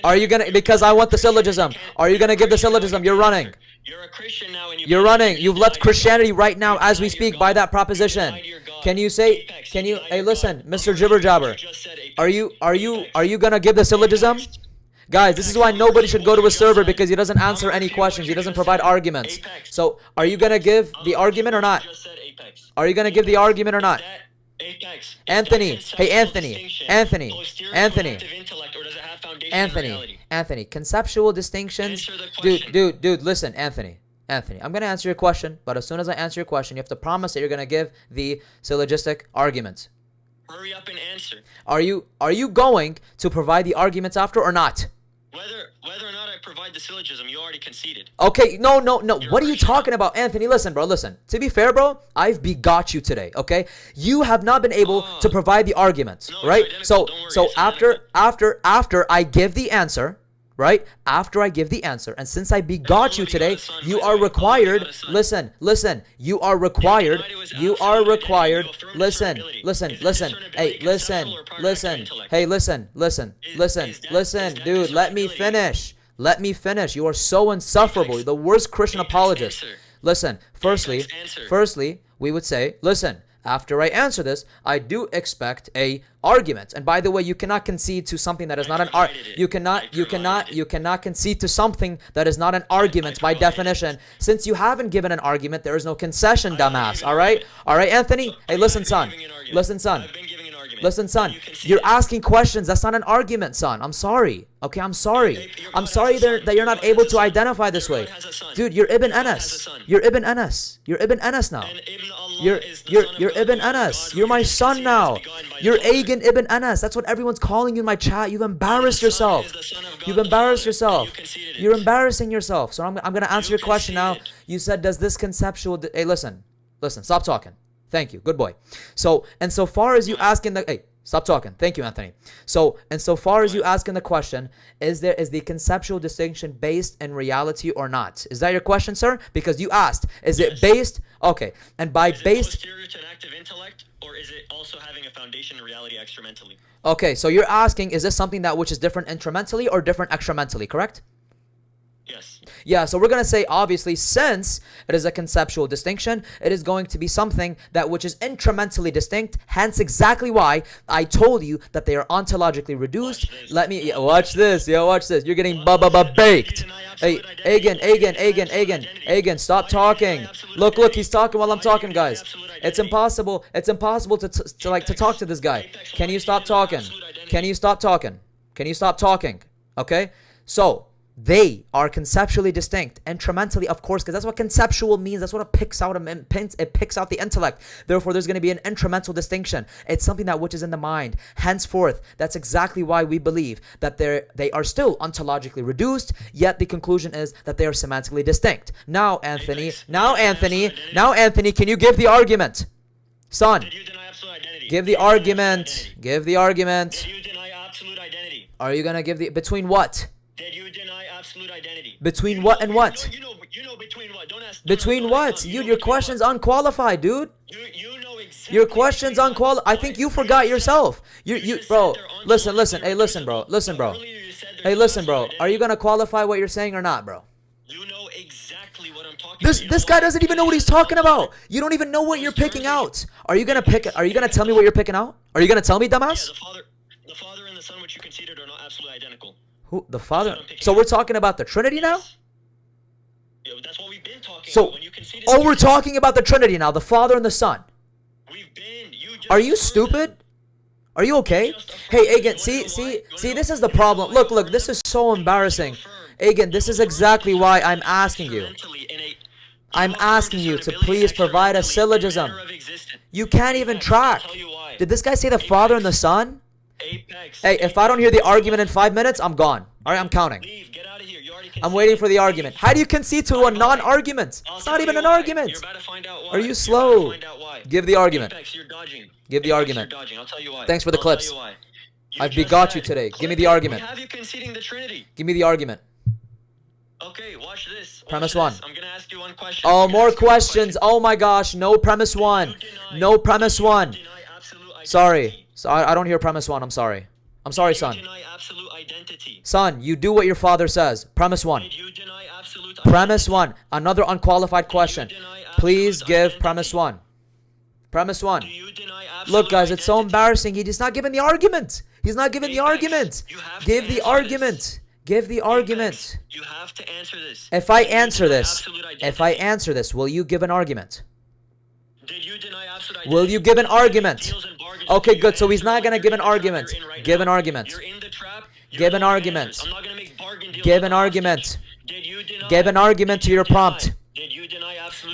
N: Are you going to, because I want the syllogism. Are you going to give the syllogism? You're running.
K: You're a Christian now, and
N: you're running. You've left Christianity right now as we speak by that proposition. Can you say, hey, listen, Mr. Jibber Jabber, are you going to give the syllogism? Guys, this is why nobody should go to a server, because he doesn't answer any questions. He doesn't provide arguments. So, are you going to give the argument or not? Are you going to give the argument or not? Anthony. Hey, Anthony. Conceptual distinctions. Dude, listen, Anthony. I'm going to answer your question, but as soon as I answer your question, you have to promise that you're going to give the syllogistic arguments.
K: Hurry up and answer.
N: Are you going to provide the arguments after or not?
K: Whether or not I provide the syllogism, you already conceded.
N: Okay, no. What are you talking about, Anthony? Listen, bro, listen. To be fair, bro, I've begot you today, okay? You have not been able to provide the arguments, right? So after I give the answer, right? After I give the answer. And since I begot you today, you are required, listen, you are required, listen, hey, listen, dude, let me finish. Let me finish. You are so insufferable. You're the worst Christian apologist. Listen, firstly, we would say, listen, after I answer this, I do expect a argument. And by the way, you cannot concede to something that is not an you cannot concede to something that is not an argument by definition. Since you haven't given an argument, there is no concession, dumbass. All right, Anthony. Hey, listen, son. Listen, son. You're asking questions. That's not an argument, son. I'm sorry. Okay, I'm sorry. I'm sorry that you're not able to identify this way. Dude, you're Ibn Anas. You're Ibn Anas. You're Ibn Anas now. You're Ibn Anas. You're my son now. You're Agen Ibn Anas. That's what everyone's calling you in my chat. You've embarrassed yourself. You've embarrassed yourself. You're embarrassing yourself. So I'm going to answer your question now. You said, does this conceptual... Hey, listen. Stop talking. Thank you. Good boy. So far as you asking the... Hey, stop talking. Thank you, Anthony. So far as you asking the question, is the conceptual distinction based in reality or not? Is that your question, sir? Because you asked, is it based... Okay. And by based...
K: posterior to an active intellect, or is it also having a foundation in reality extramentally?
N: Okay, so you're asking, is this something that which is different intramentally or different extramentally, correct?
K: Yes.
N: Yeah, so we're going to say, obviously, since it is a conceptual distinction, it is going to be something that which is intramentally distinct, hence exactly why I told you that they are ontologically reduced. Let me, watch this. You're getting baked. Hey, Agen, stop talking. Look, he's talking while I'm talking, guys. It's impossible to talk to this guy. Can you stop talking? Okay? So, they are conceptually distinct, intramentally, of course, because that's what conceptual means. That's what it picks out. It picks out the intellect. Therefore, there's going to be an intramental distinction. It's something that which is in the mind. Henceforth, that's exactly why we believe that they are still ontologically reduced. Yet the conclusion is that they are semantically distinct. Now, Anthony, can you give the argument, son?
K: Did you deny absolute identity?
N: Give the argument. Give the argument.
K: Did you deny absolute identity?
N: Are you gonna give the between what?
K: Did you deny absolute identity?
N: Between what and what?
K: You know between what? Don't ask.
N: Between what? Dude, your question's unqualified, dude.
K: You know exactly.
N: Your question's unqualified. I think you forgot yourself. Bro. Listen. Hey, listen, bro. Hey, listen, bro. Are you gonna qualify what you're saying or not, bro?
K: You know exactly what I'm talking about.
N: This guy doesn't even know what he's talking about. You don't even know what you're picking out. Are you gonna tell me what you're picking out? Are you gonna tell me, dumbass?
K: Yeah, the Father and the Son, which you conceded, are not absolutely identical.
N: Who? The Father? So we're talking about the Trinity now?
K: Yeah, that's what we've been talking
N: So,
K: about. When you conceded
N: we're talking about the Trinity now, the Father and the Son. Are you stupid? Are you okay? Hey, Agen, see, this is the problem. Look, this is so embarrassing. Agen, this is exactly why I'm asking you. I'm asking you to please provide a syllogism. You can't even track. Did this guy say the Father and the Son? Hey, if I don't hear the argument in 5 minutes, I'm gone. Alright, I'm counting. I'm waiting for the argument. How do you concede to a non-argument? It's not even an argument. Are you slow? Give the argument. Give the argument. Thanks for the clips. I've begot you today. Give me the argument. Give me the argument.
K: Okay, watch this.
N: Premise one.
K: I'm gonna ask you one question.
N: Oh, more questions. Oh my gosh. No premise one. No premise one. Sorry. So I don't hear premise one. I'm sorry. I'm sorry, son. Son, you do what your father says. Premise one. Premise one. Another unqualified question. Please give premise one. Premise one. Look, guys, it's so embarrassing. He's not giving the argument. He's not giving the argument. Give the argument. Give the argument.
K: You have to answer this.
N: If I answer this, will you give an argument?
K: Did you deny absolute identity?
N: Will you give an argument? Okay, good. So he's not gonna give an argument. Give an argument. Give an argument. Give an argument. Give an argument to your prompt.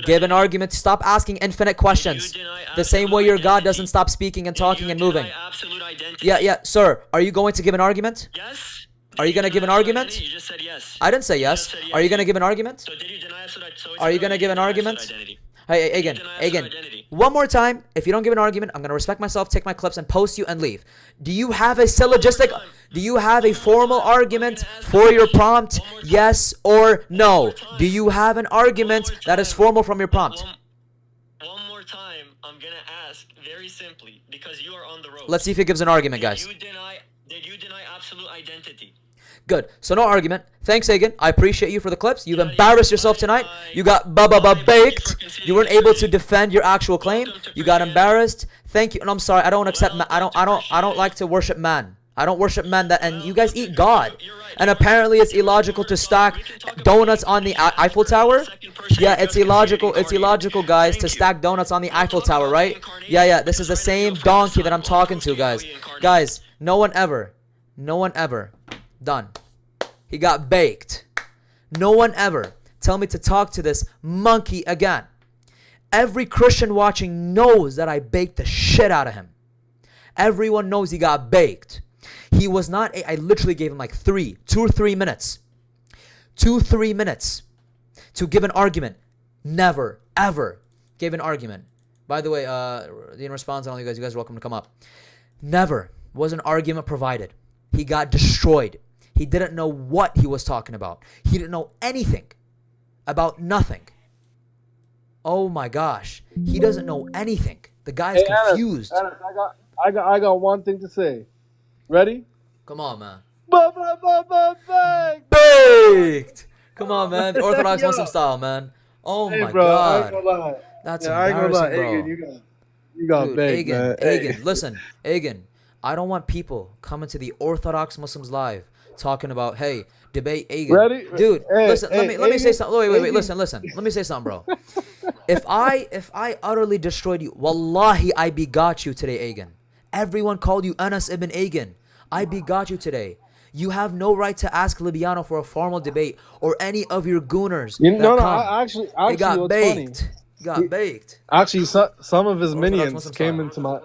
N: Give an argument. Stop asking infinite questions. The same way your God doesn't stop speaking and talking and moving. Yeah, sir. Are you going to give an argument?
K: Yes.
N: Are you going to give an argument?
K: You just said yes.
N: I didn't say yes. Are you going to give an argument? Are you going to give an argument? Hey, Agen. One more time. If you don't give an argument, I'm going to respect myself, take my clips, and post you and leave. Do you have a syllogistic... Do you have a formal argument for your prompt? Yes or no? Do you have an argument that is formal from your prompt?
K: One more time, I'm gonna ask very simply because you are on the road.
N: Let's see if he gives an argument, guys.
K: Did you deny absolute identity?
N: Good. So no argument. Thanks, Agen. I appreciate you for the clips. You've embarrassed yourself tonight. You got baked. You weren't able to defend your actual claim. You got embarrassed. Thank you. And I'm sorry. I don't accept. I don't like to worship man. I don't worship man. And you guys eat God. And apparently it's illogical to stack donuts on the Eiffel Tower. Yeah, it's illogical. It's illogical, guys, to stack donuts on the Eiffel Tower, right? Yeah. This is the same donkey that I'm talking to, guys. Guys, no one ever. Done. He got baked. No one ever tell me to talk to this monkey again. Every Christian watching knows that I baked the shit out of him. Everyone knows he got baked. He was not, I literally gave him like 2 or 3 minutes. 2-3 minutes to give an argument. Never, ever gave an argument. By the way, in response to all you guys are welcome to come up. Never was an argument provided. He got destroyed. He didn't know what he was talking about. He didn't know anything about nothing. Oh my gosh. He doesn't know anything. The guy is confused.
I: Anas, I got one thing to say. Ready?
N: Come on, man.
I: Baked!
N: Come on, man. The Orthodox Muslim style, man. Oh my
I: bro,
N: God.
I: I ain't gonna lie.
N: That's
I: I ain't gonna
N: embarrassing,
I: lie.
N: bro.
I: Agen, you got
N: Dude,
I: baked, man.
N: Agen, listen, Agen. I don't want people coming to the Orthodox Muslims live talking about, hey, debate Agen.
I: Ready?
N: Dude,
I: Hey,
N: listen, let me say
I: Agen,
N: something. Wait,
I: Agen.
N: listen. Let me say something, bro. If I utterly destroyed you, wallahi, I begot you today, Agen. Everyone called you Anas ibn Agen. I begot you today. You have no right to ask Libiano for a formal debate or any of your gooners.
I: Actually,
N: he got
I: what's
N: baked.
I: funny?
N: He got baked.
I: Actually, some of his
N: Orthodox
I: minions
N: Muslim
I: came
N: style.
I: into my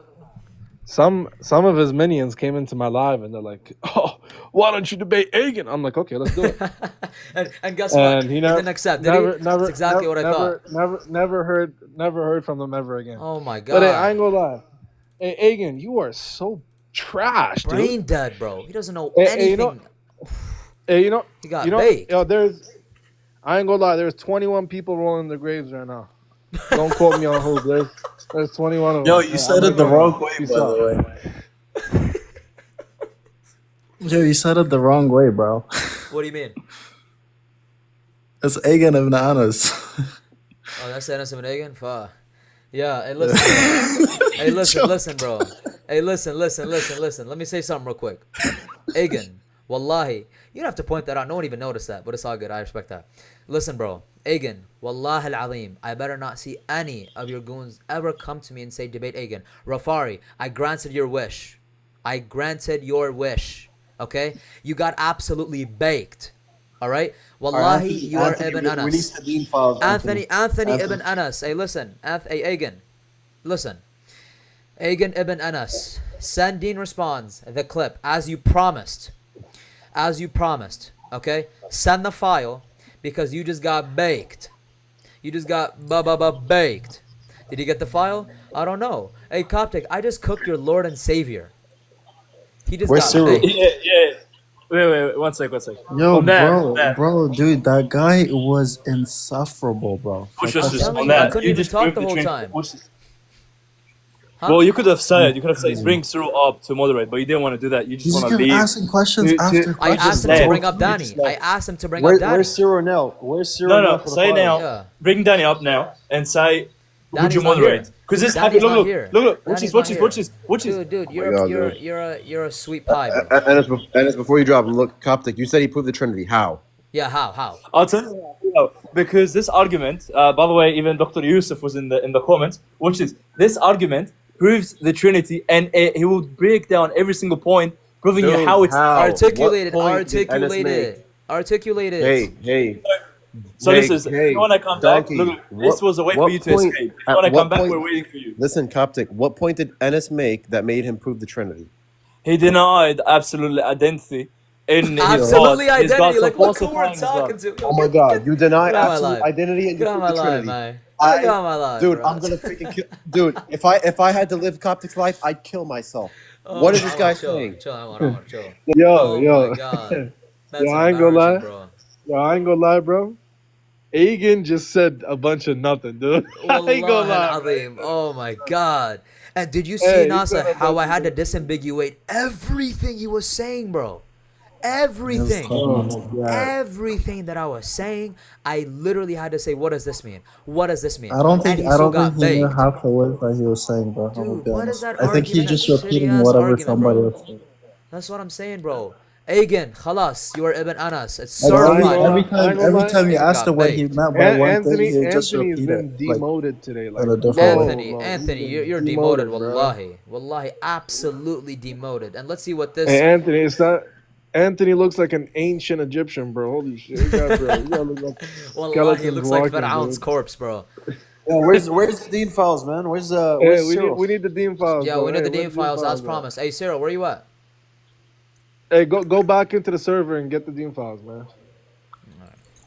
I: some of his minions came into my live and they're like, "Oh, why don't you debate Agen?" I'm like, "Okay, let's do it."
N: and guess what?
I: And
N: He didn't accept. Did he? That's exactly what I thought.
I: Never heard from them ever again.
N: Oh my God.
I: But hey, I ain't gonna lie. Hey, Agen, you are so trash, dude.
N: Brain dead, bro. He doesn't know
I: Hey,
N: anything.
I: you know,
N: He got baked.
I: Yo, I ain't gonna lie. There's 21 people rolling their graves right now. Don't quote me on who. There's 21 of them.
O: Yo, you said it the wrong way, by the way. Yo, you said it the wrong way, bro.
N: What do you mean?
O: It's Agen ibn Anas.
N: Oh, that's Anas ibn Agen? Fuck. Yeah, hey, listen. Hey, listen, bro. Hey, listen. Let me say something real quick. Agen, wallahi. You don't have to point that out. No one even noticed that, but it's all good. I respect that. Listen, bro. Agen, wallahi al-azim, I better not see any of your goons ever come to me and say, debate Agen. Rafari, I granted your wish. Okay? You got absolutely baked. Alright? Wallahi, you are Ibn Anas.
O: Release the Dean files,
N: Anthony Ibn Anas. Hey, listen. Hey, Agen. Listen. Agen Ibn Anas. Sandine responds the clip as you promised. Okay? Send the file because you just got baked. You just got baked. Did you get the file? I don't know. Hey, Coptic, I just cooked your Lord and Savior. He just
O: Where's
N: got
O: Cyril?
N: baked.
G: Yeah. Wait, one sec.
O: Yo,
G: On that.
O: bro, dude, that guy was insufferable, bro.
G: Push
O: Like,
G: us
N: telling
G: on
N: you, I
G: that.
N: couldn't
G: You
N: even
G: just
N: talk
G: proved
N: the whole
G: train-
N: time.
G: push this.
N: Huh?
G: Well, you could have said bring Cyril up to moderate, but you didn't want to do that. You
O: He's
G: just
O: just
G: want to
O: kept
G: leave.
O: asking questions after
N: I
O: questions.
N: asked him to bring up Danny.
D: Where's Cyril now? Where's Cyril now?
G: No.
D: For the
G: Say
D: file?
G: now.
N: Yeah.
G: Bring Danny up now and say, would
N: Danny's
G: you
N: not
G: moderate?
N: here.
G: Because this
N: Danny's
G: happened.
N: not here.
G: Look.
N: Danny's
G: Watch
N: not
G: this.
N: here. Dude, you're a sweet pie, bro.
C: Anas, before you drop him, look, Coptic, you said he proved the Trinity. How?
N: Yeah, how?
G: I'll tell you how. Because this argument, by the way, even Dr. Yusuf was in the comments, which is this argument proves the Trinity, and he will break down every single point, proving you how it's
N: articulated.
C: Hey.
G: So this is, if you want to come
C: donkey,
G: back, look, this was a way for you to escape. If you want to come back, we're waiting for you.
C: Listen, Coptic, what point did Anas make that made him prove the Trinity?
G: He denied absolutely identity.
N: Absolutely identity. Like, look who we're talking to.
C: Oh my God, you deny absolute identity and you
N: Get on
C: prove
N: my
C: the
N: live,
C: Trinity.
N: man. Get on my live,
C: Dude,
N: bro.
C: I'm gonna freaking kill. Dude, if I had to live Coptic's life, I'd kill myself.
D: What is this guy
B: chill,
D: saying?
B: chill, Omar, chill.
I: Yo,
B: Oh my
I: yo,
B: god,
I: yo,
B: that's
I: I ain't gonna lie.
B: embarrassing, bro.
I: Yo, I ain't gonna lie, bro. Agen just said a bunch of nothing, dude. I ain't gonna
B: Wallahi
I: lie,
B: al-azim. Oh my god. And did you see,
I: Hey, he said
B: Nasa,
I: a
B: how
I: bunch
B: I
I: of
B: had to
I: nothing.
B: disambiguate everything he was saying, bro?
O: He was
B: Everything.
I: Oh
O: talking.
I: my god.
B: Everything that I was saying, I literally had to say, what does this mean? What does this mean?
O: I don't
B: And
O: think
B: he
O: I
B: still
O: don't think
B: got
O: he knew
B: baked.
O: half the words that he was saying, bro. I'm gonna
B: Dude,
O: be
B: what is
O: honest.
B: that
O: I think he's
B: argument?
O: just
B: Shitty
O: repeating
B: ass
O: whatever
B: argument,
O: somebody
B: bro.
O: else said.
B: That's what I'm saying, bro. Agen, khalas, you are Ibn Anas. It's
O: Like
I: Yo, I ain't
B: certified,
I: gonna
B: bro.
I: lie. I ain't gonna
O: every
I: lie.
O: time you
B: Nigga
O: asked him
B: got
O: what he
B: baked.
O: meant by one thing,
I: Anthony,
O: he just
I: Anthony's
O: repeat it
I: been
O: like
I: demoted today. Like,
O: in a different way.
I: whoa,
B: Anthony,
I: bro. He's
B: Anthony,
I: been
B: you're demoted,
I: demoted, bro.
B: wallahi. Wallahi, absolutely demoted. And let's see what this.
I: Hey, Anthony, it's not. Anthony looks like an ancient Egyptian, bro. Holy shit, you got, bro. You gotta look like
B: Wallahi, it
I: skeletons
B: looks like
I: walking,
B: Fir'aun's
I: dude.
B: corpse, bro.
D: Yo, where's Dean Files, man? Where's
I: Hey,
D: Cyril?
I: we need the Dean files,
B: Yeah,
I: bro.
B: we need
I: Hey,
B: the
I: where
B: Dean
I: the Dean
B: files as
I: files at?
B: promised. Hey, Cyril, where you at?
I: Hey, go back into the server and get the Dean files, man.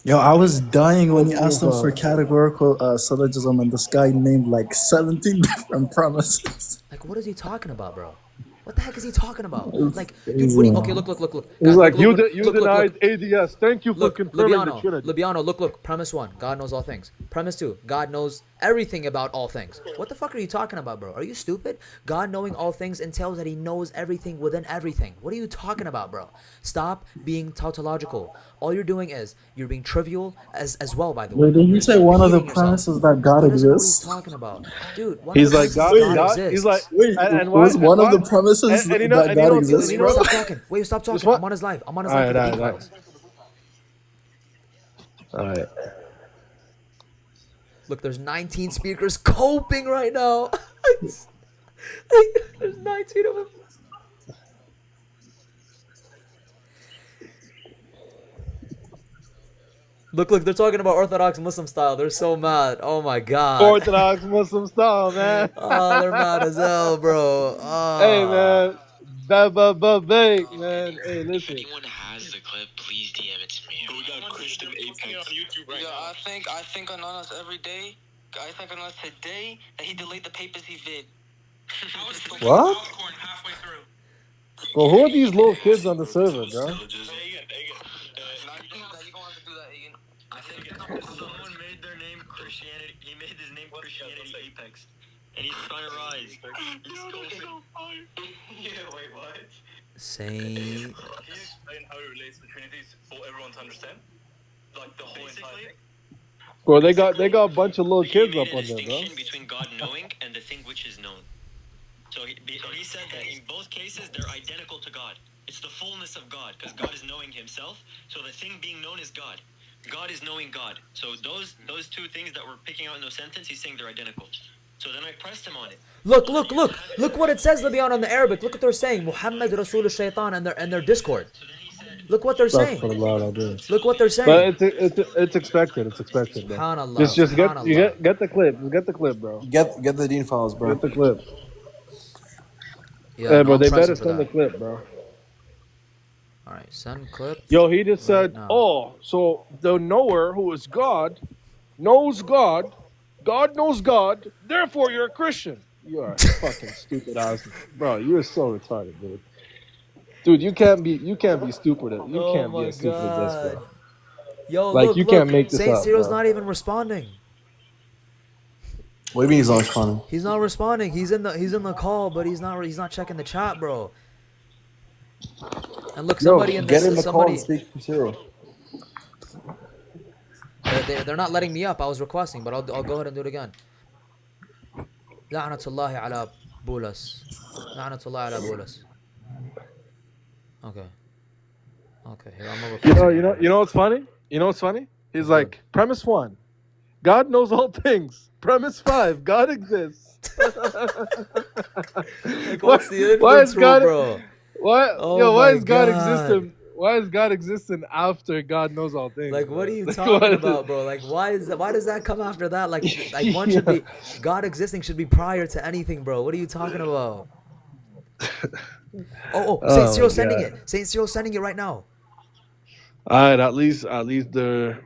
O: Yo, I was dying when
I: Get
O: you
I: the Dean
O: asked him for
I: files.
O: categorical syllogism, and this guy named like 17 different premises.
B: Like, what is he talking about, bro? What the heck is he talking about?
O: It's
B: Like, dude, what do
O: crazy,
B: you... Okay,
O: man.
B: look.
I: He's
B: Guys,
I: like, you
B: look,
I: denied ADS. Thank you for
B: Look,
I: confirming the Trinity.
B: Libiano, look. Premise 1, God knows all things. Premise 2, God knows everything about all things. What the fuck are you talking about, bro? Are you stupid? God knowing all things entails that he knows everything within everything. What are you talking about, bro? Stop being tautological. All you're doing is, you're being trivial as well, by the way.
O: Wait, did
B: You're
O: you
B: just
O: say one of the
B: repeating yourself.
O: premises that God
B: He doesn't know what he's
O: exists?
B: talking about. Dude, one of
I: He's
B: the
I: like,
B: premises is God
I: He's like,
B: exists.
O: Wait,
I: and
O: was one of the
I: why?
O: premises
I: And
O: that God exists,
I: you know
B: Wait,
O: bro?
I: what?
B: stop talking. Wait, stop
I: Just
B: talking.
I: what?
B: I'm on his live. I'm on his
I: All
B: live
I: right,
B: for the
I: all
B: Dean
I: right, all
B: files.
I: right. All right.
B: Look, there's 19 speakers coping right now. There's 19 of them. Look, they're talking about Orthodox Muslim style. They're so mad. Oh my god.
I: Orthodox Muslim style, man.
B: Oh, they're mad as hell, bro.
I: Hey,
B: Oh.
I: man. Bake, man. Hey, listen.
K: Anyone has the clip, please DM it to me. We got Christian Apex on YouTube right now. I think Ananas every day. I think Ananas today that he delayed the papacy vid.
I: What? Well, who are these little kids on the server, bro?
K: I think someone made their name Christianity. He made his name Christianity Apex, and he's trying to rise. He's going. Yeah, wait, what?
B: Saint.
J: Can you explain how it relates to the Trinity for everyone to understand? Like the whole entire thing?
I: Bro, they got a bunch of little kids up
K: He made a
I: on there, bro.
K: distinction between God knowing and the thing which is known. So he said that in both cases they're identical to God. It's the fullness of God because God is knowing Himself. So the thing being known is God. God is knowing God. So those two things that we're picking out in those sentences, he's saying they're identical. So then I pressed him on it.
B: Look what it says, Libyan, on the Arabic. Look what they're saying. Muhammad Rasul Shaitan and their Discord. Look what they're saying. Look what they're saying.
I: But it's expected. It's expected, bro.
B: Subhanallah.
I: Just get
B: Subhanallah.
I: get the clip. Just get the clip, bro.
D: Get the Dean Files, bro.
I: Get the clip.
B: Yeah,
I: Hey,
B: no,
I: bro,
B: I'm
I: they
B: pressing
I: better
B: for
I: send the
B: that.
I: clip, bro.
B: All right, send clip.
I: Yo, he just
B: right
I: said,
B: now.
I: "Oh, so the knower who is God knows God. God knows God. Therefore, you're a Christian. You are fucking stupid ass, bro. You are so retarded, dude. Dude, you can't be stupid. You
B: Oh
I: can't be
B: my
I: as stupid as this, bro.
B: god. Yo,
I: Like, you can't make this
B: Saint
I: up,
B: Cyril's
I: bro.
B: not even responding.
D: What do you mean he's not responding?
B: He's not responding. He's in the call, but he's not checking the chat, bro. And look, somebody in
D: Get
B: this
D: in the call
B: somebody
D: and speak to Cyril.
B: they're not letting me up. I was requesting, but I'll go ahead and do it again. La'natullahi ala bulas. La'natullahi ala bulas. Okay. Okay, here I'm gonna request.
I: You know what's funny? You know what's funny? He's like, premise 1, God knows all things. Premise 5, God exists.
B: Like, what's the
I: why is
B: inference rule,
I: God,
B: bro?
I: why
B: Oh
I: why
B: my
I: is God
B: God.
I: existing? Why is God existing after God knows all things?
B: Like, what
I: bro?
B: are you
I: Like,
B: talking
I: what-
B: about, bro? Like, why does that come after that? Like one should be, God existing should be prior to anything, bro. What are you talking about? Oh, Saint
I: my
B: Cyril's sending
I: God.
B: it. Saint Cyril's sending it right now.
I: All right, at least they're.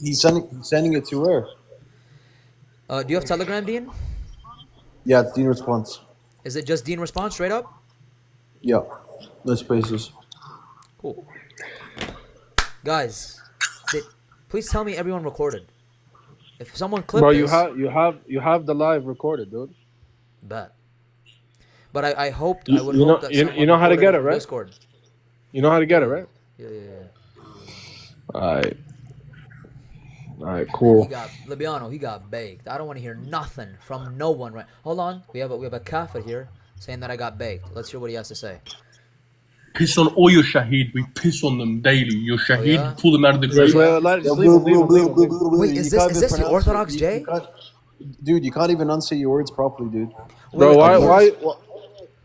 D: He's sending it to where?
B: Do you have Telegram, Dean?
D: Yeah, it's Dean response.
B: Is it just Dean response straight up?
D: Yeah. Let's basis.
N: Cool. Guys, please tell me everyone recorded. If someone clipped
I: Bro,
N: this,
I: you have the live recorded, dude.
N: bet. But I
I: You,
N: would
I: you
N: hope
I: know
N: that
I: you, you
N: someone
I: know how to
N: recorded
I: get
N: it
I: it,
N: from
I: right?
N: Discord.
I: You know how to get it, right?
N: Yeah.
I: Alright. Alright,
N: Man, he
I: cool.
N: got Libiano. He got baked. I don't want to hear nothing from no one. Right? Hold on. We have a kafir here saying that I got baked. Let's hear what he has to say.
P: Piss on all your shaheed. We piss on them daily. Your shaheed,
N: yeah?
P: pull them out of the
N: Is
P: grave.
I: Just leave him.
N: Wait, is this the Orthodox J?
D: Dude, you can't even enunciate your words properly, dude.
I: Bro, why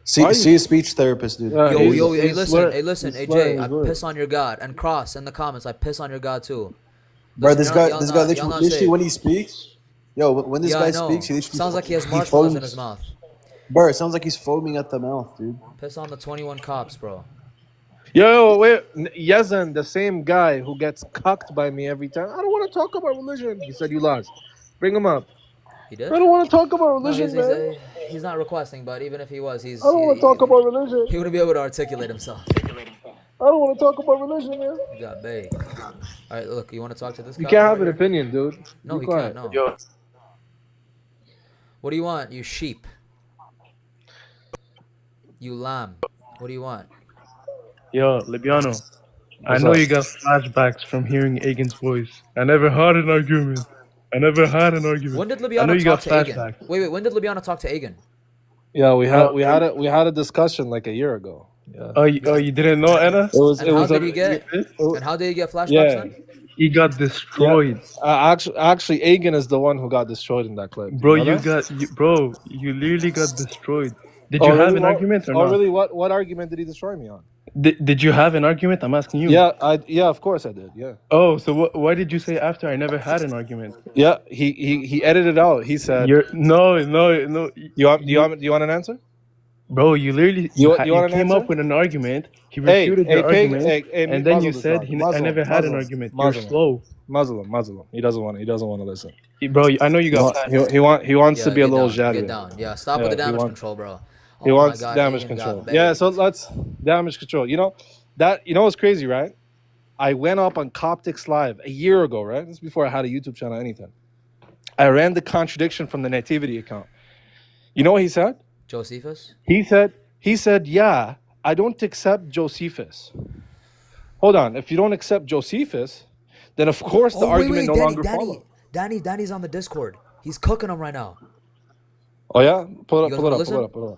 D: See a speech therapist, dude.
N: Yo, hey, listen,
I: he's
N: hey,
I: slurring
N: Jay, I
I: his words.
N: piss on your God. And Cross, in the comments, I piss on your God too.
D: Bro,
N: Listen,
D: this guy
N: y'all not
D: literally
N: safe.
D: when he speaks, when this
N: Yeah,
D: guy
N: I know.
D: speaks, he literally
N: Sounds like he has
D: he
N: marshmallows in
D: foams.
N: his mouth.
D: Bro, it sounds like he's foaming at the mouth, dude.
N: Piss on the 21 cops, bro.
I: Yo, wait, Yazan, the same guy who gets cucked by me every time. I don't want to talk about religion. He said you lost. Bring him up.
N: He did?
I: I don't want to talk about
N: No,
I: religion, man.
N: he's not requesting, but even if he was,
I: I don't want to talk about religion.
N: he wouldn't be able to articulate himself.
I: I don't want to talk about religion, man.
N: You got baked. All right, look, you want to talk to this guy?
I: You can't have
N: over
I: an
N: here?
I: opinion, dude.
N: No,
I: Be
N: he
I: quiet.
N: can't. No. What do you want, you sheep? You lamb. What do you want?
Q: Yo, Libiano, I
I: What's
Q: know
I: up?
Q: you got flashbacks from hearing Agen's voice. I never had an argument.
N: When did
Q: I know
N: Libiano
Q: you got
N: talk to Agen?
Q: flashbacks.
N: Wait, when did Libiano talk to Agen?
I: Yeah, we had a discussion like a year ago. Yeah.
Q: Oh, you didn't know, Anna?
N: And how did he get flashbacks
I: Yeah.
N: then?
Q: He got destroyed.
I: Yeah. Actually, Agen is the one who got destroyed in that clip.
Q: Bro,
I: you know that?
Q: you literally got destroyed. Did you have
I: really?
Q: an argument or not?
I: Really? What argument did he destroy me on?
Q: Did you have an argument? I'm asking you.
I: Yeah, of course I did. Yeah.
Q: Oh, so why did you say after I never had an argument?
I: Yeah, he edited out. He said,
Q: No.
I: You want an answer?
Q: Bro, you literally
I: You
Q: you
I: want an
Q: came
I: answer?
Q: up with an argument. He refuted your argument, and then you said I never had an argument. You're slow.
I: Muslim. He doesn't want to listen.
Q: Bro, I know you got.
I: He wants to be a little
N: Get
I: jaded.
N: down. Yeah, stop with the damage control, bro.
I: He wants
N: my God,
I: damage
N: Agen
I: control.
N: got
I: Yeah,
N: baked.
I: so let's damage control. You know what's crazy, right? I went up on Coptics Live a year ago, right? This is before I had a YouTube channel or anything. I ran the contradiction from the Nativity account. You know what he said?
N: Josephus?
I: He said, yeah, I don't accept Josephus. Hold on. If you don't accept Josephus, then of course the argument no longer follows.
N: Danny's on the Discord. He's cooking them right now.
I: Oh yeah? Pull it
N: You
I: up.
N: guys wanna listen?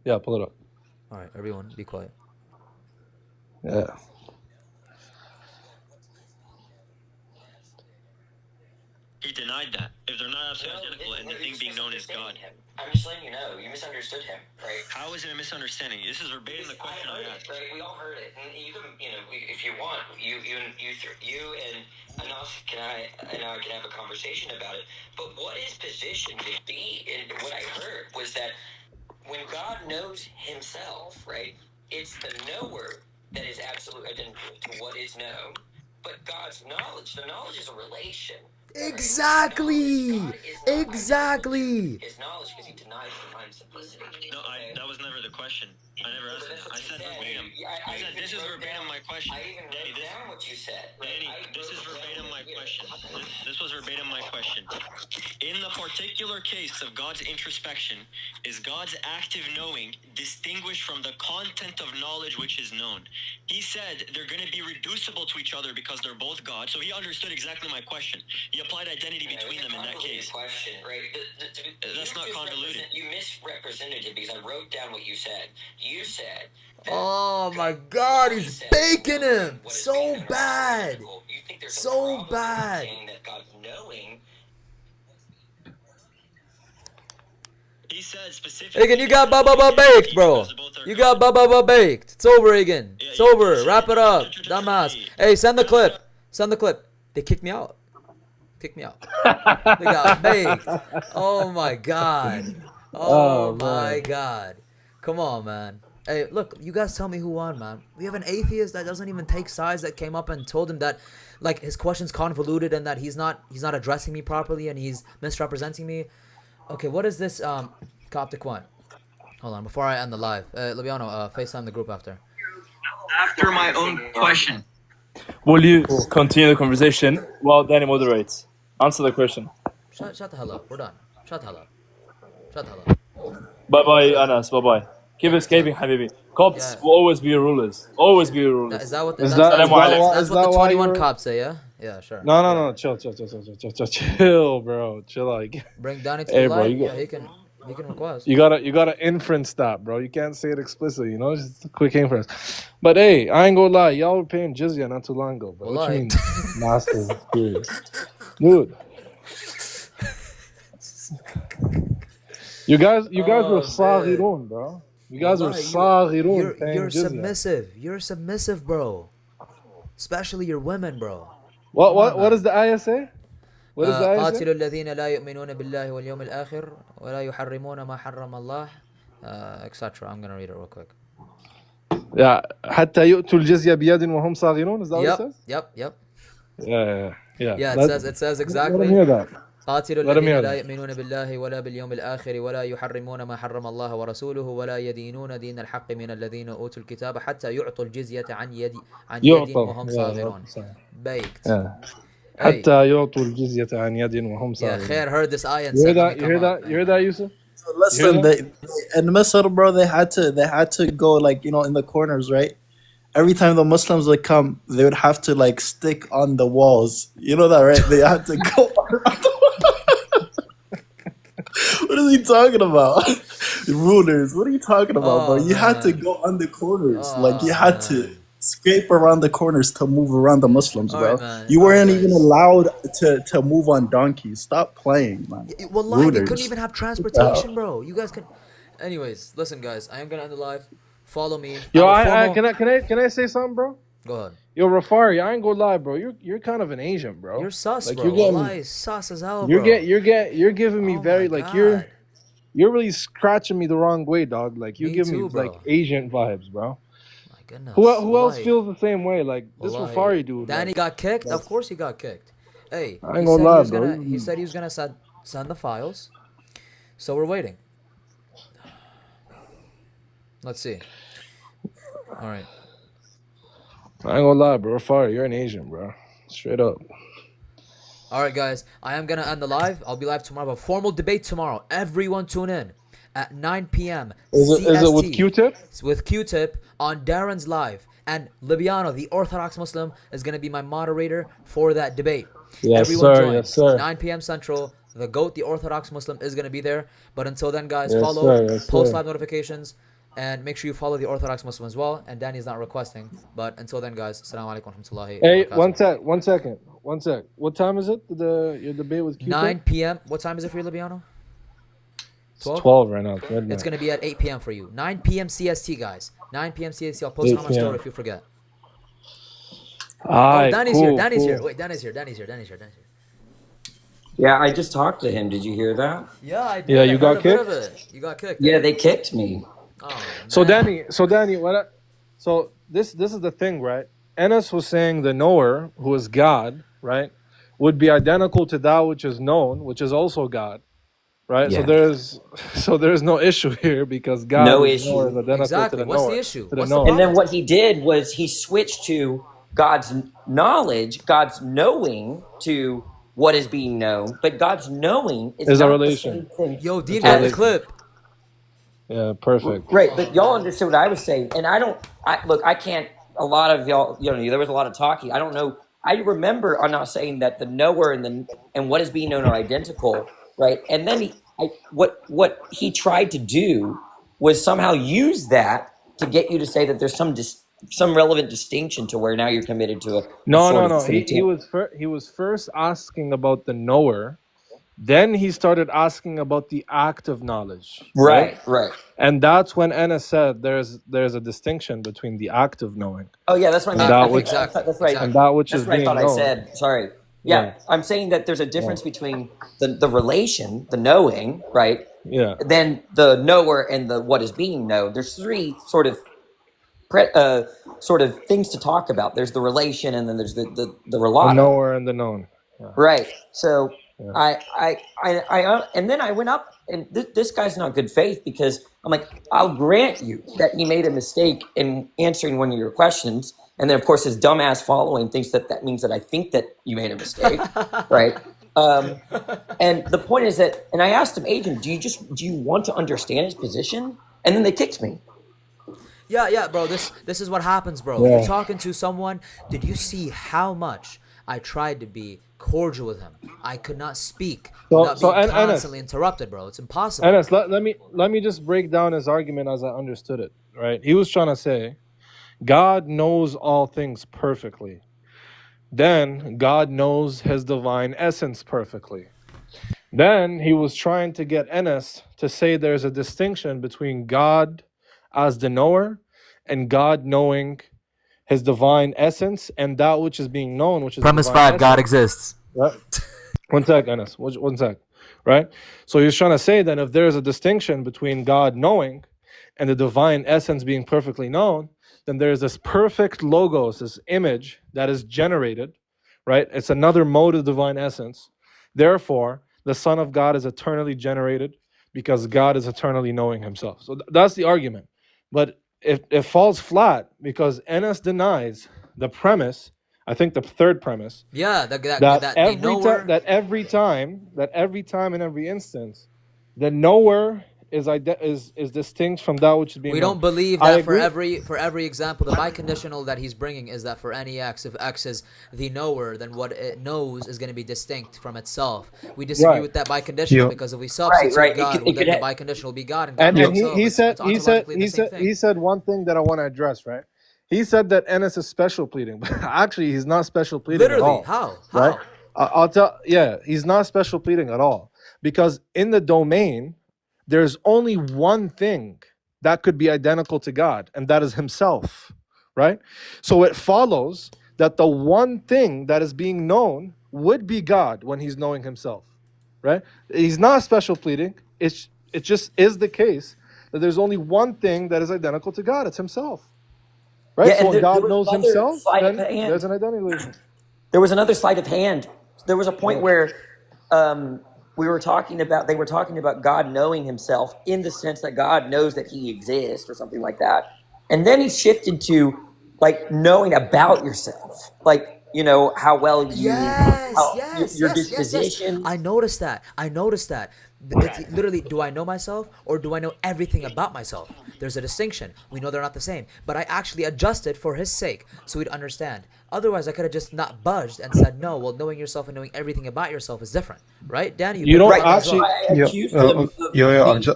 I: Yeah, pull it up.
N: All right, everyone, be quiet.
I: Yeah.
K: He denied that. If they're not absolutely identical and the thing being known as God. I'm just letting you know, you misunderstood him, right? How is it a misunderstanding? This is verbatim the question I asked. Right? We all heard it. And you can, if you want, you and Anas can have a conversation about it. But what his position would be, and what I heard was that when God knows himself, right, it's the knower that is absolute identical to what is known. But God's knowledge, the knowledge is a relation.
N: Exactly.
K: His knowledge, because he denies divine simplicity. No, that was never the question. I never asked that. I said verbatim. I said this is verbatim my question. I even wrote down what you said. Danny, this is verbatim my question. This was verbatim my question. In the particular case of God's introspection, is God's active knowing distinguished from the content of knowledge which is known? He said they're going to be reducible to each other because they're both God. So he understood exactly my question. He applied identity between them in that case. Question, right? That's not convoluted. You misrepresented it because I wrote down what you said. You said.
N: Oh my God, he's baking him so bad. So bad.
K: That God's knowing. He said specifically.
N: Agen, you got baked, bro. You got baked. It's over, Agen. It's over. Wrap it up. Dumbass. Hey, send the clip. Send the clip. They kicked me out. Kicked me out. They got baked. Oh my God. Oh my God. Come on, man. Hey, look, you guys tell me who won, man. We have an atheist that doesn't even take sides, that came up and told him that, like, his question's convoluted and that he's not addressing me properly and he's misrepresenting me. Okay, what is this Coptic one? Hold on, before I end the live, Libiano, FaceTime the group after.
K: After my own question.
G: Will you continue the conversation while Danny moderates? Answer the question.
N: Shut the hell up. We're done. Shut the hell up. Shut the hell up.
G: Bye bye, Anas. Bye bye. Keep escaping, Habibi. Cops will always be your rulers. Always be your rulers.
N: Is that what the,
D: Is
N: that's,
D: that
N: that's what the
D: why
N: 21
D: you're-
N: cops say, yeah? Yeah, sure.
Q: No. Chill, bro. Chill, like.
N: Bring Donnie to
Q: Hey,
N: the
Q: bro,
N: light.
Q: you
N: Yeah,
Q: got.
N: he can request.
Q: You gotta inference that, bro. You can't say it explicitly, you know. Just a quick inference. But hey, I ain't gonna lie, y'all were paying jizya not too long ago, bro.
N: Well,
Q: What you
N: I-
Q: mean, master? Period. Dude, you guys were saghirun, bro. You guys were saghirun paying
N: You're
Q: jizya.
N: submissive. You're submissive, bro. Especially your women, bro.
Q: What does the ayah say? What does the ayah say?
N: قاتلوا الذين لا يؤمنون بالله واليوم الآخر ولا يحرمون ما حرم الله etc. I'm gonna read it real quick.
Q: Yeah, حتى يؤتوا الجزية بيد وهم صاغرون. Is that what it says?
N: Yep.
Q: Yeah.
N: Yeah, it says exactly.
Q: Let him hear that.
N: قاتلوا
Q: Let him
N: الذين
Q: hear
N: لا
Q: that.
N: يؤمنون بالله ولا باليوم الآخر ولا يحرمون ما حرم الله ورسوله ولا يدينون دين الحق من الذين أوتوا الكتاب حتى يعطوا الجزية عن يد وهم صاغرون. Baked.
Q: Yeah.
N: Hey.
Q: حتى يعطوا الجزية عن يد وهم
N: Yeah,
Q: صاغرون.
N: Khair heard this ayah and
Q: You hear
N: said,
Q: that? You hear that, Yusuf?
O: So listen, in Misr, bro, they had to go like, you know, in the corners, right? Every time the Muslims would come, they would have to like stick on the walls. You know that, right? They had to go around the walls. What is he talking about? Rulers, what are you talking about, bro? You had to go on the corners. Like you had to scrape around the corners to move around the Muslims, bro. You weren't even allowed to move on donkeys. Stop playing, man.
N: Wallahi, they couldn't
O: Rulers.
N: even have transportation, bro. You guys can. Anyways, listen, guys. I am gonna end the live. Follow me.
Q: Yo, can I say something, bro?
N: Go ahead.
Q: Yo, Rafari, I ain't gonna lie, bro. You're kind of an Asian, bro.
N: You're sus,
Q: like,
N: bro.
Q: You're getting,
N: Wallahi, sus as hell, bro.
Q: You're giving me very like
N: God.
Q: you're really scratching me the wrong way, dog. Like you
N: Me
Q: give
N: too,
Q: me
N: bro.
Q: like Asian vibes, bro.
N: My goodness.
Q: Who else
N: Wallahi.
Q: feels the same way? Like this
N: Wallahi.
Q: Rafari dude.
N: Danny
Q: like,
N: got kicked. Of course he got kicked. Hey,
Q: I ain't gonna lie, bro.
N: He said he was gonna send the files. So we're waiting. Let's see. All right.
Q: I ain't gonna lie, bro. Rafari, you're an Asian, bro. Straight up.
N: All right, guys. I am gonna end the live. I'll be live tomorrow. But formal debate tomorrow. Everyone tune in at 9 p.m.
Q: Is
N: CST.
Q: it with Q-Tip?
N: It's with Q-Tip on Darren's live. And Libiano, the Orthodox Muslim, is gonna be my moderator for that debate.
Q: Yes,
N: Everyone
Q: sir.
N: join.
Q: Yes, sir.
N: 9 p.m. Central. The GOAT, the Orthodox Muslim, is gonna be there. But until then, guys,
Q: Yes,
N: follow,
Q: sir. Yes,
N: post
Q: sir.
N: live notifications. And make sure you follow the Orthodox Muslim as well. And Danny's not requesting. But until then, guys, assalamu alaikum wa rahmatullahi
Q: Hey,
N: wa barakatuh.
Q: one sec. What time is it? Your debate with Q-Tip?
N: 9 p.m. What time is it for you, Libiano?
Q: 12 right now. It's midnight.
N: It's going to be at 8 p.m. for you. 9 p.m. CST, guys. 9 p.m. CST. I'll post it on my
Q: 8 p.m.
N: story if you forget.
Q: Alright,
N: Danny's
Q: cool,
N: here. Danny's
Q: cool.
N: here. Wait, Danny's here.
R: Yeah, I just talked to him. Did you hear that?
N: Yeah, I did.
Q: Yeah,
N: I
Q: you
N: heard
Q: got
N: a bit of
Q: kicked?
N: it. You got kicked.
R: Yeah, they kicked me.
N: Oh,
Q: So
N: man.
Q: Danny, so this is the thing, right? Enes was saying the knower, who is God, right, would be identical to that which is known, which is also God, right?
R: Yeah.
Q: So there's no issue here because God
R: No
Q: is
R: issue.
Q: knower is identical
N: Exactly.
Q: to the
N: What's
Q: knower.
N: the issue?
Q: To the
N: What's the
Q: knower.
R: And then what he did was he switched to God's knowledge, God's knowing to what is being known, but God's knowing is
Q: Is a
R: not
Q: relation.
R: the same thing.
N: Yo, Dean
Q: It's a
N: got the
Q: relation.
N: clip.
Q: Yeah, perfect.
R: Right, but y'all understood what I was saying, and I can't. A lot of y'all, there was a lot of talking. I don't know. I remember I'm not saying that the knower and what is being known are identical, right? And then what he tried to do was somehow use that to get you to say that there's some relevant distinction to where now you're committed to a
Q: No.
R: sort of
Q: He was first asking about the knower, then he started asking about the act of knowledge.
R: right.
Q: And that's when Enes said there's a distinction between the act of knowing
R: Oh yeah, that's what I meant.
Q: that
R: I think
Q: which
R: that's right.
Q: and that which
R: That's
Q: is
R: what I
Q: being
R: thought I
Q: known.
R: said. Sorry. Yeah,
Q: Yeah.
R: I'm saying that there's a difference between the relation, the knowing, right?
Q: Yeah.
R: Then the knower and the what is being known. There's three sort of things to talk about. There's the relation, and then there's the
Q: The
R: relata.
Q: knower and the known. Yeah.
R: Right. So
Q: Yeah.
R: I and then I went up and this guy's not good faith, because I'm like, I'll grant you that he made a mistake in answering one of your questions, and then of course his dumbass following thinks that means that I think that you made a mistake, right? And the point is that, and I asked him, Agent, do you want to understand his position? And then they kicked me.
N: Yeah, bro. This is what happens, bro.
Q: Yeah.
N: You're talking to someone. Did you see how much I tried to be cordial with him? I could not speak without being constantly interrupted, bro. It's impossible.
Q: Enes, let me just break down his argument as I understood it. Right? He was trying to say, God knows all things perfectly. Then God knows His divine essence perfectly. Then he was trying to get Enes to say there's a distinction between God as the knower and God knowing His divine essence and that which is being known, which is
N: Premise
Q: the divine
N: 5, God
Q: essence.
N: exists.
Q: Right? One sec, Enes. One sec. Right? So he's trying to say that if there's a distinction between God knowing and the divine essence being perfectly known, then there's this perfect logos, this image that is generated, right? It's another mode of divine essence. Therefore, the Son of God is eternally generated because God is eternally knowing Himself. So that's the argument. But it falls flat because Enes denies the premise, I think the third premise,
N: Yeah,
Q: that every time in every instance, the knower is distinct from that which is being
N: We
Q: known.
N: don't believe that for every example, the biconditional that he's bringing is that for any x, if x is the knower, then what it knows is going to be distinct from itself. We disagree with that biconditional because if we substitute God, then the biconditional will be God, and God
Q: And
N: himself
Q: he
N: is
Q: said
N: ontologically the same thing.
Q: he said one thing that I want to address, right? He said that Enes is special pleading, but actually he's not special pleading at all.
N: How?
Q: Right? I'll tell. Yeah, he's not special pleading at all because in the domain, there's only one thing that could be identical to God, and that is Himself. Right? So it follows that the one thing that is being known would be God when He's knowing Himself. Right? He's not special pleading. It just is the case that there's only one thing that is identical to God. It's Himself. Right?
R: Yeah,
Q: so
R: and
Q: when God
R: there was
Q: knows
R: another
Q: Himself,
R: sleight of
Q: then
R: hand.
Q: there's an identity.
R: There was another sleight of hand. There was a point where they were talking about God knowing Himself in the sense that God knows that He exists or something like that. And then he shifted to like knowing about yourself, like, you know, how well you, your disposition.
N: Yes. I noticed that. It's literally, do I know myself or do I know everything about myself? There's a distinction. We know they're not the same. But I actually adjusted for his sake so he'd understand. Otherwise, I could have just not budged and said, no, well, knowing yourself and knowing everything about yourself is different. Right, Danny?
Q: You don't actually...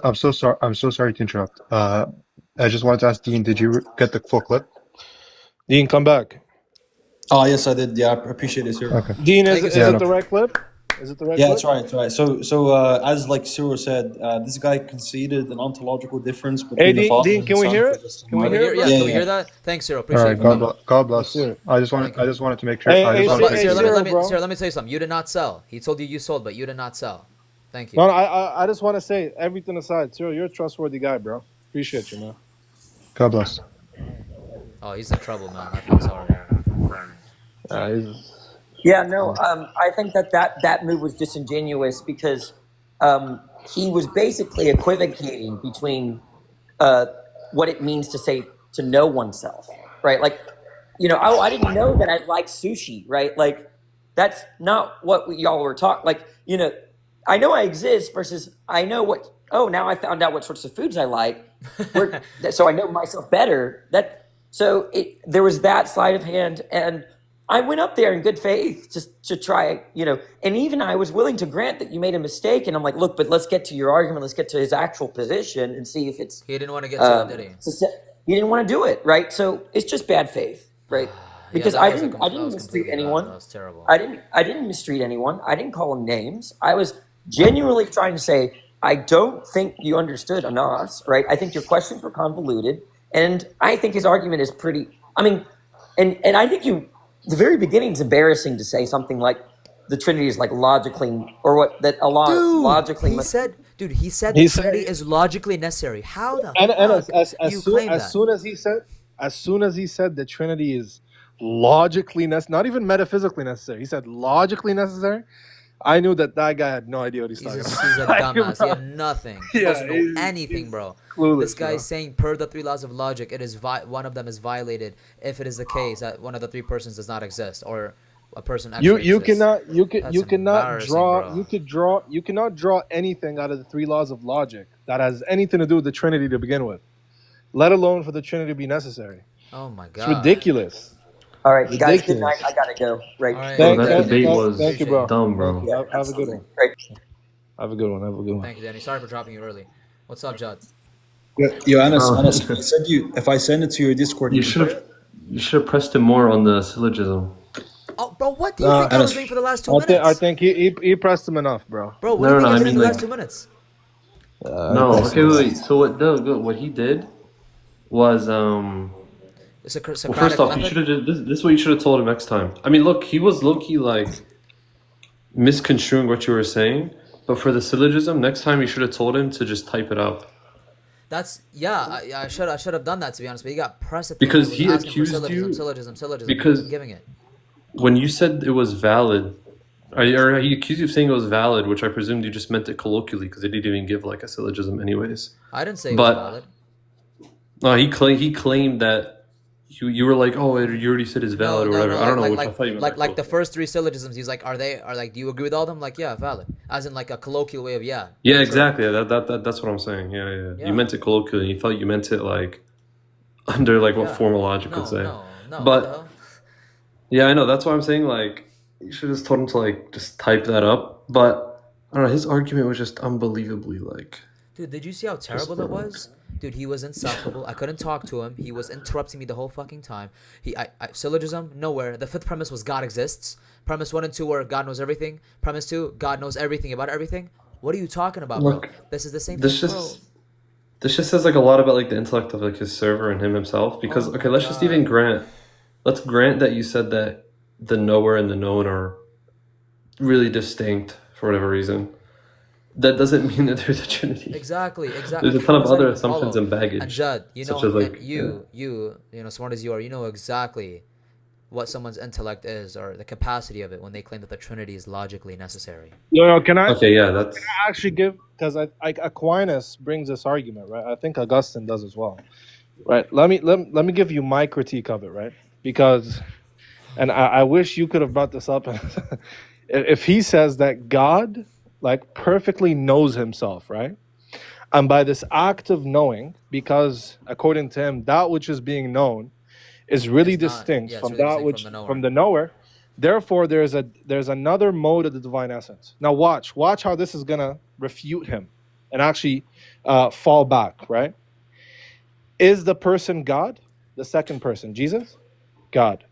H: I'm so sorry. I'm so sorry to interrupt. I just wanted to ask Dean, did you get the full clip?
Q: Dean, come back.
D: Oh, yes, I did. Yeah, I appreciate it, sir.
H: Okay.
Q: Dean, is it the right clip? Is it the right clip?
D: That's right. That's right. So as like Cyril said, this guy conceded an ontological difference between the Father and the Son.
Q: Can we hear it?
N: Can we hear that? Thanks, Cyril. Appreciate
H: it. God bless. I just wanted to make sure.
N: Cyril, let me tell you something. You did not sell. He told you sold, but you did not sell. Thank you.
Q: No, I just want to say, everything aside, Cyril, you're a trustworthy guy, bro. Appreciate you, man.
H: God bless.
N: Oh, he's in trouble, man. I feel sorry.
R: Yeah, no, I think that move was disingenuous because he was basically equivocating between what it means to say to know oneself, right? Like, you know, I didn't know that I like sushi, right? Like, that's not what y'all were talking. Like, you know, I know I exist versus I know what. Oh, now I found out what sorts of foods I like, so I know myself better. There was that sleight of hand, and I went up there in good faith just to try, you know, and even I was willing to grant that you made a mistake. And I'm like, look, but let's get to your argument. Let's get to his actual position and see if it's.
N: He didn't want to get to it, did he?
R: He didn't want to do it, right? So it's just bad faith, right? Because I didn't mistreat anyone.
N: That was terrible.
R: I didn't mistreat anyone. I didn't call them names. I was genuinely trying to say, I don't think you understood Anas, right? I think your questions were convoluted, and I think his argument is pretty. I mean, and I think the very beginning is embarrassing to say something like the Trinity is like logically, or what that Allah logically.
N: He said the Trinity is logically necessary. How the fuck you claim that?
Q: As soon as he said the Trinity is logically necessary, not even metaphysically necessary, he said logically necessary. I knew that guy had no idea what he's talking about.
N: He's a dumbass. He had nothing. He doesn't know anything, bro.
Q: Clueless,
N: This guy
Q: bro.
N: is saying per the three laws of logic, it is one of them is violated if it is the case that one of the three persons does not exist or a person actually
Q: You
N: exists.
Q: cannot draw anything out of the three laws of logic that has anything to do with the Trinity to begin with, let alone for the Trinity to be necessary.
N: Oh my
Q: It's
N: god.
Q: ridiculous.
R: All right, you guys. Good night. I gotta go. Right.
Q: Thank you, bro.
S: dumb, bro.
R: Yeah,
Q: Have a good one.
R: Great.
Q: Have a good one.
N: Thank you, Danny. Sorry for dropping you early. What's up, Judd?
D: Yo, Anas, if I send it to your Discord,
S: You should have pressed him more on the syllogism.
N: Oh, bro, what do you think I was doing for the last 2 minutes?
Q: I think he pressed him enough, bro.
N: Bro, what do you think I did in the last 2 minutes?
S: No, okay, wait. So what he did was
N: It's a
S: well,
N: Socratic
S: first off, you
N: method?
S: should have this is what you should have told him next time. I mean, look, he was low-key like misconstruing what you were saying, but for the syllogism, next time you should have told him to just type it out.
N: That's I should have done that, to be honest. But he got pressed at
S: Because
N: the
S: he
N: end. Asking for
S: accused you-
N: syllogism.
S: because-
N: I'm giving it.
S: When you said it was valid, or he accused you of saying it was valid, which I presumed you just meant it colloquially because they didn't even give like a syllogism anyways.
N: I didn't say it was valid.
S: No, he claimed that you were like, oh, you already said it's valid or whatever. I don't know, which I thought you meant
N: like the first three syllogisms. He's like, are like, do you agree with all of them? Like, yeah, valid. As in like a colloquial way of yeah.
S: Yeah,
N: sure.
S: exactly. That's what I'm saying. Yeah. You meant it colloquially. You thought you meant it like under like what formal logic would say.
N: No.
S: But yeah, I know. That's why I'm saying like you should have just told him to like just type that up. But I don't know. His argument was just unbelievably like.
N: Dude, did you see how terrible it was? Dude, he was insufferable. I couldn't talk to him. He was interrupting me the whole fucking time. Syllogism, nowhere. The fifth premise was God exists. Premise 1 and 2 were God knows everything. Premise 2, God knows everything about everything. What are you talking about, bro? This is the same thing, bro.
S: This just says like a lot about like the intellect of like his server and him himself. Because let's just even grant that you said that the knower and the known are really distinct for whatever reason. That doesn't mean that there's a trinity.
N: Exactly.
S: There's a ton of other assumptions and baggage.
N: And Judd,
S: such as, like,
N: you know, smart as you are, you know exactly what someone's intellect is or the capacity of it when they claim that the Trinity is logically necessary.
Q: Can I?
S: Okay, yeah, that's.
Q: Can I actually give because Aquinas brings this argument, right? I think Augustine does as well, right? Let me give you my critique of it, right? Because, and I wish you could have brought this up. If he says that God like perfectly knows himself, right? And by this act of knowing, because according to him, that which is being known is really distinct from that which from the knower. Therefore, there's another mode of the divine essence. Now watch how this is gonna refute him and actually fall back, right? Is the person God? The second person, Jesus? God.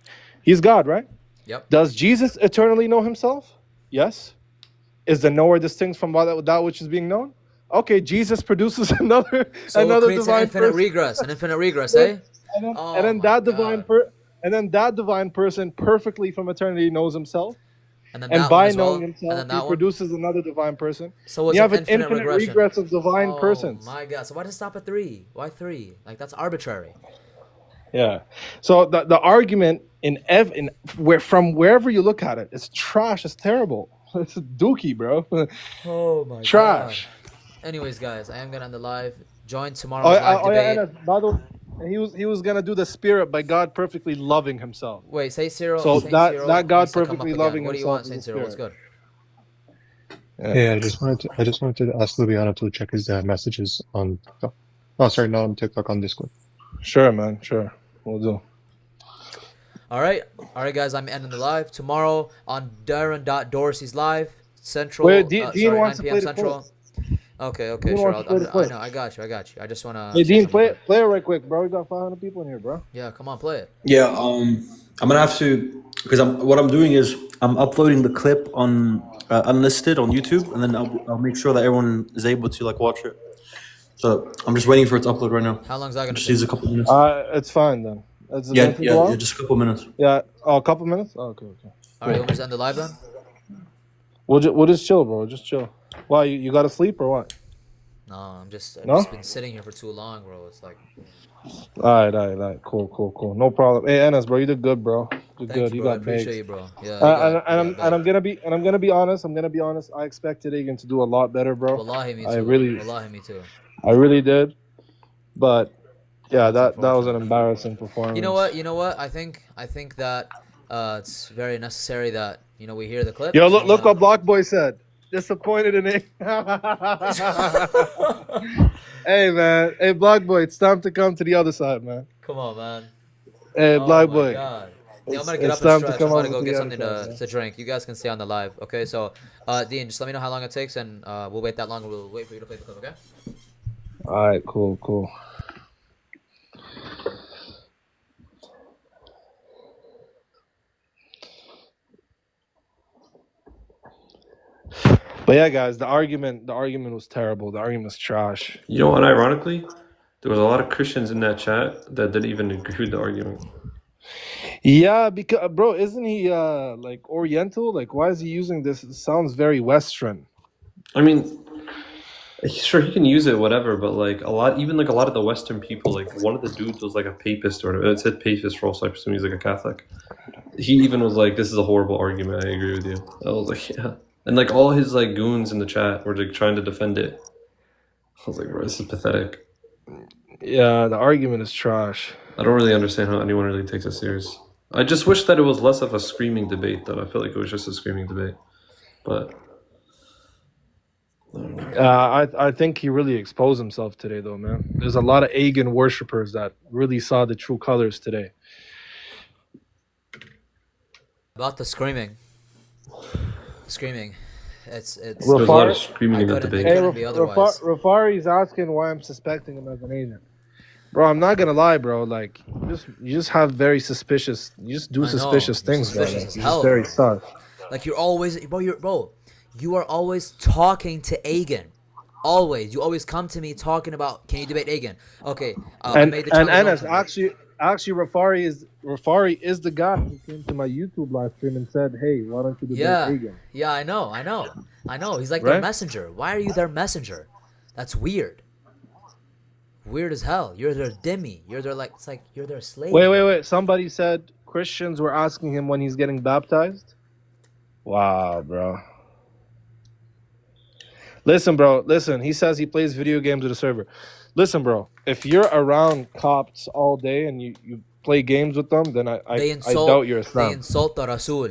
Q: He's God, right?
N: Yep.
Q: Does Jesus eternally know himself? Yes. Is the knower distinct from that which is being known? Okay, Jesus produces another divine
N: an infinite regress, eh?
Q: And then that divine person perfectly from eternity knows himself. And by knowing himself, he produces another divine person.
N: So
Q: you have an infinite regress of divine persons.
N: Oh my god! So why does it stop at 3? Why 3? Like that's arbitrary.
Q: Yeah. So the argument from wherever you look at it, it's trash. It's terrible. It's dookie, bro.
N: Oh my
Q: trash.
N: God. Anyways, guys, I am gonna end the live. Join tomorrow's live debate.
Q: Yeah, by the way, he was gonna do the spirit by God perfectly loving himself.
N: Wait, say Cyril.
Q: So
N: Saint Cyril
Q: that God
N: needs to come
Q: perfectly
N: up
Q: loving
N: again. What do you
Q: himself.
N: want, Saint Cyril? What's good?
H: Yeah, I just wanted to ask Lubiano to check his messages on TikTok. Oh, sorry, not on TikTok, on Discord.
Q: Sure, man. Sure, we'll do.
N: All right, guys. I'm ending the live tomorrow on Darren.Dorsey's live Central.
Q: Wait, Dean wants
N: 9
Q: to
N: p.m.
Q: play the
N: Central. Okay,
Q: Dean
N: sure.
Q: wants to play the clip.
N: I know, I got you. I just wanna.
Q: Hey, Dean, play it right quick, bro. We got 500 people in here, bro.
N: Yeah, come on, play it.
D: Yeah, I'm gonna have to because what I'm doing is I'm uploading the clip on unlisted on YouTube, and then I'll make sure that everyone is able to like watch it. So I'm just waiting for it to upload right now.
N: How long is that gonna
D: just
N: take?
D: needs a couple minutes.
Q: It's fine then.
D: Yeah, just a couple minutes.
Q: Yeah, a couple minutes. Oh, okay.
N: All right, you want me to end the live then?
Q: We'll just chill, bro. Just chill. Why you gotta sleep or what?
N: No, I've
Q: No?
N: just been sitting here for too long, bro. It's like.
Q: All right. Cool. No problem. Hey, Enes, bro, you did good, bro. You're
B: Thank
Q: good.
B: you,
Q: You
B: bro. I
Q: got
B: appreciate
Q: baked.
B: you, bro. Yeah, you got
Q: And I'm
B: baked.
Q: gonna be honest. I'm gonna be honest. I expected Agen to do a lot better, bro.
B: Wallahi, me
Q: I
B: too.
Q: really,
B: Wallahi, me too.
Q: I really did. But yeah,
B: That's
Q: that was an
B: unfortunate.
Q: embarrassing
B: You
Q: performance.
B: know what? You know what? I think that it's very necessary that we hear the clip.
Q: Yo,
B: So
Q: look
B: I'm
Q: what
B: gonna.
Q: Block Boy said. Disappointed in it. Hey man, hey Block Boy, it's time to come to the other side, man.
B: Come on, man.
Q: Hey
B: Oh
Q: Block
B: my
Q: Boy,
B: god. Yeah, I'm gonna get
Q: it's
B: up and
Q: time to
B: stretch.
Q: come
B: I'm gonna
Q: over
B: go
Q: to
B: get
Q: the other
B: something
Q: side, man.
B: to drink. You guys can stay on the live. Okay, so Dean, just let me know how long it takes, and we'll wait that long. We'll wait for you to play the clip. Okay.
Q: All right, cool. But yeah, guys, the argument was terrible. The argument was trash.
S: You know what? Ironically, there was a lot of Christians in that chat that didn't even agree with the argument.
Q: Yeah, because bro, isn't he like Oriental? Like, why is he using this? It sounds very Western.
S: I mean, sure, he can use it, whatever, but like a lot of the Western people, like one of the dudes was like a papist or whatever. It said papist for all, so I presume he's like a Catholic. He even was like, "This is a horrible argument. I agree with you." I was like, "Yeah," and like all his like goons in the chat were like trying to defend it. I was like, "Bro, this is pathetic."
Q: Yeah, the argument is trash.
S: I don't really understand how anyone really takes it serious. I just wish that it was less of a screaming debate, though. I feel like it was just a screaming debate, but.
Q: I think he really exposed himself today, though, man. There's a lot of Agen worshippers that really saw the true colors today.
B: About the screaming. It's.
S: There's a lot of screaming in that debate.
B: It couldn't be otherwise.
Q: Rafari's asking why I'm suspecting him as an agent. Bro, I'm not gonna lie, bro. Like, you just have very suspicious. You just do suspicious things, bro. You're just very sus.
B: Like you're always, bro. You are always talking to Agen. Always. You always come to me talking about, can you debate Agen? Okay. I made the challenge.
Q: And Enes, actually, Rafari is the guy who came to my YouTube live stream and said, "Hey, why don't you debate Agen?"
B: Yeah, I know. He's like
Q: Right?
B: their messenger. Why are you their messenger? That's weird. Weird as hell. You're their dhimmi. You're their you're their slave.
Q: Wait. Somebody said Christians were asking him when he's getting baptized. Wow, bro. Listen, bro. Listen, he says he plays video games with a server. Listen, bro. If you're around Copts all day and you play games with them, then I doubt your Islam.
B: They insult the Rasul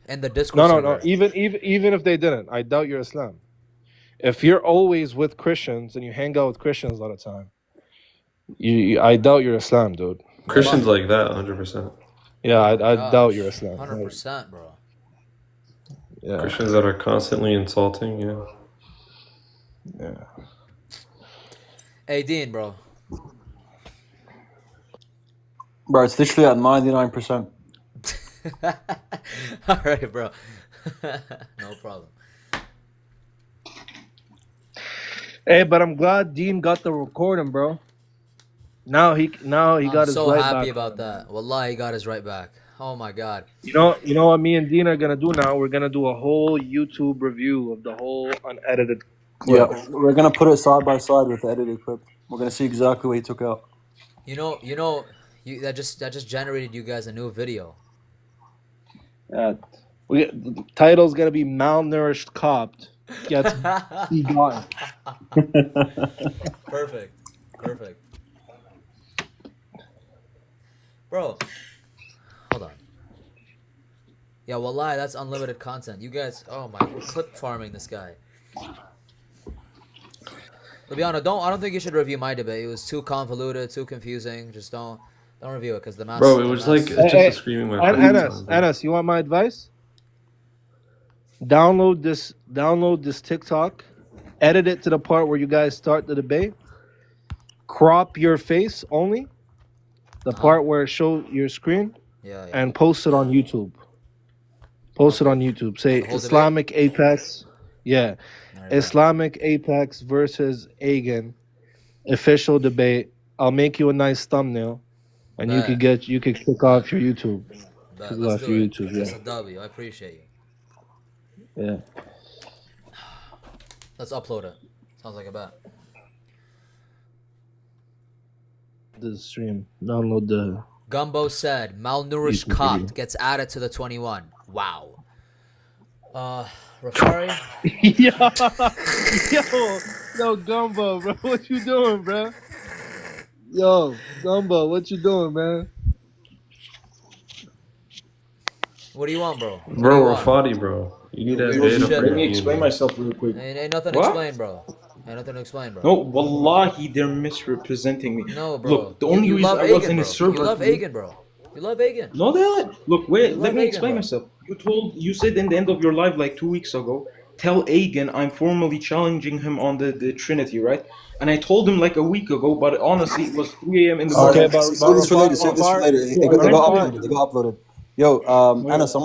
B: and the Discord
Q: No.
B: server.
Q: Even if they didn't, I doubt your Islam. If you're always with Christians and you hang out with Christians all the time, I doubt your Islam, dude.
S: Christians like that, 100%.
Q: Yeah, I doubt your Islam.
B: 100%, bro.
Q: Yeah.
S: Christians that are constantly insulting, yeah.
Q: Yeah.
B: Hey, Dean, bro.
D: Bro, it's literally at 99%.
B: All right, bro. No problem.
Q: Hey, but I'm glad Dean got the recording, bro. Now he got his
B: so
Q: right
B: happy
Q: back.
B: about that. Wallahi, he got his right back. Oh my god.
Q: You know what me and Dean are gonna do now? We're gonna do a whole YouTube review of the whole unedited clip.
D: Yeah, we're gonna put it side by side with the edited clip. We're gonna see exactly what he took out.
B: That just generated you guys a new video.
Q: The title's gonna be "Malnourished Copt Gets Begotten."
B: Perfect. Bro, hold on. Yeah, wallahi, that's unlimited content. You guys, oh my, we're clip farming this guy. Libiano, I don't think you should review my debate. It was too convoluted, too confusing. Just don't review it because the mass.
S: Bro, it was like it's just a screaming my
Q: Anas, you want my advice? Download this TikTok, edit it to the part where you guys start the debate. Crop your face only, the part where it shows your screen, and post it on YouTube. Say Islamic Apex, Islamic Apex versus Agen, official debate. I'll make you a nice thumbnail, and you could kick off your YouTube.
B: Let's do it. That's a W. I appreciate you.
Q: Yeah.
B: Let's upload it. Sounds like a bet.
Q: The stream. Download the
N: Gumbo said, malnourished Copt gets added to the 21. Wow. Rafari?
Q: yo, Gumbo, bro, what you doing, bro? Yo, Gumbo, what you doing, man?
N: What do you want, bro? What do
S: Bro,
N: you
S: we're
N: want?
S: Fadi, bro. You need
N: Yo,
S: to
N: weird
S: beta
N: shit,
S: for
F: Let
S: your
F: me
N: bro.
F: explain
S: game.
F: myself real quick.
N: Ain't nothing to
F: What?
N: explain, bro. Ain't nothing to explain, bro.
F: No, wallahi, they're misrepresenting me.
N: No, bro.
F: Look, the only
N: You
F: reason
N: love
F: I was
N: Agen,
F: in
N: bro.
F: his
N: You
F: server
N: love
F: today.
N: Agen, bro. You love Agen.
F: No, that. Look, wait.
N: You
F: Let
N: love
F: me
N: Agen,
F: explain
N: bro.
F: myself. You said in the end of your live like 2 weeks ago, tell Agen I'm formally challenging him on the Trinity, right? And I told him like a week ago, but honestly, it was 3 a.m. in the
D: Alright,
F: morning.
D: save this for later. Save this for later.
F: So I
D: It got
F: went to
D: uploaded. It got uploaded. Yo,
F: the.
D: Anas, I'm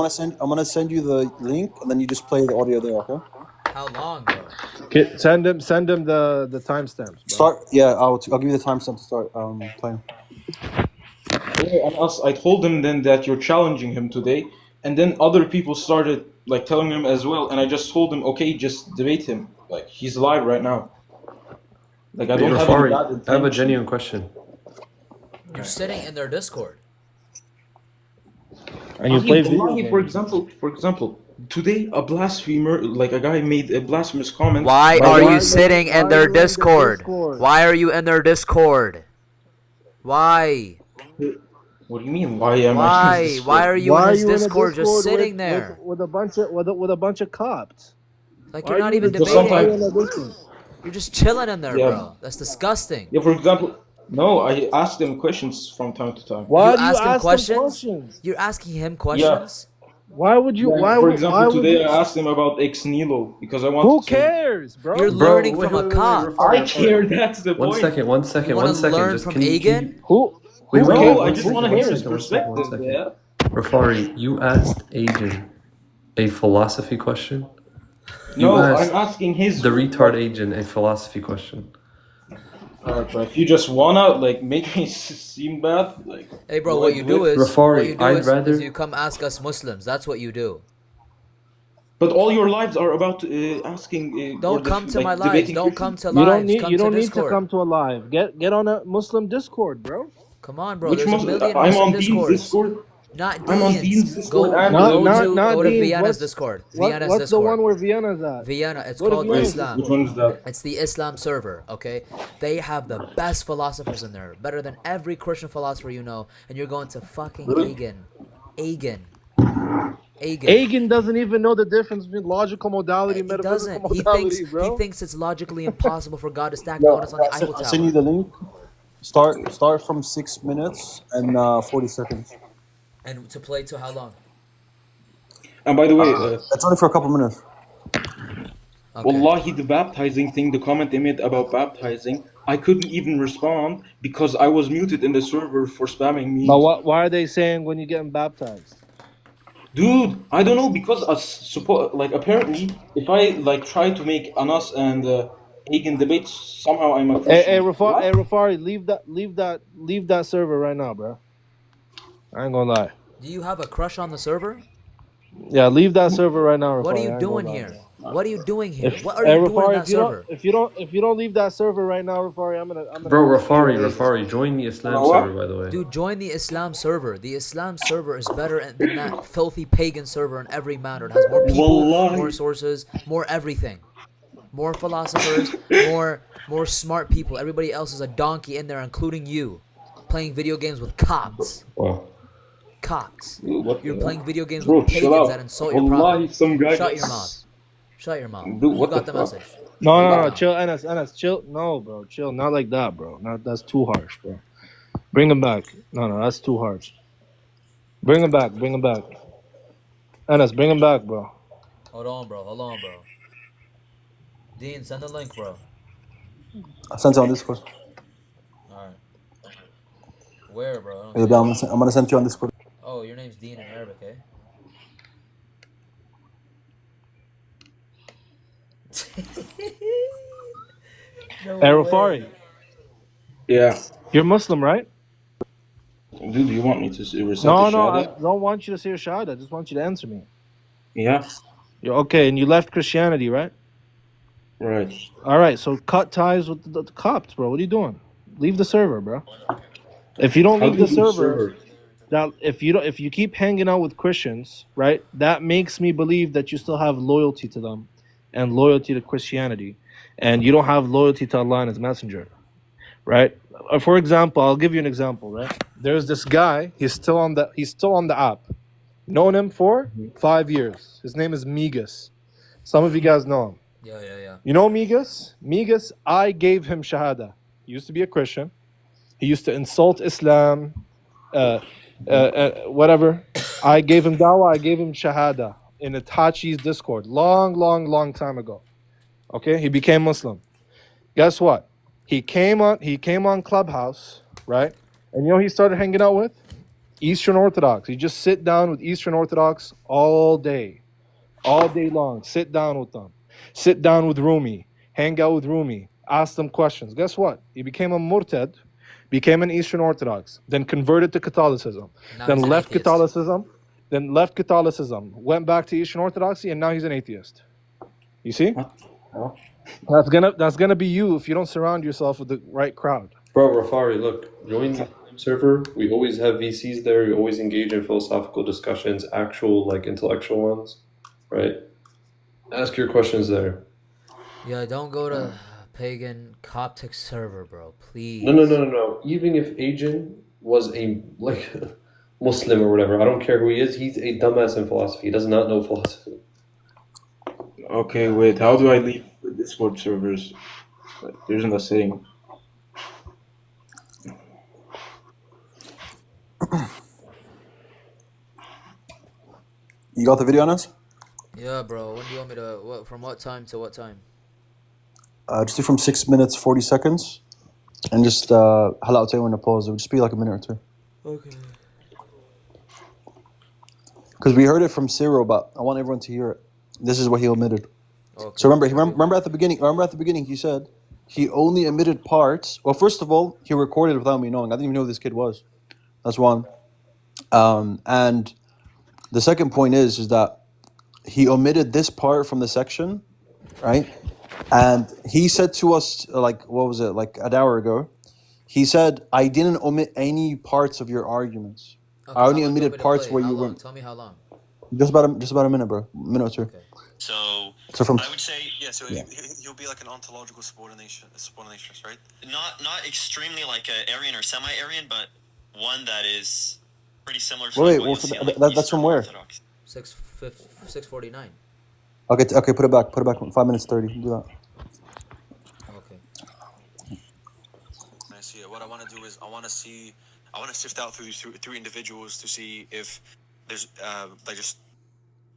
D: gonna send you the link, and then you just play the audio there, okay?
N: How long, bro?
Q: Okay, send him the timestamps, bro.
D: Start. Yeah, I'll give you the timestamp to start playing.
F: Yeah, and I told him then that you're challenging him today, and then other people started like telling him as well, and I just told him, okay, just debate him. Like he's live right now. Like I
S: Wait,
F: don't have any
S: Rafari,
F: bad
S: I have a
F: intention.
S: genuine question.
N: You're sitting in their Discord.
Q: And you play video
F: Wallahi,
Q: games.
F: for example, today a blasphemer, like a guy made a blasphemous comment.
N: Why
F: By
N: are
F: the way,
N: you sitting in their Discord? Why are you in their Discord? Why?
F: What do you mean? Why am I in
N: Why?
F: his Discord?
N: Why are you in
Q: Why are
N: his
Q: you in a
N: Discord just
Q: Discord
N: sitting there?
Q: with a bunch of Copts?
N: Like
Q: Why
N: you're
Q: are
N: not
Q: you
N: even
F: Because
N: debating.
F: sometimes,
N: You're just chilling in there,
F: yeah,
N: bro. That's disgusting.
F: yeah. For example, no, I ask them questions from time to time.
Q: Why
N: You
Q: do you
N: ask him
Q: ask them
N: questions?
Q: questions?
N: You're asking him
F: Yeah.
N: questions?
Q: Why would you?
F: Like,
Q: Why
F: for
Q: would?
F: example,
Q: Why would
F: today
Q: you?
F: I asked him about ex nihilo because I
Q: Who
F: wanted to.
Q: cares, bro?
N: You're
S: Bro,
N: learning
S: wait,
N: from a
S: wait,
N: cop.
S: Rafari,
F: I care. That's the
S: One
F: point.
S: second, one second,
N: You want
S: one
N: to
S: second.
N: learn
S: Just
N: from
S: can you
N: Agen?
Q: Who?
S: wait,
Q: Who
S: wait,
F: No,
S: wait,
Q: cares?
F: I
S: one
F: just
S: second,
F: want to
S: one
F: hear his
S: second, one second, one
F: perspective.
S: second.
F: Yeah.
S: Rafari, you asked Agen a philosophy question. You
F: No,
S: asked
F: I'm asking his.
S: the retard Agen a philosophy question.
F: Alright, but if you just wanna like make me seem bad, like
N: Hey, bro,
F: go
N: what you
F: ahead, do
N: do
F: it.
N: is
S: Rafari, I'd rather.
N: you come ask us Muslims. That's what you do.
F: But all your lives are about asking or
N: Don't come to my
F: like
N: lives.
F: debating
N: Don't come
F: Christians.
N: to
Q: You don't
N: lives.
Q: need.
N: Come
Q: You
N: to
Q: don't need to
N: Discord.
Q: come to a live. Get on a Muslim Discord, bro.
N: Come on, bro.
F: Which
N: There's a
F: Muslim?
N: million
F: I'm
N: Muslim
F: on Dean's
N: Discords.
F: Discord.
N: Not
F: I'm on
N: Dean's.
F: Dean's Discord
N: Go
F: and
N: go to
Q: Dean's.
N: Vienna's Discord. Vienna's
Q: What's the
N: Discord.
Q: one where Vienna's at?
N: Vienna. It's
Q: Go to
N: called
Q: Vienna's
N: Islam.
F: Which one is that?
N: It's the Islam server, okay? They have the best philosophers in there, better than every Christian philosopher you know, and you're going to fucking
F: Really?
N: Agen.
Q: Agen doesn't even know the difference between logical modality and
N: He
Q: metaphysical
N: doesn't.
Q: modality, bro.
N: He thinks it's logically impossible for God to stack
D: Yo,
N: donuts on the Eiffel
D: I'll send you
N: Tower.
D: the link. Start from 6 minutes and 40 seconds.
N: And to play to how long?
F: And by the way,
D: That's only for a couple minutes.
F: Wallahi, the baptizing thing, the comment they made about baptizing, I couldn't even respond because I was muted in the server for spamming
Q: But
F: memes.
Q: why are they saying when you getting baptized?
F: Dude, I don't know because like apparently if I like try to make Anas and Agen debates, somehow I'm a Christian. What?
Q: Rafari, leave that server right now, bro. I ain't gonna lie.
N: Do you have a crush on the server?
Q: Yeah, leave that server right now, Rafari.
N: What are you
Q: I ain't gonna
N: doing
Q: lie,
N: here?
Q: bro.
N: What are you doing here?
Q: If
N: What are you doing
Q: Rafari,
N: in that server?
Q: if you don't leave that server right now, Rafari, I'm gonna.
S: Bro, Rafari, join the Islam server, by the way.
N: Dude, join the Islam server. The Islam server is better than that filthy pagan server in every matter. It has more people,
F: Wallahi.
N: more sources, more everything. More philosophers, more smart people. Everybody else is a donkey in there, including you. Playing video games with Copts.
F: Wow.
N: Copts.
F: What
N: You're
F: the-
N: playing video games
F: Bro,
N: with
F: chill
N: pagans
F: out.
N: that insult your
F: Wallahi,
N: prophet.
F: some guy
N: Shut
F: gets-
N: your mouth. Shut your mouth.
F: Dude,
N: You
F: what
N: got
F: the
N: the
F: fuck?
N: message.
Q: No, chill, Enes, chill. No, bro, chill. Not like that, bro. That's too harsh, bro. Bring him back. No, that's too harsh. Bring him back. Enes, bring him back, bro.
N: Hold on, bro. Dean, send the link, bro.
D: I sent it on Discord.
N: Alright. Where, bro? I don't
D: Yeah,
N: see it.
D: I'm gonna send you on Discord.
N: Oh, your name's Dean in Arabic, eh? No
Q: Rafari,
F: Yeah.
Q: you're Muslim, right?
F: Dude, do you want me to recite
Q: No,
F: the
Q: I
F: Shahada?
Q: don't want you to say your shahada. I just want you to answer me.
F: Yeah.
Q: You're okay, and you left Christianity, right?
F: Right.
Q: All right, so cut ties with the Copts, bro. What are you doing? Leave the server, bro. If you don't
F: How
Q: leave
F: do
Q: the
F: you leave
Q: server,
F: server?
Q: that if you keep hanging out with Christians, right, that makes me believe that you still have loyalty to them and loyalty to Christianity, and you don't have loyalty to Allah and His Messenger, right? For example, I'll give you an example, right? There's this guy. He's still on the app. Known him for 5 years. His name is Migas. Some of you guys know him.
N: Yeah.
Q: You know Migas? Migas, I gave him Shahada. He used to be a Christian. He used to insult Islam, whatever. I gave him dawah, I gave him Shahada in Itachi's Discord. Long time ago. Okay? He became Muslim. Guess what? He came on Clubhouse, right? And you know who he started hanging out with? Eastern Orthodox. You just sit down with Eastern Orthodox all day long. Sit down with them. Sit down with Rumi. Hang out with Rumi. Ask them questions. Guess what? He became a murtad, became an Eastern Orthodox, then converted to Catholicism, then left Catholicism, went back to Eastern Orthodoxy, and now he's an atheist. You see? That's gonna be you if you don't surround yourself with the right crowd.
S: Bro, Rafari, look, join the server. We always have VCs there. We always engage in philosophical discussions, actual, like, intellectual ones, right? Ask your questions there.
N: Yeah, don't go to pagan Coptic server, bro. Please.
S: No. Even if Agen was a, like, Muslim or whatever, I don't care who he is. He's a dumbass in philosophy. He does not know philosophy.
F: Okay, wait. How do I leave the Discord servers? Like, there isn't a saying.
D: You got the video on us?
N: Yeah, bro. When do you want me to? From what time to what time?
D: Just do from 6 minutes 40 seconds, and just halau tayo when to pause. It would just be like a minute or two.
N: Okay.
D: Because we heard it from Cyril, but I want everyone to hear it. This is what he omitted.
N: Okay.
D: So remember at the beginning he said he only omitted parts. Well, first of all, he recorded without me knowing. I didn't even know who this kid was. That's one. And the second point is that he omitted this part from the section, right? And he said to us, like, what was it, like an hour ago? He said, I didn't omit any parts of your arguments.
N: Okay,
D: I only omitted parts where you
N: long?
D: were.
N: Tell me how long.
D: Just about a minute, bro. Minute or two.
N: Okay.
K: So
D: from
K: I would say
D: yeah.
K: he'll be like an ontological subordinationist, right? Not extremely like a Aryan or semi-Aryan, but one that is pretty similar to
D: Wait,
K: what
D: well,
K: you'll see on, like,
D: that's from where?
K: Orthodox.
N: 6:49.
D: Okay, put it back. 5 minutes 30. Do that.
N: Okay.
K: I see it. What I want to do is I want to sift out through these three individuals to see if there's like just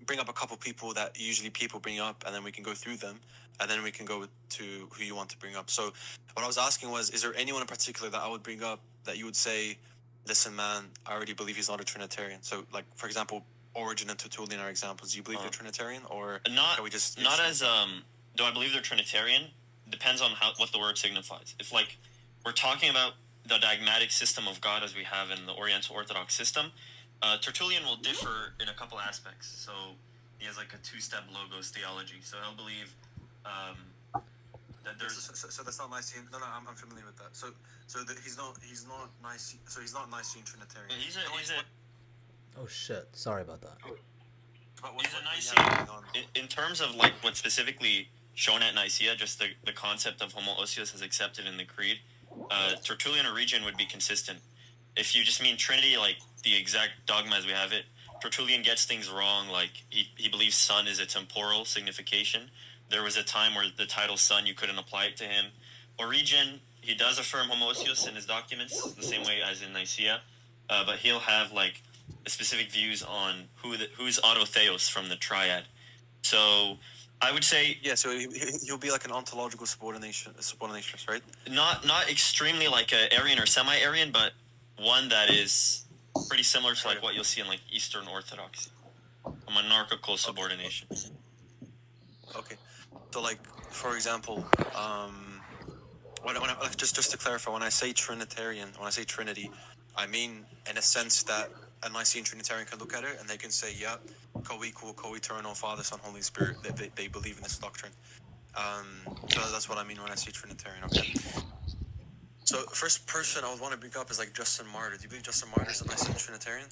K: bring up a couple people that usually people bring up, and then we can go through them, and then we can go to who you want to bring up. So what I was asking was, is there anyone in particular that I would bring up that you would say, listen, man, I already believe he's not a Trinitarian. So, like, for example, Origin and Tertullian are examples. Do you believe they're Trinitarian, or
J: Not
K: can we just
J: not as do I believe they're Trinitarian? Depends on what the word signifies. If, like, we're talking about the dogmatic system of God as we have in the Oriental Orthodox system, Tertullian will differ in a couple aspects. So he has like a two-step logos theology. So he'll believe that there's
K: so that's not Nicene. No, I'm familiar with that. So he's not Nicene. So he's not Nicene Trinitarian.
J: he's a
N: Oh shit! Sorry about that.
J: He's a Nicene. In terms of like what's specifically shown at Nicaea, just the concept of homoousios as accepted in the creed, Tertullian or Agen would be consistent. If you just mean Trinity, like the exact dogma as we have it, Tertullian gets things wrong. Like he believes son is a temporal signification. There was a time where the title son, you couldn't apply it to him. Origen, he does affirm homoousios in his documents, the same way as in Nicaea, but he'll have like specific views on who's autotheos from the triad. So I would say
K: so he'll be like an ontological subordinationist, right?
J: Not extremely like a Aryan or semi-Aryan, but one that is pretty similar to like what you'll see in like Eastern Orthodoxy, a monarchical subordination.
K: Okay, so like for example, when I, just to clarify, when I say Trinitarian, when I say Trinity, I mean in a sense that a Nicene Trinitarian can look at it and they can say, yeah, co-equal, co-eternal, Father, Son, Holy Spirit. They believe in this doctrine. So that's what I mean when I say Trinitarian. Okay.
J: So first person I would want to bring up is like Justin Martyr. Do you believe Justin Martyr is a Nicene Trinitarian?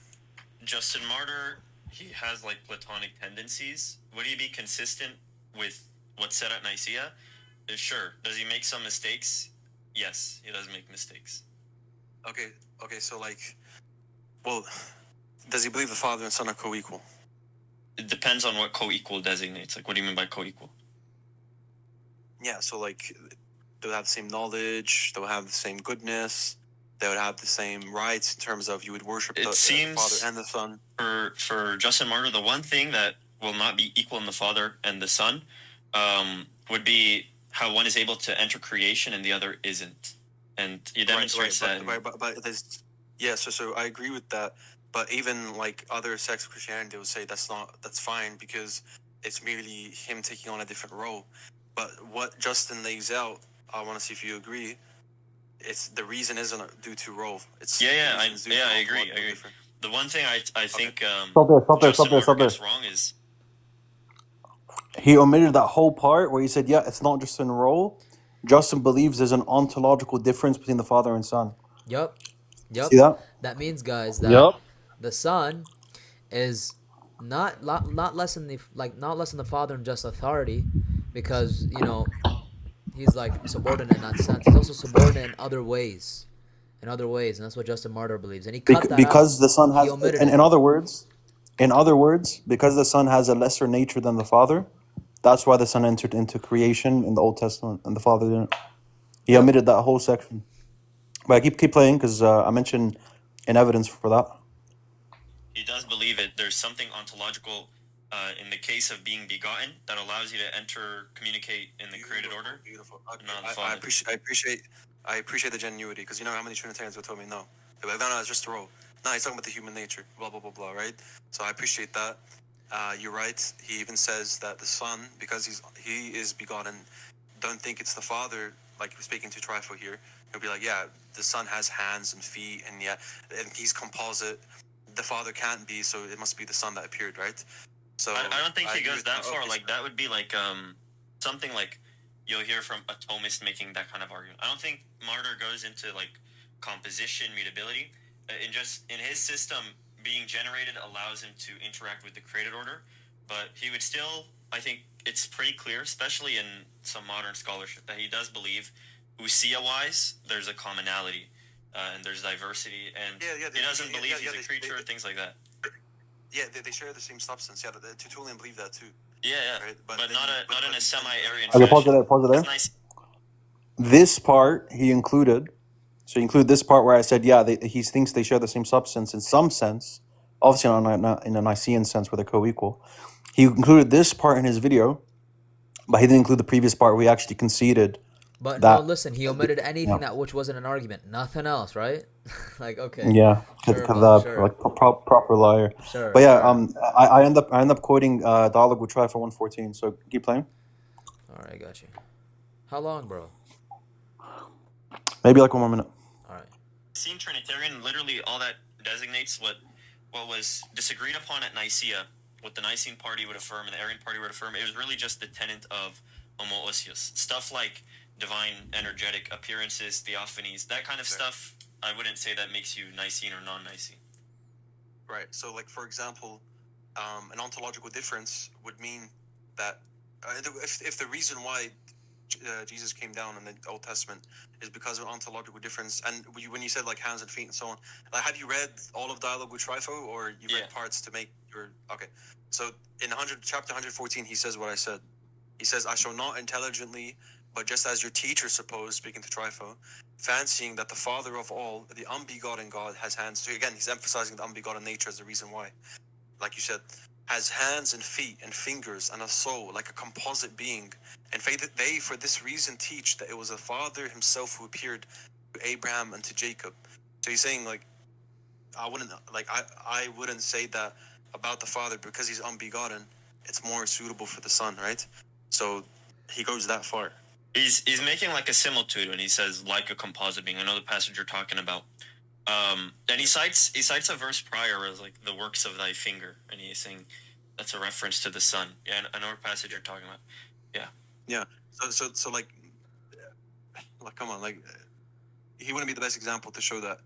J: Justin Martyr, he has like Platonic tendencies. Would he be consistent with what's said at Nicaea? Sure. Does he make some mistakes? Yes, he does make mistakes. Okay, so like, well, does he believe the Father and Son are co-equal? It depends on what co-equal designates. Like, what do you mean by co-equal? Yeah, so like, they would have the same knowledge, they would have the same goodness, they would have the same rights in terms of you would worship the Father and the Son. For Justin Martyr, the one thing that will not be equal in the Father and the Son would be how one is able to enter creation and the other isn't. And he demonstrates that. But there's, yeah, so I agree with that. But even like other sects of Christianity, they would say that's fine because it's merely him taking on a different role. But what Justin lays out, I want to see if you agree. It's the reason isn't due to role. It's I agree. The one thing I think
D: Stop there.
J: gets wrong is
D: He omitted that whole part where he said, yeah, it's not just in role. Justin believes there's an ontological difference between the Father and Son.
N: Yep.
D: See that?
N: That means, guys, that
D: Yep.
N: the Son is not less than the Father in just authority, because he's like subordinate in that sense. He's also subordinate in other ways, and that's what Justin Martyr believes. And he cut that
D: because
N: out.
D: the Son has,
N: He omitted
D: in
N: it.
D: other words, because the Son has a lesser nature than the Father, that's why the Son entered into creation in the Old Testament, and the Father didn't. He omitted that whole section. But I keep playing because I mentioned an evidence for that.
J: He does believe it. There's something ontological in the case of being begotten that allows you to communicate in the created order. Beautiful. I appreciate the genuinity, because you know how many Trinitarians would tell me no. They're like, no, it's just a role. No, he's talking about the human nature. Blah blah blah blah. Right. So I appreciate that. You're right. He even says that the Son, because he is begotten, don't think it's the Father. Like speaking to Trifo here, he'll be like, yeah, the Son has hands and feet, and he's composite. The Father can't be, so it must be the Son that appeared, right? So I don't think he goes that far. Like that would be like something like you'll hear from a Thomist making that kind of argument. I don't think Martyr goes into like composition, mutability. In his system, being generated allows him to interact with the created order, but he would still, I think it's pretty clear, especially in some modern scholarship, that he does believe Usia-wise, there's a commonality, and there's diversity, and he doesn't believe he's a creature, things like that. Yeah, they share the same substance. Yeah, the Tertullian believe that too. Yeah. Right? But not in a semi-Aryan
D: Okay,
J: fashion.
D: pause it there.
J: It's nice.
D: This part he included. So you include this part where I said, yeah, he thinks they share the same substance in some sense. Obviously not in a Nicene sense where they're co-equal. He included this part in his video, but he didn't include the previous part where he actually conceded
N: But
D: that.
N: no, listen, he omitted anything
D: Yeah.
N: that which wasn't an argument. Nothing else, right? Like, okay.
D: Yeah,
N: Sure,
D: because
N: bro,
D: that
N: sure.
D: like proper liar.
N: Sure,
D: But yeah,
N: sure.
D: I end up quoting Dialogue with Try for 114. So keep playing.
N: All right, got you. How long, bro?
D: Maybe like 1 more minute.
N: All right.
J: Seen Trinitarian, literally all that designates what was disagreed upon at Nicaea, what the Nicene party would affirm and the Arian party would affirm. It was really just the tenet of homoousios. Stuff like divine energetic appearances, theophanies, that kind of stuff. I wouldn't say that makes you Nicene or non-Nicene. Right. So, like, for example, an ontological difference would mean that if the reason why Jesus came down in the Old Testament is because of an ontological difference, and when you said like hands and feet and so on, like, have you read all of Dialogue with Trifo, or you read parts to make your okay? So in chapter 114, he says what I said. He says, "I shall not intelligently, but just as your teacher supposed," speaking to Trifo, "fancying that the Father of all, the unbegotten God, has hands." So again, he's emphasizing the unbegotten nature as the reason why. Like you said, has hands and feet and fingers and a soul, like a composite being. And they, for this reason, teach that it was the Father himself who appeared to Abraham and to Jacob. So he's saying, like, I wouldn't say that about the Father because he's unbegotten. It's more suitable for the Son, right? So he goes that far. He's making like a similitude when he says like a composite being. I know the passage you're talking about. And he cites a verse prior as like the works of thy finger, and he's saying that's a reference to the Son. Yeah, I know what passage you're talking about. Yeah. Yeah. So like come on, like
L: he wouldn't be the best example to show that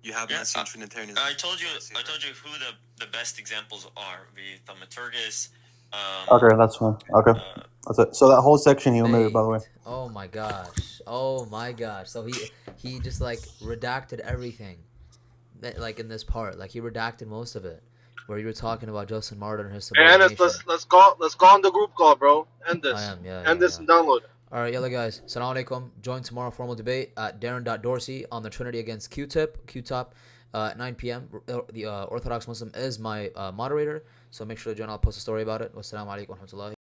L: you have Nazi Trinitarianism.
J: I told you who the best examples are. The Thaumaturgus.
D: Okay, that's fine. Okay, that's it. So that whole section he omitted, by the way.
N: Oh my gosh. Oh my gosh. So he just like redacted everything. Like in this part, like he redacted most of it, where you were talking about Justin Martyr and his subordination.
I: let's go on the group call, bro. End this.
N: I am, yeah.
I: End this and download it.
N: All right, yalla guys. Assalamu alaikum. Join tomorrow formal debate at Darren.Dorsey on the Trinity against Q-Tip, at 9 p.m. The Orthodox Muslim is my moderator, so make sure to join. I'll post a story about it. Wassalamu alaikum wa rahmatullahi.